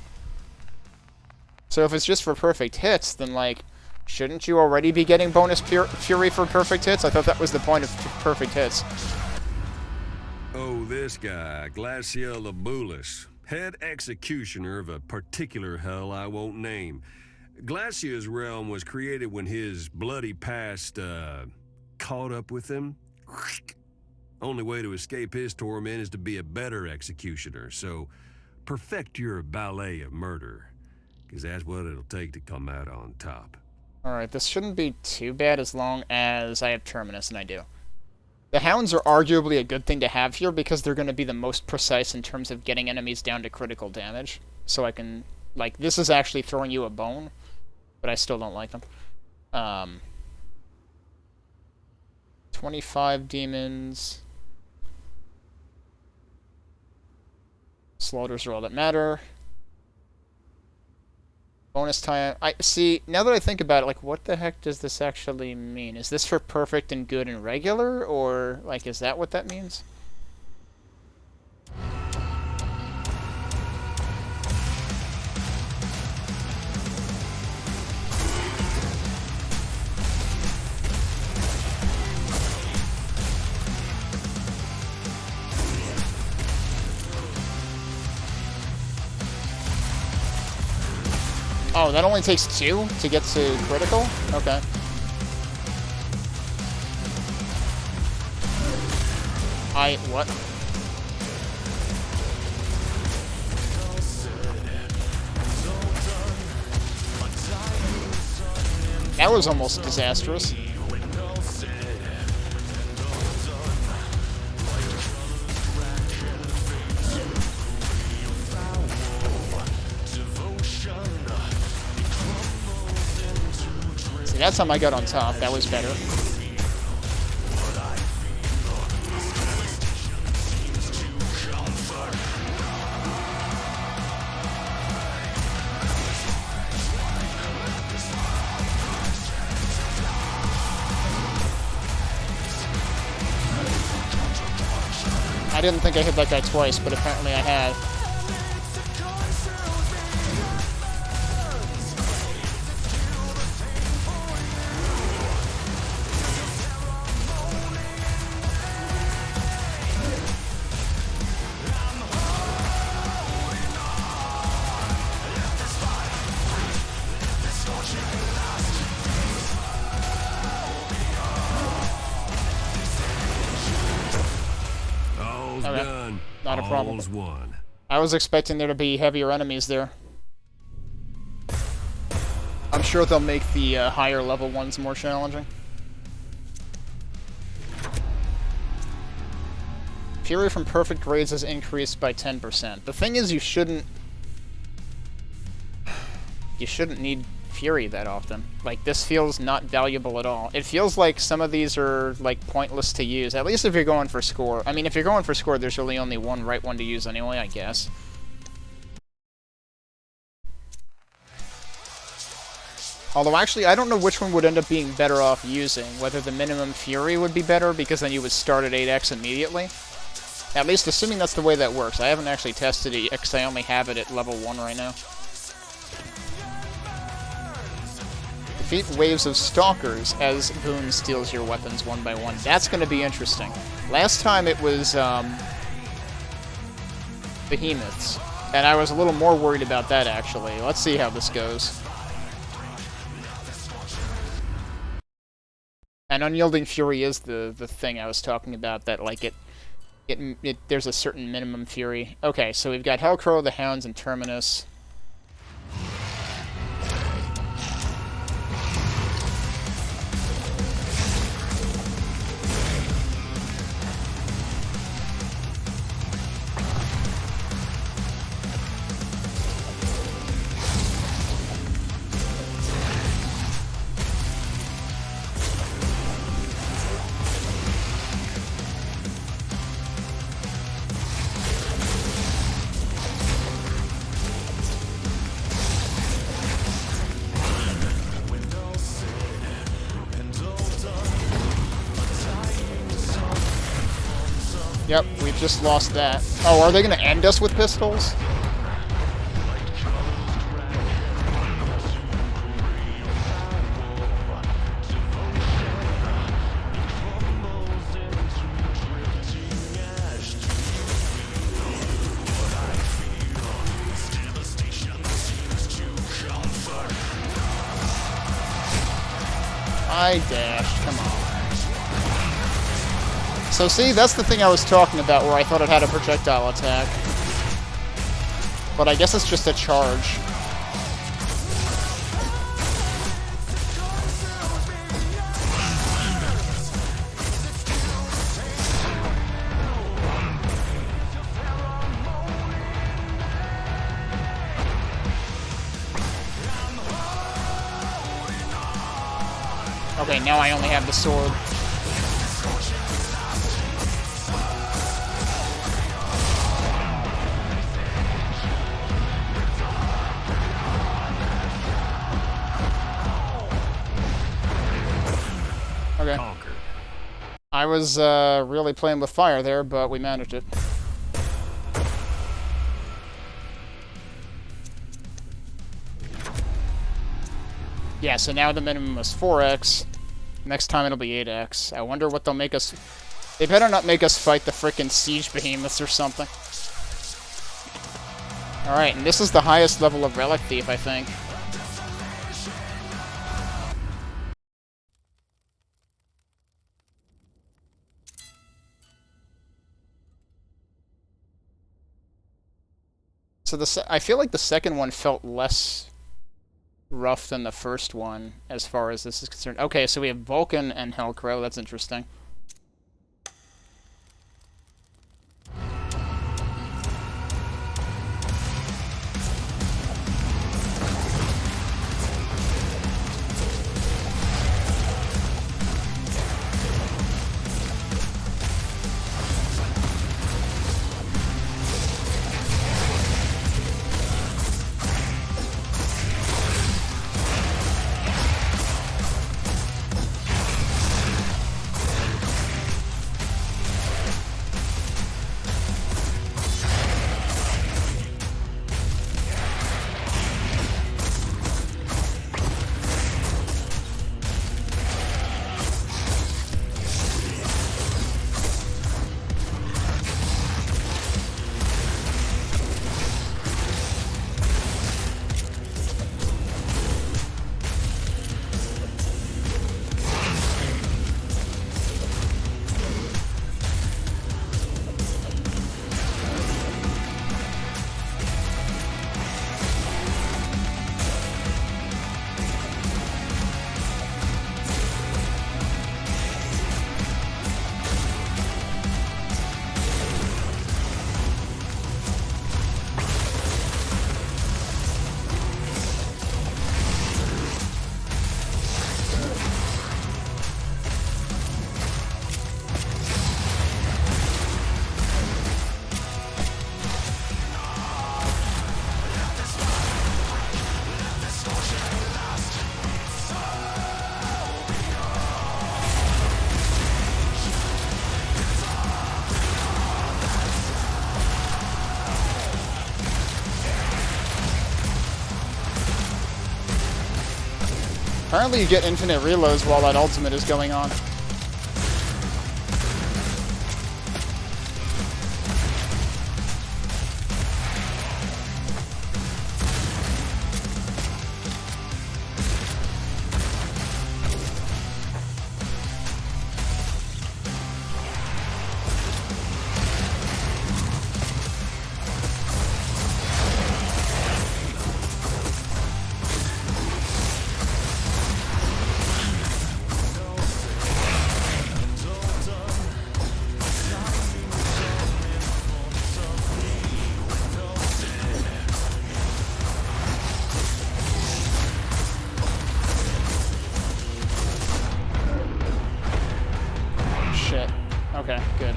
So if it's just for perfect hits, then, like, shouldn't you already be getting bonus fury for perfect hits? I thought that was the point of perfect hits. Oh, this guy, Glacia Labulis, head executioner of a particular hell I won't name. Glacia's realm was created when his bloody past, caught up with him. Only way to escape his torment is to be a better executioner, so perfect your ballet of murder, because that's what it'll take to come out on top. Alright, this shouldn't be too bad as long as I have Terminus, and I do. The Hounds are arguably a good thing to have here because they're going to be the most precise in terms of getting enemies down to critical damage. So I can... Like, this is actually throwing you a bone, but I still don't like them. 25 demons. Slaughters are all that matter. Bonus time. I see, now that I think about it, like, what the heck does this actually mean? Is this for perfect and good and regular, or, like, is that what that means? Oh, that only takes 2 to get to critical? Okay. What? That was almost disastrous. That time I got on top. That was better. I didn't think I hit that guy twice, but apparently I had. Okay. Done. Not a problem. All's one. I was expecting there to be heavier enemies there. I'm sure they'll make the higher level ones more challenging. Fury from perfect grades has increased by 10%. The thing is, you shouldn't need Fury that often. Like, this feels not valuable at all. It feels like some of these are, like, pointless to use, at least if you're going for score. I mean, if you're going for score, there's really only one right one to use anyway, I guess. Although, actually, I don't know which one would end up being better off using. Whether the minimum Fury would be better, because then you would start at 8x immediately. At least, assuming that's the way that works. I haven't actually tested it, because I only have it at level 1 right now. Defeat waves of stalkers as Boone steals your weapons one by one. That's going to be interesting. Last time it was behemoths, and I was a little more worried about that, actually. Let's see how this goes. And Unyielding Fury is the thing I was talking about, that, like, there's a certain minimum Fury. Okay, so we've got Hellcrow, the Hounds, and Terminus. Yep, we've just lost that. Oh, are they going to end us with pistols? I dashed, come on. So see, that's the thing I was talking about, where I thought it had a projectile attack. But I guess it's just a charge. Okay, now I only have the sword. Okay. Conquered. I was really playing with fire there, but we managed it. Yeah, so now the minimum is 4x. Next time it'll be 8x. I wonder what they'll make us... They better not make us fight the frickin' siege behemoths or something. Alright, and this is the highest level of Relic Thief, I think. So I feel like the second one felt less rough than the first one, as far as this is concerned. Okay, so we have Vulcan and Hellcrow. That's interesting. Apparently you get infinite reloads while that ultimate is going on. Shit. Okay, good.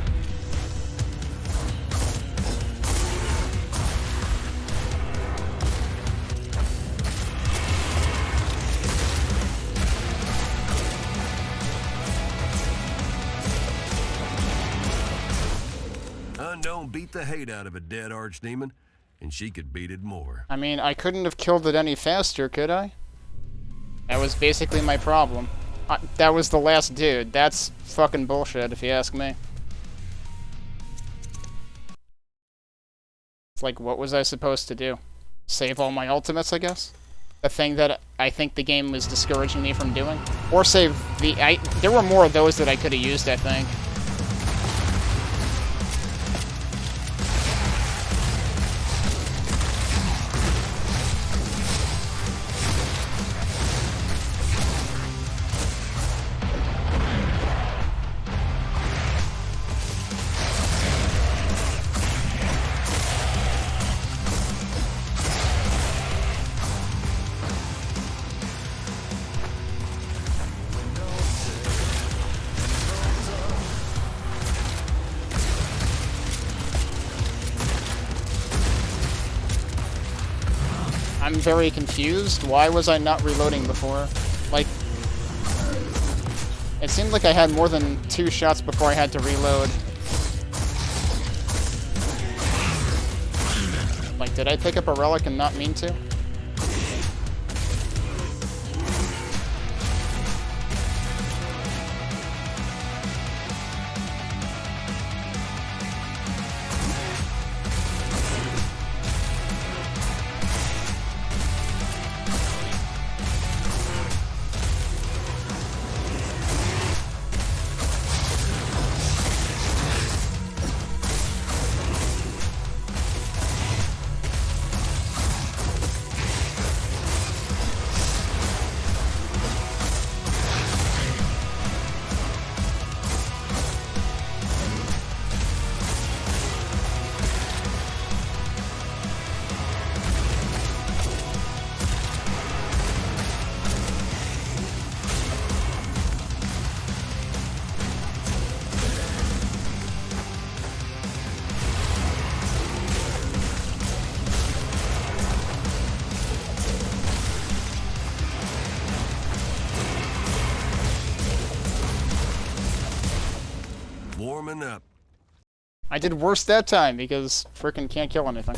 Unknown beat the hate out of a dead archdemon, and she could beat it more. I mean, I couldn't have killed it any faster, could I? That was basically my problem. That was the last dude. That's fucking bullshit, if you ask me. It's like, what was I supposed to do? Save all my ultimates, I guess? The thing that I think the game was discouraging me from doing? Or save the... there were more of those that I could have used, I think. I'm very confused. Why was I not reloading before? Like, it seemed like I had more than 2 shots before I had to reload. Like, did I pick up a relic and not mean to? Warming up. I did worse that time because frickin' can't kill anything.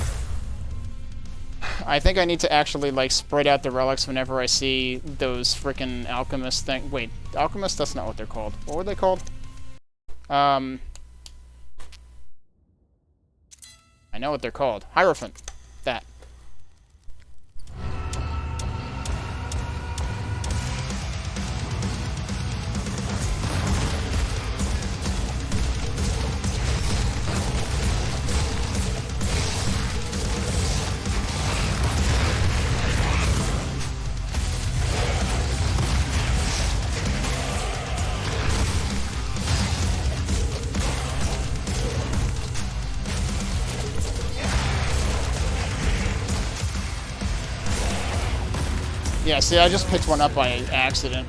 I think I need to actually, like, spread out the relics whenever I see those frickin' alchemist thing. Wait, alchemist? That's not what they're called. What were they called? I know what they're called. Hierophant. That. Yeah, see, I just picked one up by accident.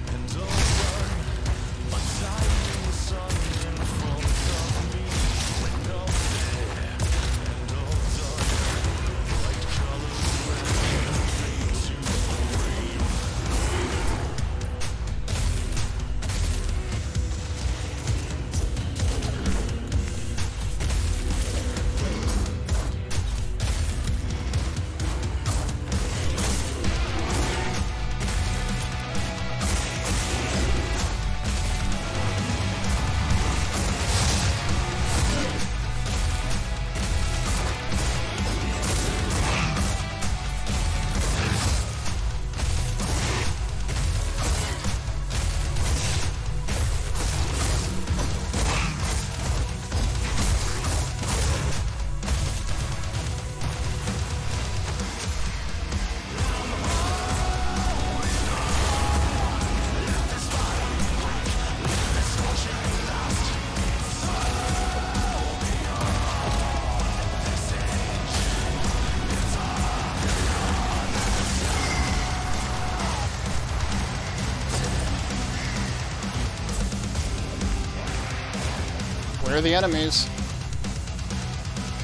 Where are the enemies?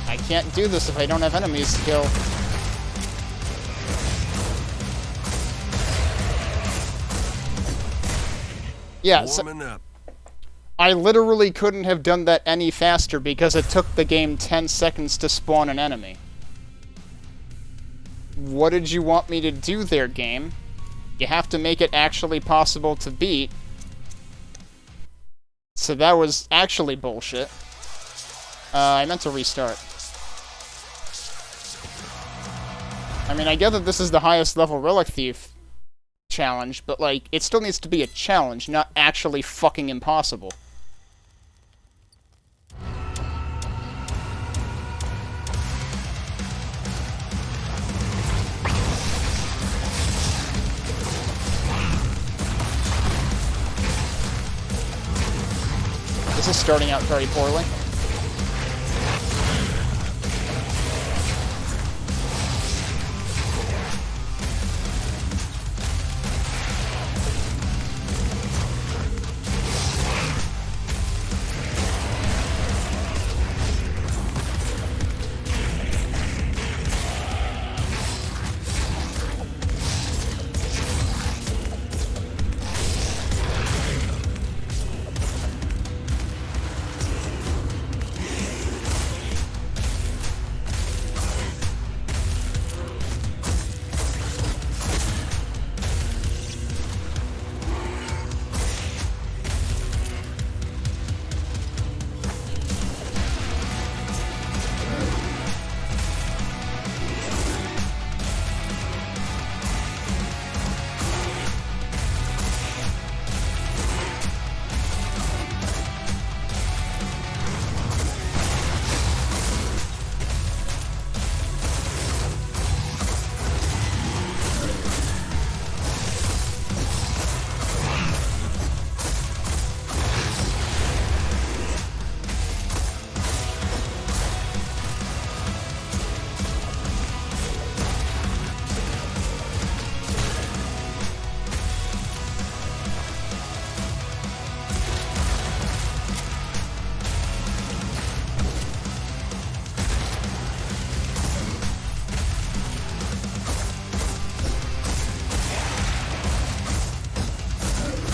I can't do this if I don't have enemies to kill. Yeah, so Warming up. I literally couldn't have done that any faster because it took the game 10 seconds to spawn an enemy. What did you want me to do there, game? You have to make it actually possible to beat. So that was actually bullshit. I meant to restart. I mean, I get that this is the highest level Relic Thief challenge, but, like, it still needs to be a challenge, not actually fucking impossible. This is starting out very poorly.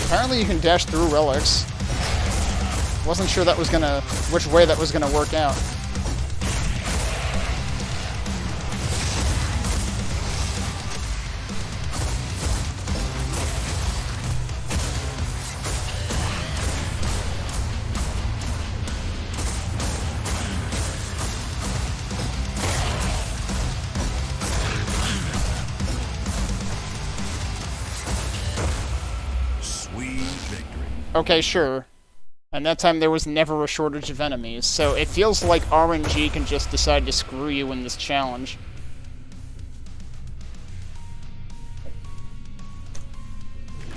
Apparently you can dash through relics. Wasn't sure that was gonna... which way that was gonna work out. Okay, sure. And that time there was never a shortage of enemies, so it feels like RNG can just decide to screw you in this challenge.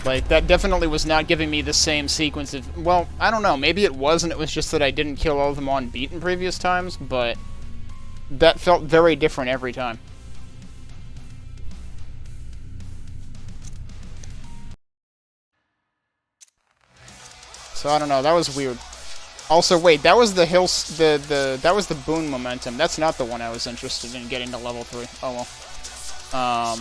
Like, that definitely was not giving me the same sequence of... well, I don't know, maybe it was, and it was just that I didn't kill all of them on beat in previous times, but that felt very different every time. So I don't know, that was weird. Also, wait, that was the that was the boon momentum. That's not the one I was interested in getting to level 3. Oh well.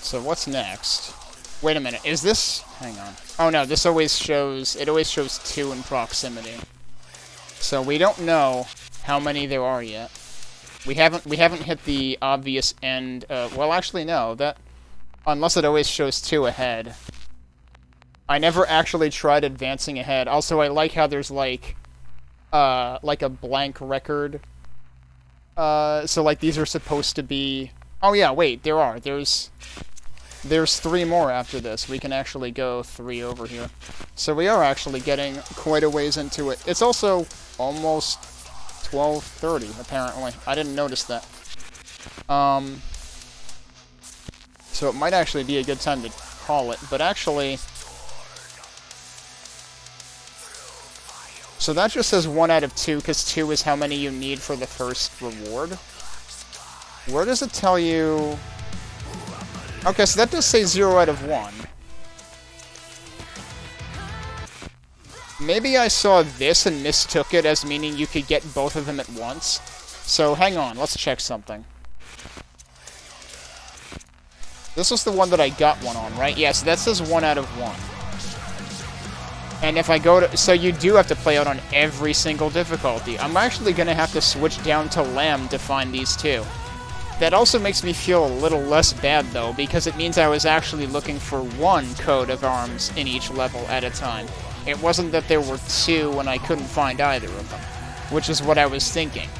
So what's next? Wait a minute, is this... hang on. Oh no, this always shows... it always shows 2 in proximity. So we don't know how many there are yet. We haven't hit the obvious end... well, actually, no. That... unless it always shows 2 ahead. I never actually tried advancing ahead. Also, I like how there's, like a blank record. So, like, these are supposed to be... oh, yeah, wait, there are. There's 3 more after this. We can actually go 3 over here. So we are actually getting quite a ways into it. It's also almost 12:30, apparently. I didn't notice that. So it might actually be a good time to call it, but actually... so that just says 1 out of 2, because 2 is how many you need for the first reward. Where does it tell you... okay, so that does say 0 out of 1. Maybe I saw this and mistook it as meaning you could get both of them at once. So hang on, let's check something. This was the one that I got one on, right? Yeah, so that says 1 out of 1. And if I go to... So you do have to play out on every single difficulty. I'm actually going to have to switch down to Lamb to find these two. That also makes me feel a little less bad, though, because it means I was actually looking for one coat of arms in each level at a time. It wasn't that there were two and I couldn't find either of them, which is what I was thinking.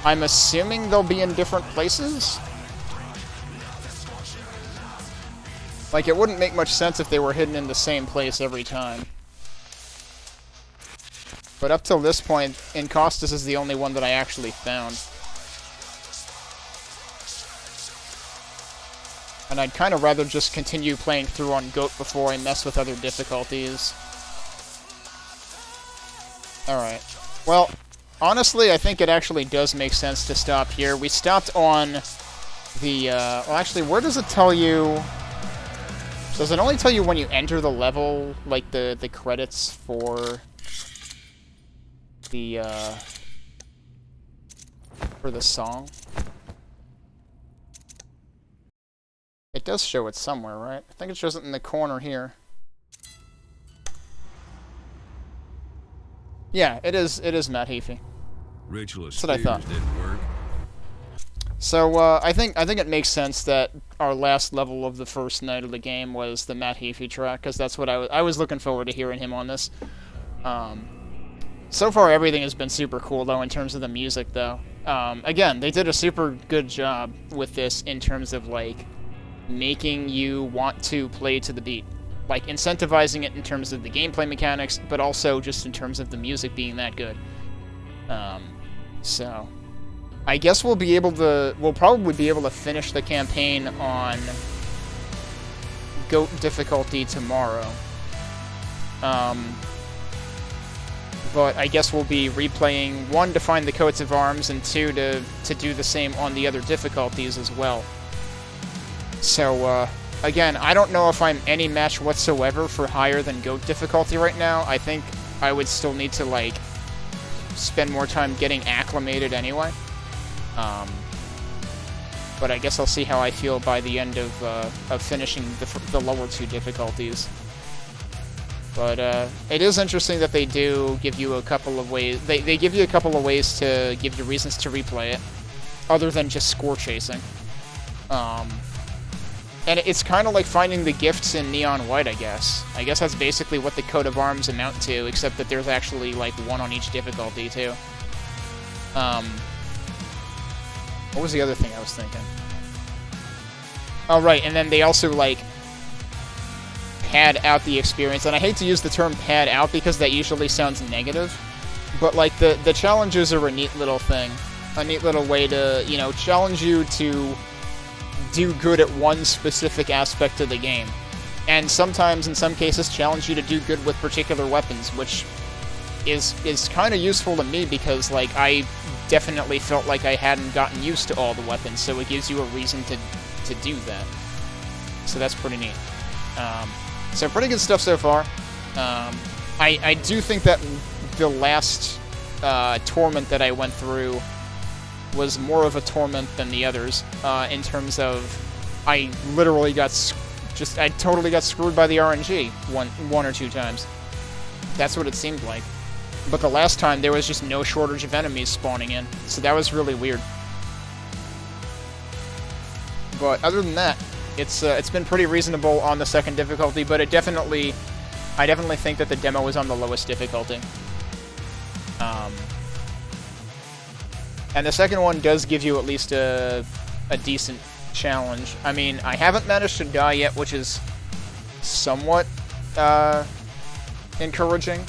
I'm assuming they'll be in different places? Like, it wouldn't make much sense if they were hidden in the same place every time. But up till this point, Encostas is the only one that I actually found. And I'd kind of rather just continue playing through on Goat before I mess with other difficulties. Alright. Well, honestly, I think it actually does make sense to stop here. We stopped on the, well, actually, where does it tell you... Does it only tell you when you enter the level, like, the credits for the song? It does show it somewhere, right? I think it shows it in the corner here. Yeah, it is Matt Heafy. Ritualist That's what I thought. didn't work. So, I think it makes sense that our last level of the first night of the game was the Matt Heafy track, because that's what I was looking forward to hearing him on this. So far, everything has been super cool, though, in terms of the music, though. Again, they did a super good job with this in terms of, like, making you want to play to the beat. Like, incentivizing it in terms of the gameplay mechanics, but also just in terms of the music being that good. So... I guess we'll probably be able to finish the campaign on Goat difficulty tomorrow. But I guess we'll be replaying, 1, to find the coats of arms, and 2, to do the same on the other difficulties as well. So, again, I don't know if I'm any match whatsoever for higher than Goat difficulty right now. I think I would still need to, like, spend more time getting acclimated anyway. But I guess I'll see how I feel by the end of finishing the lower 2 difficulties. But it is interesting that they do give you a couple of ways. They give you a couple of ways to give you reasons to replay it, other than just score chasing. And it's kind of like finding the gifts in Neon White, I guess. I guess that's basically what the coat of arms amount to, except that there's actually like 1 on each difficulty too. What was the other thing I was thinking? Oh, right, and then they also, like, pad out the experience. And I hate to use the term pad out because that usually sounds negative. But, like, the challenges are a neat little thing. A neat little way to, you know, challenge you to do good at one specific aspect of the game. And sometimes, in some cases, challenge you to do good with particular weapons, which is kind of useful to me because, like, I definitely felt like I hadn't gotten used to all the weapons, so it gives you a reason to do that. So that's pretty neat. So pretty good stuff so far. I do think that the last torment that I went through was more of a torment than the others, in terms of I literally I totally got screwed by the RNG one or 2 times. That's what it seemed like. But the last time, there was just no shortage of enemies spawning in, so that was really weird. But other than that, it's been pretty reasonable on the second difficulty, but I definitely think that the demo is on the lowest difficulty. And the second one does give you at least a decent challenge. I mean, I haven't managed to die yet, which is somewhat encouraging.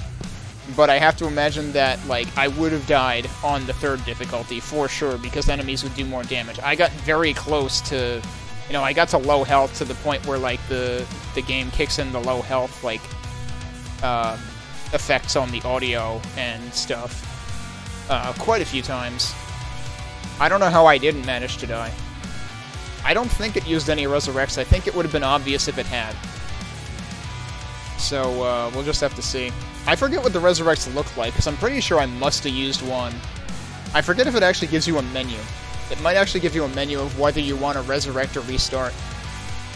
But I have to imagine that, like, I would have died on the third difficulty for sure, because enemies would do more damage. I got very close to, you know, I got to low health to the point where, like, the game kicks in the low health, like, effects on the audio and stuff quite a few times. I don't know how I didn't manage to die. I don't think it used any resurrects. I think it would have been obvious if it had. So, we'll just have to see. I forget what the resurrects look like, because I'm pretty sure I must have used one. I forget if it actually gives you a menu. It might actually give you a menu of whether you want to resurrect or restart.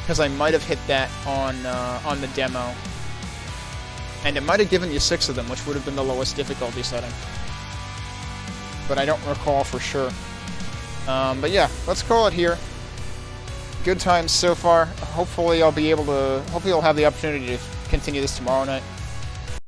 Because I might have hit that on the demo. And it might have given you 6 of them, which would have been the lowest difficulty setting. But I don't recall for sure. But yeah, let's call it here. Good times so far. Hopefully I'll have the opportunity to continue this tomorrow night.